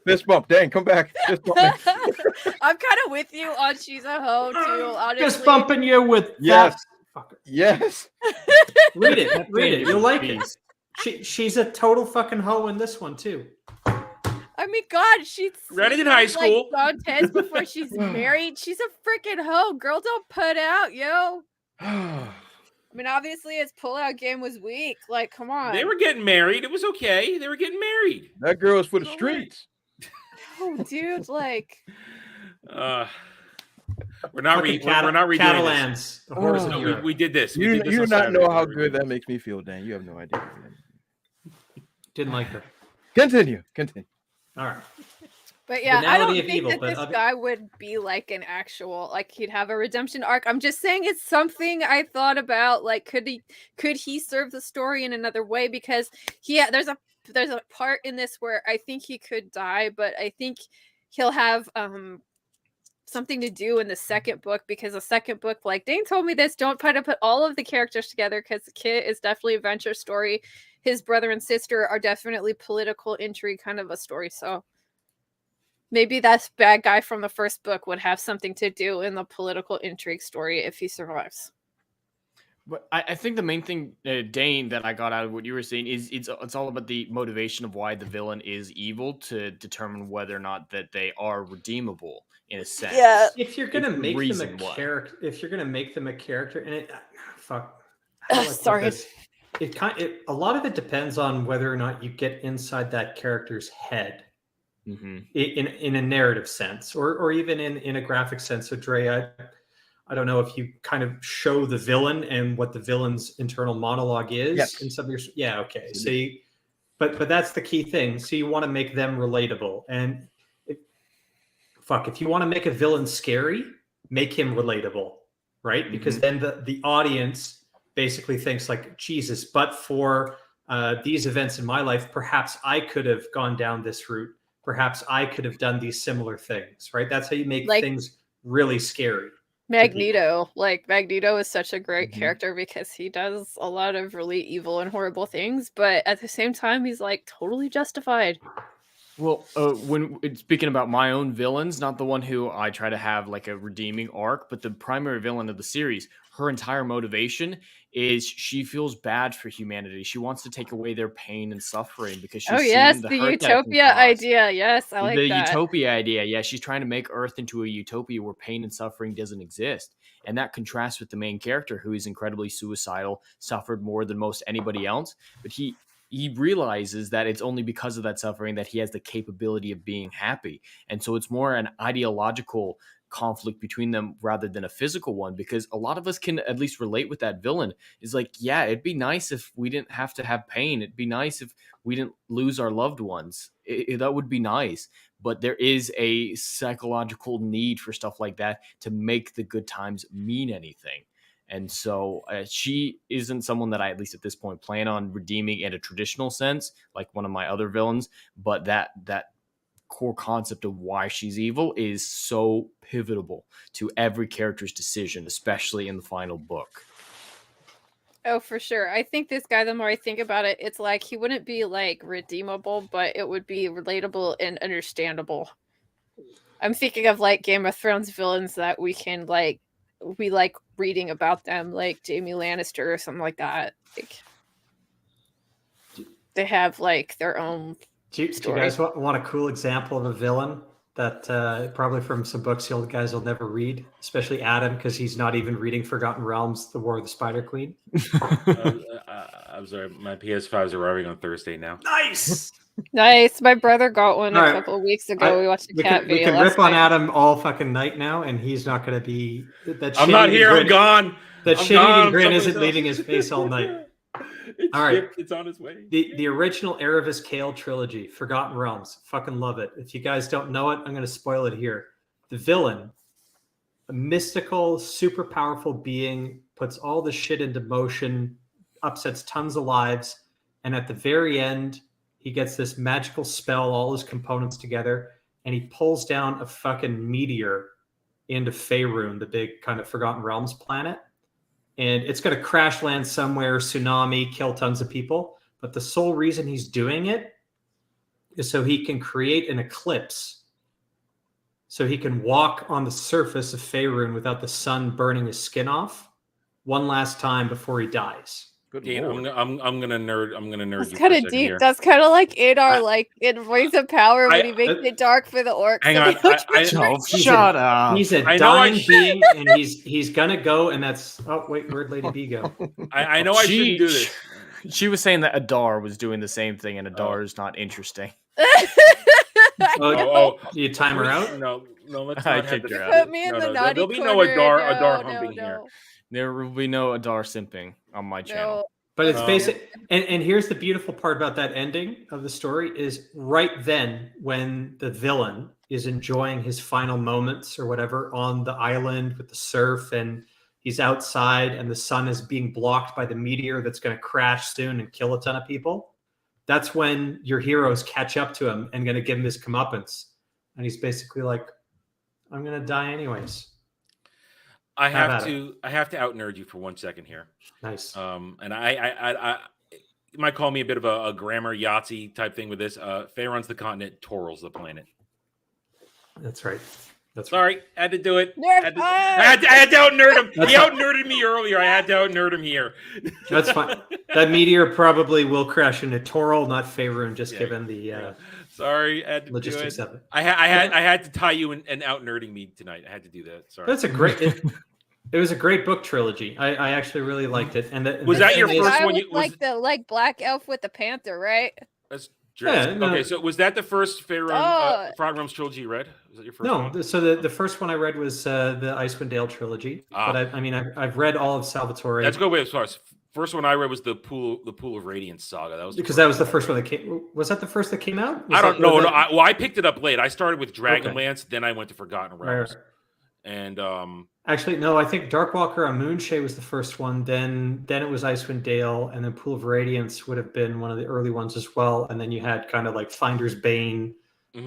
Fist bump. Dain, come back. Fist bump. I'm kind of with you on she's a hoe too. Honestly, just bumping you with yes. Yes. Read it. You'll like it. She's a total fucking hoe in this one too. I mean, God, she's read it in high school. Like Dantes before she's married. She's a freaking hoe. Girl, don't put out, yo. I mean, obviously, his pullout game was weak. Like, come on. They were getting married. It was okay. They were getting married. That girl is for the streets. Oh, dude, like. We're not redoing Catalans. This. We did this. You do not know how good that makes me feel, Dan. You have no idea. Didn't like her. Continue. All right. But yeah, I don't think that this guy would be like an actual, like, he'd have a redemption arc. I'm just saying it's something I thought about. Like, could he serve the story in another way? Because there's a part in this where I think he could die, but I think he'll have something to do in the second book, because the second book, like Dain told me this, don't try to put all of the characters together, because the kid is definitely a venture story. His brother and sister are definitely political intrigue kind of a story. So maybe that bad guy from the first book would have something to do in the political intrigue story if he survives. But I think the main thing, Dain, that I got out of what you were saying is it's all about the motivation of why the villain is evil, to determine whether or not that they are redeemable in a sense. Yeah. If you're gonna make them a character, and it sorry. A lot of it depends on whether or not you get inside that character's head. Mm-hmm. In a narrative sense, or even in a graphic sense. So Dre, I don't know if you kind of show the villain and what the villain's internal monologue is. Yes. In some of your, okay. So but that's the key thing. So you want to make them relatable, and if you want to make a villain scary, make him relatable, right? Because then the audience basically thinks like, Jesus, but for these events in my life, perhaps I could have gone down this route. Perhaps I could have done these similar things, right? That's how you make things really scary. Magneto. Like, Magneto is such a great character because he does a lot of really evil and horrible things, but at the same time, he's like totally justified. Well, when speaking about my own villains, not the one who I try to have like a redeeming arc, but the primary villain of the series, her entire motivation is she feels bad for humanity. She wants to take away their pain and suffering because Oh she's yes, seen the the hurt that can utopia cause. idea. Yes, I like The that. utopia idea. Yeah, she's trying to make Earth into a utopia where pain and suffering doesn't exist. And that contrasts with the main character who is incredibly suicidal, suffered more than most anybody else, but he realizes that it's only because of that suffering that he has the capability of being happy. And so it's more an ideological conflict between them rather than a physical one, because a lot of us can at least relate with that villain. Is like, yeah, it'd be nice if we didn't have to have pain. It'd be nice if we didn't lose our loved ones. That would be nice. But there is a psychological need for stuff like that to make the good times mean anything. And so she isn't someone that I, at least at this point, plan on redeeming in a traditional sense, like one of my other villains. But that core concept of why she's evil is so pivotal to every character's decision, especially in the final book. Oh, for sure. I think this guy, the more I think about it, it's like he wouldn't be like redeemable, but it would be relatable and understandable. I'm thinking of like Game of Thrones villains that we like reading about them, like Jaime Lannister or something like that. Like, they have like their own Do you guys want a cool example of a villain that probably from some books you guys will never read, especially Adam, because he's not even reading Forgotten Realms, The War of the Spider Queen? I'm sorry, my PS5 is arriving on Thursday now. Nice! Nice. My brother got one a couple of weeks ago. We watched a cat video. We can rip on Adam all fucking night now, and he's not going to be... I'm not here, I'm gone! That shit-eating grin isn't leaving his face all night. All right, it's on its way. The original Erebus Kale trilogy, Forgotten Realms, fucking love it. If you guys don't know it, I'm going to spoil it here. The villain, a mystical, super powerful being, puts all the shit into motion, upsets tons of lives, and at the very end, he gets this magical spell, all his components together, and he pulls down a fucking meteor into Faerun, the big kind of Forgotten Realms planet. And it's going to crash land somewhere, tsunami, kill tons of people. But the sole reason he's doing it is so he can create an eclipse. So he can walk on the surface of Faerun without the sun burning his skin off one last time before he dies. Dain, I'm gonna nerd. That's kind of deep. Here. That's kind of like in our like in Rings of Power when he makes it dark for the orcs. Hang on, shut up. He's a dying being, and he's gonna go, and that's wait, where'd Lady B go? I know I shouldn't do this. She was saying that Adar was doing the same thing, and Adar is not interesting. You time her out? No, let's not. I kicked her out. Put me in the naughty There'll be no corner. Adar humping here. There will be no Adar simping on my channel. But it's basic. And here's the beautiful part about that ending of the story is right then when the villain is enjoying his final moments or whatever on the island with the surf, and he's outside and the sun is being blocked by the meteor that's going to crash soon and kill a ton of people. That's when your heroes catch up to him and going to give him his comeuppance. And he's basically like, I'm going to die anyways. I have to out nerd you for 1 second here. Nice. And I you might call me a bit of a grammar Yahtzee type thing with this. Faerun's the continent, Toral's the planet. That's right. Sorry, had to do it. I had to out nerd him. He out nerded me earlier. I had to out nerd him here. That's fine. That meteor probably will crash into Toral, not Faerun, just given the sorry, I had to logistics do it. of it. I had to tie you and out nerding me tonight. I had to do that. Sorry. That's a great. It was a great book trilogy. I actually really liked it. And was that your first one? Like the Black Elf with the Panther, right? That's yeah, no. Okay, so was that the first Faerun Forgotten Realms trilogy you read? Was that your first one? No, so the first one I read was the Icewind Dale trilogy. But I've read all of Salvatore. Let's go as far as first one I read was the Pool of Radiance saga. That was because that was the first one that came. Was that the first that came out? I don't know. I picked it up late. I started with Dragonlance, then I went to Forgotten Realms. Right. And actually, no, I think Darkwalker on Moonshade was the first one. Then it was Icewind Dale, and then Pool of Radiance would have been one of the early ones as well. And then you had kind of like Finder's Bane,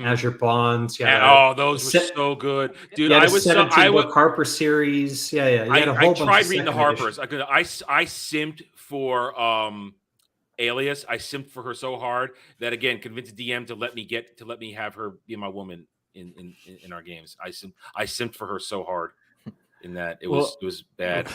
Azure Bonds. Yeah, those were so good, dude. I was book Harper series. Yeah. I tried reading the Harpers. I simped for Alias. I simped for her so hard that again convinced DM to let me have her be my woman in our games. I simped for her so hard in that it was bad.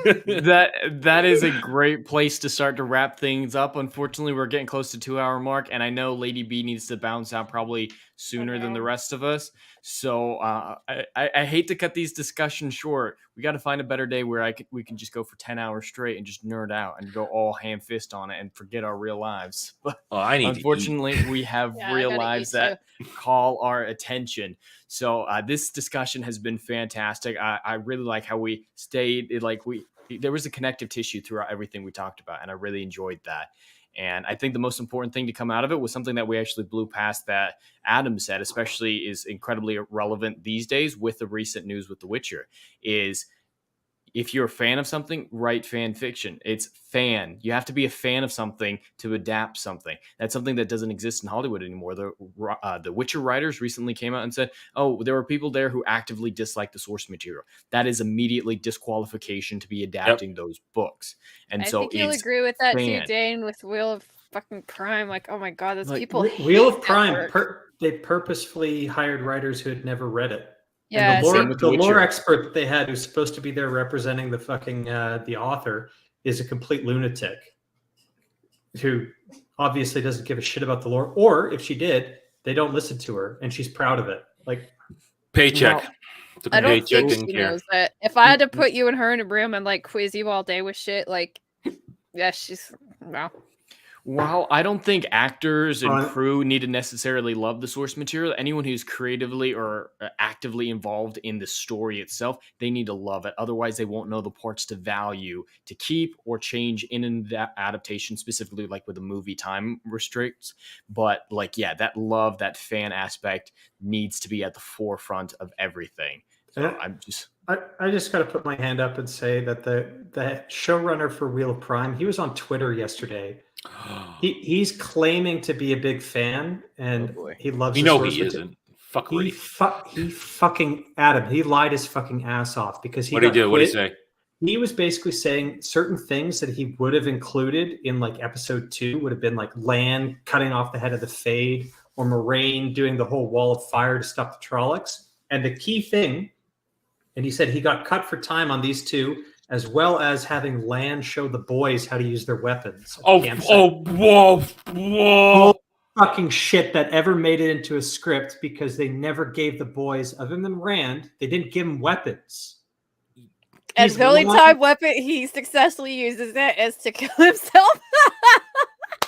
that is a great place to start to wrap things up. Unfortunately, we're getting close to 2-hour mark, and I know Lady B needs to bounce out probably sooner than the rest of us. So I hate to cut these discussions short. We got to find a better day where we can just go for 10 hours straight and just nerd out and go all ham fist on it and forget our real lives. But unfortunately, we have real lives that call our attention. So this discussion has been fantastic. I really like how we stayed there was a connective tissue throughout everything we talked about, and I really enjoyed that. And I think the most important thing to come out of it was something that we actually blew past that Adam said, especially is incredibly relevant these days with the recent news with The Witcher, is if you're a fan of something, write fan fiction. It's fan. You have to be a fan of something to adapt something. That's something that doesn't exist in Hollywood anymore. The Witcher writers recently came out and said, oh, there were people there who actively disliked the source material. That is immediately disqualification to be adapting those books. And I think you'll agree with that too, Dain, with Wheel of fucking Prime. Like, oh my God, those people Wheel of Prime, they purposefully hired writers who had never read it. Yeah, and the lore expert that they had, who's supposed to be there representing the fucking the author, is a complete lunatic who obviously doesn't give a shit about the lore. Or if she did, they don't listen to her, and she's proud of it. Like paycheck. I don't think she knows that. If I had to put you and her in a room and like quiz you all day with shit, like, yeah, she's wow. Well, I don't think actors and crew need to necessarily love the source material. Anyone who's creatively or actively involved in the story itself, they need to love it. Otherwise, they won't know the parts to value, to keep or change in that adaptation, specifically like with the movie time restricts. But like, yeah, that love, that fan aspect needs to be at the forefront of everything. So I just got to put my hand up and say that the showrunner for Wheel of Prime, he was on Twitter yesterday. He's claiming to be a big fan, and he loves. You know he isn't. Fuckery. He fucking Adam. He lied his fucking ass off because he. What did he do? What did he say? He was basically saying certain things that he would have included in like episode 2 would have been like Lan cutting off the head of the Fade, or Moraine doing the whole wall of fire to stop the Trollocs. And the key thing, and he said he got cut for time on these 2. As well as having Lan show the boys how to use their weapons. Whoa. Fucking shit that ever made it into a script because they never gave the boys, other than Rand, they didn't give them weapons. And the only time weapon he successfully uses it is to kill himself.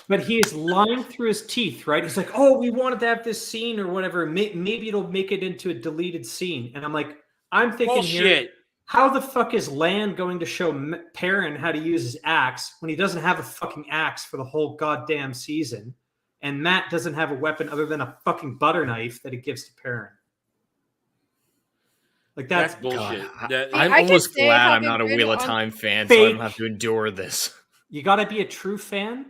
But he is lying through his teeth, right? He's like, oh, we wanted to have this scene or whatever. Maybe it'll make it into a deleted scene. And I'm like, I'm thinking here, how the fuck is Lan going to show Perrin how to use his axe when he doesn't have a fucking axe for the whole goddamn season? And Matt doesn't have a weapon other than a fucking butter knife that he gives to Perrin. Like that's bullshit. I'm almost glad I'm not a Wheel of Time fan, so I don't have to endure this. You got to be a true fan,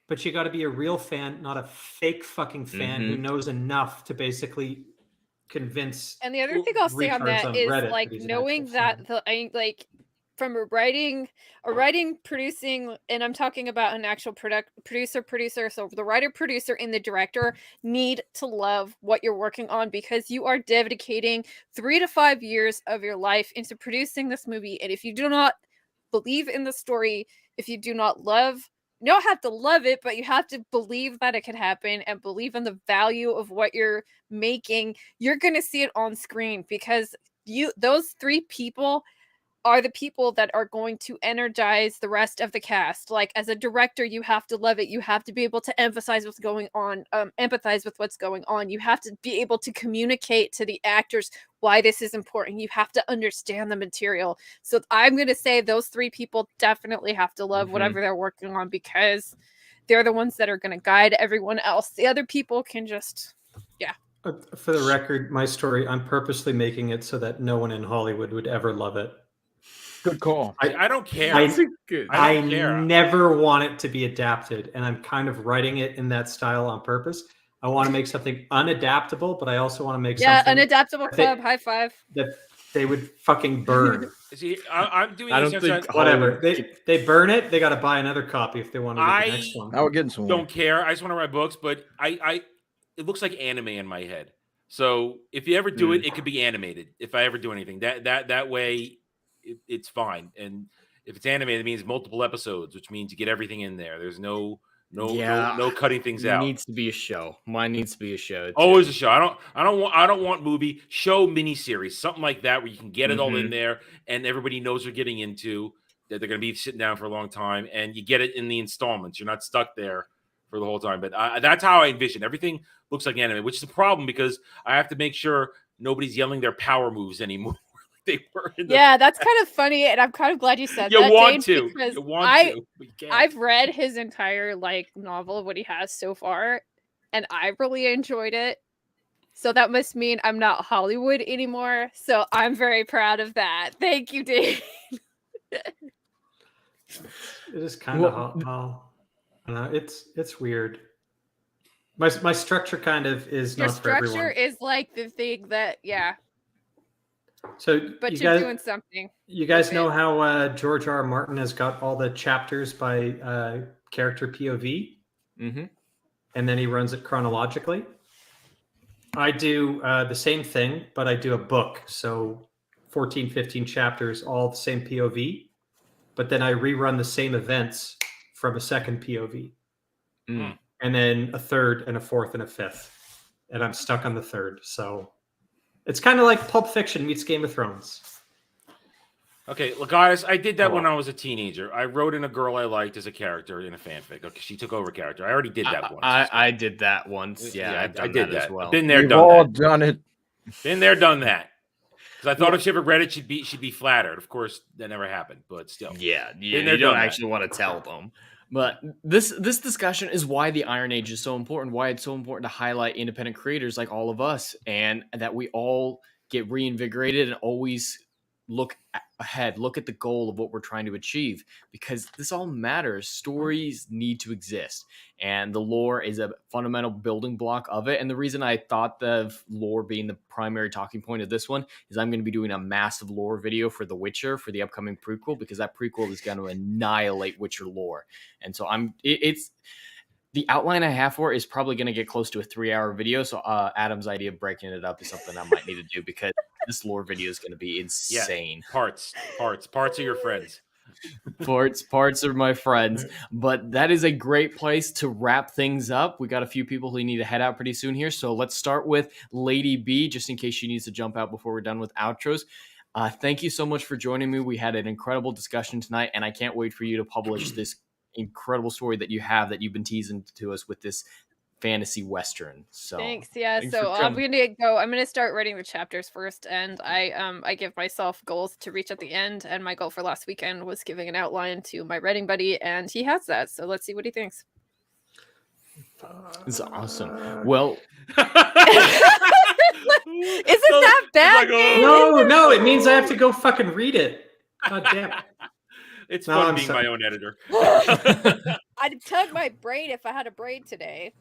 but you got to be a real fan, not a fake fucking fan who knows enough to basically convince. And the other thing I'll say on that is Reddit like knowing that from a writing, producing, and I'm talking about an actual producer. So the writer, producer, and the director need to love what you're working on because you are dedicating 3 to 5 years of your life into producing this movie. And if you do not believe in the story, if you do not love, you don't have to love it, but you have to believe that it could happen and believe in the value of what you're making. You're going to see it on screen because those 3 people are the people that are going to energize the rest of the cast. Like as a director, you have to love it. You have to be able to empathize what's going on, empathize with what's going on. You have to be able to communicate to the actors why this is important. You have to understand the material. So I'm going to say those 3 people definitely have to love whatever they're working on because they're the ones that are going to guide everyone else. The other people can just, yeah. For the record, my story, I'm purposely making it so that no one in Hollywood would ever love it. Good call. I don't care. I never want it to be adapted, and I'm kind of writing it in that style on purpose. I want to make something unadaptable, but I also want to make something... unadaptable club, high five. That they would fucking burn. See, I'm doing I this don't think Whatever. Hollywood- They burn it. They got to buy another copy if they want to read the next one. I would get some. don't care. I just want to write books, but it looks like anime in my head. So if you ever do it, it could be animated. If I ever do anything, that way, it's fine. And if it's animated, it means multiple episodes, which means you get everything in there. There's no cutting things out. It needs to be a show. Mine needs to be a show. Too. Always a show. I don't want movie, show, miniseries, something like that where you can get it all in there and everybody knows they're getting into, that they're going to be sitting down for a long time, and you get it in the installments. You're not stuck there for the whole time. But that's how I envision everything. Looks like anime, which is a problem because I have to make sure nobody's yelling their power moves anymore. They were that's kind of funny, and I'm kind of glad you said that. You want Dain, to. because You want to. But you can't. I've read his entire novel of what he has so far, and I really enjoyed it. So that must mean I'm not Hollywood anymore. So I'm very proud of that. Thank you, Dain. It is kind of it's weird. My structure kind of is Your not for everyone. structure is like the thing that So, but you're doing something. You guys know how George R. R. Martin has got all the chapters by character POV, and then he runs it chronologically. I do the same thing, but I do a book, so 14, 15 chapters, all the same POV, but then I rerun the same events from a second POV, and then a third and a fourth and a fifth, and I'm stuck on the third. So it's kind of like Pulp Fiction meets Game of Thrones. Okay, look, guys, I did that when I was a teenager. I wrote in a girl I liked as a character in a fanfic. Okay, she took over character. I already did that once. I did that once. Yeah, I did that as well. Been there, We've done all that. done it. Been there, done that. Because I thought if she ever read it, she'd be flattered. Of course, that never happened, but still. Yeah, you don't actually want to tell them. But this discussion is why the Iron Age is so important, why it's so important to highlight independent creators like all of us, and that we all get reinvigorated and always look ahead, look at the goal of what we're trying to achieve, because this all matters. Stories need to exist, and the lore is a fundamental building block of it. And the reason I thought of lore being the primary talking point of this one is I'm going to be doing a massive lore video for The Witcher for the upcoming prequel, because that prequel is going to annihilate Witcher lore. And so it's the outline I have for it is probably going to get close to a 3-hour video. So Adam's idea of breaking it up is something I might need to do, because this lore video is going to be insane. Yeah, parts are your friends. Parts are my friends. But that is a great place to wrap things up. We got a few people who need to head out pretty soon here. So let's start with Lady B, just in case she needs to jump out before we're done with outros. Thank you so much for joining me. We had an incredible discussion tonight, and I can't wait for you to publish this incredible story that you've been teasing to us with this fantasy western. So thanks. So I'm gonna start writing the chapters first, and I give myself goals to reach at the end, and my goal for last weekend was giving an outline to my writing buddy, and he has that. So let's see what he thinks. It's awesome. Well, isn't that bad? No, it means I have to go fucking read it. God damn it. It's fun being my own editor. I'd tug my braid if I had a braid today.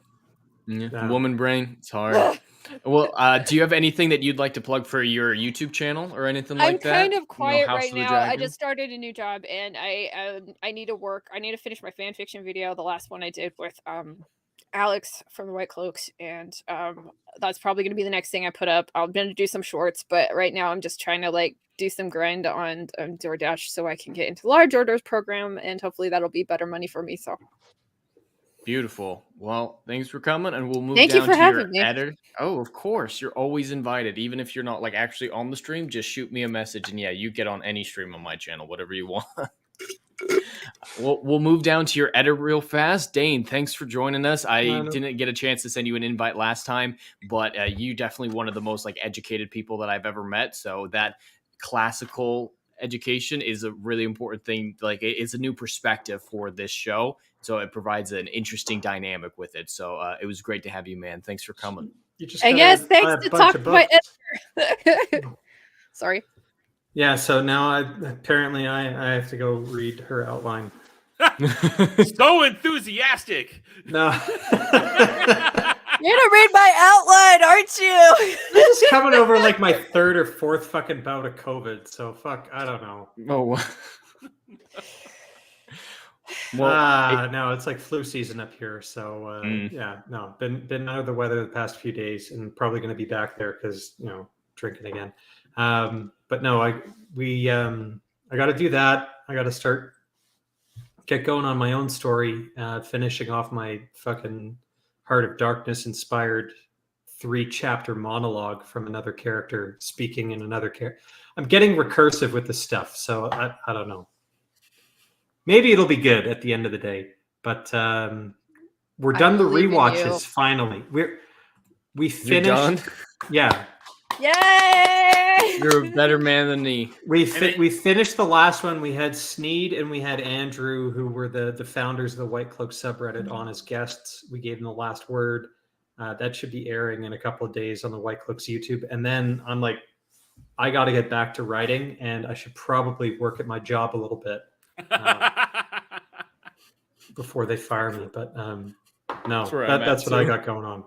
Yeah. Woman brain, it's hard. Well, do you have anything that you'd like to plug for your YouTube channel or anything like that? I'm kind of quiet right now. I just started a new job, and I need to work. I need to finish my fan fiction video, the last one I did with Alex from the White Cloaks, and that's probably going to be the next thing I put up. I'm going to do some shorts, but right now I'm just trying to do some grind on DoorDash so I can get into the large orders program, and hopefully that'll be better money for me. So beautiful. Well, thanks for coming, and we'll move down to your editor. Oh, of course, you're always invited, even if you're not actually on the stream. Just shoot me a message, and you get on any stream on my channel, whatever you want. We'll move down to your editor real fast. Dain, thanks for joining us. I didn't get a chance to send you an invite last time, but you definitely one of the most educated people that I've ever met. So that classical education is a really important thing. It's a new perspective for this show, so it provides an interesting dynamic with it. So it was great to have you, man. Thanks for coming. And yes, thanks to talk to my editor. Sorry. Yeah, so now I have to go read her outline. So enthusiastic. No. You're gonna read my outline, aren't you? This is coming over like my third or fourth fucking bout of COVID. So fuck, I don't know. Oh. Well, no, it's like flu season up here. So yeah, no, been out of the weather the past few days, and probably going to be back there because drinking again. But no, I got to do that. I got to get going on my own story, finishing off my fucking Heart of Darkness inspired 3-chapter monologue from another character speaking in another character. I'm getting recursive with the stuff, so I don't know. Maybe it'll be good at the end of the day, but we're done the rewatches finally. We finished. You're done? Yeah. Yay! You're a better man than me. We finished the last one. We had Sneed and we had Andrew, who were the founders of the White Cloak subreddit, on as guests. We gave them the last word. That should be airing in a couple of days on the White Cloak's YouTube. And then I'm like, I got to get back to writing, and I should probably work at my job a little bit before they fire me. But no, that's what I got going on.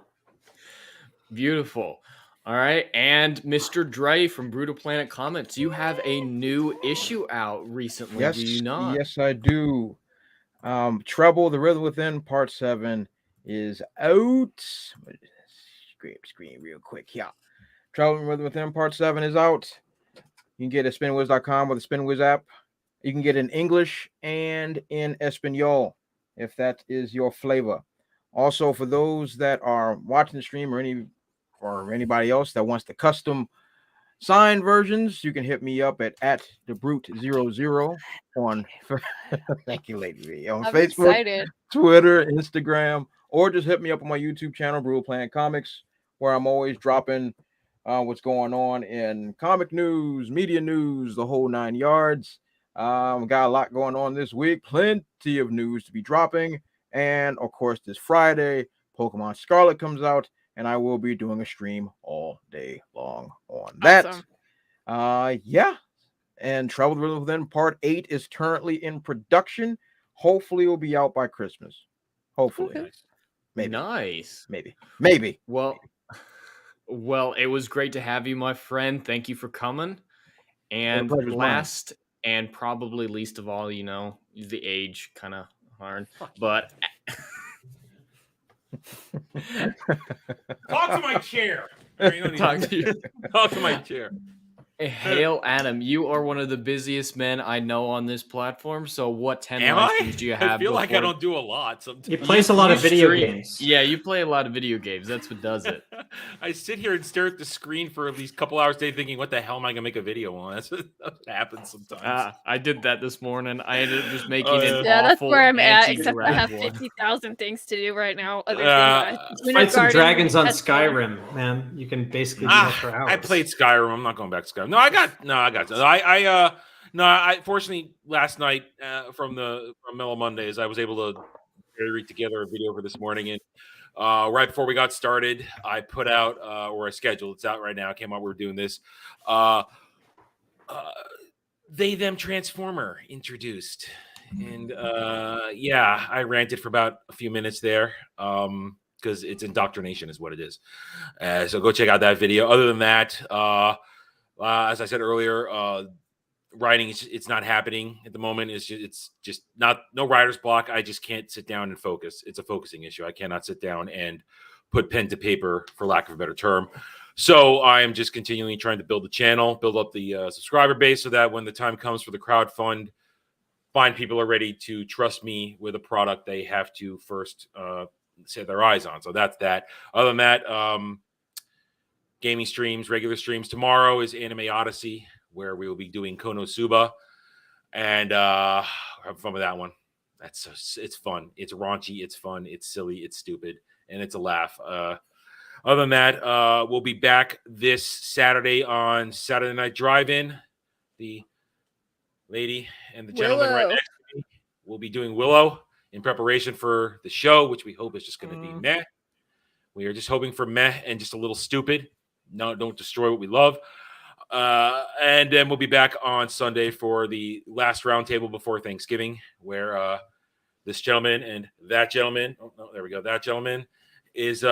Beautiful. All right, and Mr. Dre from Brutal Planet Comments, you have a new issue out recently, yes, do you not? Yes, I do. Trouble, The Rhythm Within, Part 7 is out. Screen real quick. Yeah. Trouble, The Rhythm Within, Part 7 is out. You can get it at spinwiz.com or the Spinwiz app. You can get it in English and in Espanol, if that is your flavor. Also, for those that are watching the stream or anybody else that wants the custom signed versions, you can hit me up at thebrute00 on thank you, lady, on Facebook, excited. Twitter, Instagram, or just hit me up on my YouTube channel, Brutal Planet Comics, where I'm always dropping what's going on in comic news, media news, the whole 9 yards. Got a lot going on this week, plenty of news to be dropping, and of course this Friday Pokemon Scarlet comes out, and I will be doing a stream all day long on that. Awesome. Yeah. And Trouble Within Part 8 is currently in production. Hopefully it will be out by Christmas. Hopefully. Okay. Maybe. Nice. Maybe. Well, it was great to have you, my friend. Thank you for coming. And last and probably least of all, the age kind of hard, but talk to my chair. Talk to my chair. Hail Adam, you are one of the busiest men I know on this platform. So what 10 live streams do you have? I feel like I don't do a lot sometimes. He plays a lot of video games. Yeah, you play a lot of video games. That's what does it. I sit here and stare at the screen for at least a couple hours a day thinking, what the hell am I going to make a video on? That's what happens sometimes. I did that this morning. I ended up just making it. Yeah, that's where I'm at, except I have 50,000 things to do right now. Fight some dragons on Skyrim, man. You can basically do that for hours. I played Skyrim. I'm not going back to Skyrim. I fortunately last night from Mellow Mondays, I was able to read together a video for this morning, and right before we got started, I put out or a schedule. It's out right now. I came out. We're doing this. They Them Transformer introduced, and I ranted for about a few minutes there. Because it's indoctrination is what it is. So go check out that video. Other than that, as I said earlier, writing it's not happening at the moment. It's just not no writer's block. I just can't sit down and focus. It's a focusing issue. I cannot sit down and put pen to paper, for lack of a better term. So I am just continually trying to build the channel, build up the subscriber base, so that when the time comes for the crowdfund, find people are ready to trust me with a product they have to first set their eyes on. So that's that. Other than that, gaming streams, regular streams. Tomorrow is Anime Odyssey, where we will be doing Konosuba, and have fun with that one. It's fun. It's raunchy. It's fun. It's silly. It's stupid, and it's a laugh. Other than that, we'll be back this Saturday on Saturday Night Drive-In. The lady and the gentleman right next to me will be doing Willow in preparation for the show, which we hope is just going to be meh. We are just hoping for meh and just a little stupid. No, don't destroy what we love. And then we'll be back on Sunday for the last roundtable before Thanksgiving, where this gentleman and that gentleman, that gentleman is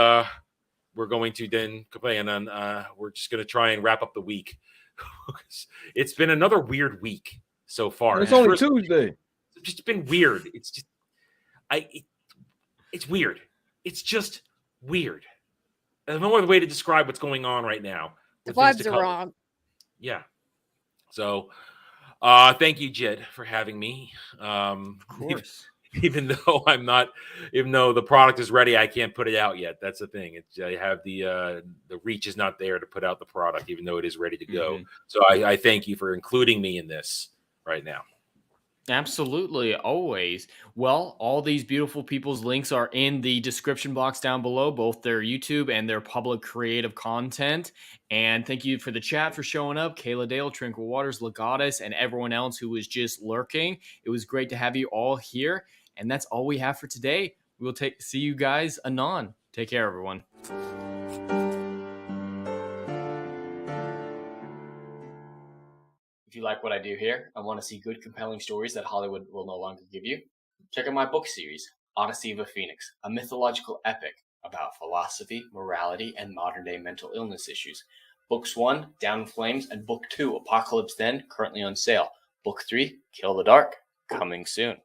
we're going to then plan on. We're just going to try and wrap up the week. It's been another weird week so far. It's only Tuesday. It's just been weird. It's just, it's weird. It's just weird. There's no other way to describe what's going on right now. The vibes are wrong. Yeah. So, thank you, Jed, for having me. Of course. Even though the product is ready, I can't put it out yet. That's the thing. I have the reach is not there to put out the product, even though it is ready to go. So I thank you for including me in this right now. Absolutely, always. Well, all these beautiful people's links are in the description box down below, both their YouTube and their public creative content. And thank you for the chat for showing up, Kayla Dale, Tranquil Waters, Legatus, and everyone else who was just lurking. It was great to have you all here. And that's all we have for today. We will see you guys anon. Take care, everyone. If you like what I do here and want to see good, compelling stories that Hollywood will no longer give you, check out my book series, Odyssey of a Phoenix, a mythological epic about philosophy, morality, and modern-day mental illness issues. Books 1, Down in Flames, and Book 2, Apocalypse Then, currently on sale. Book 3, Kill the Dark, coming soon.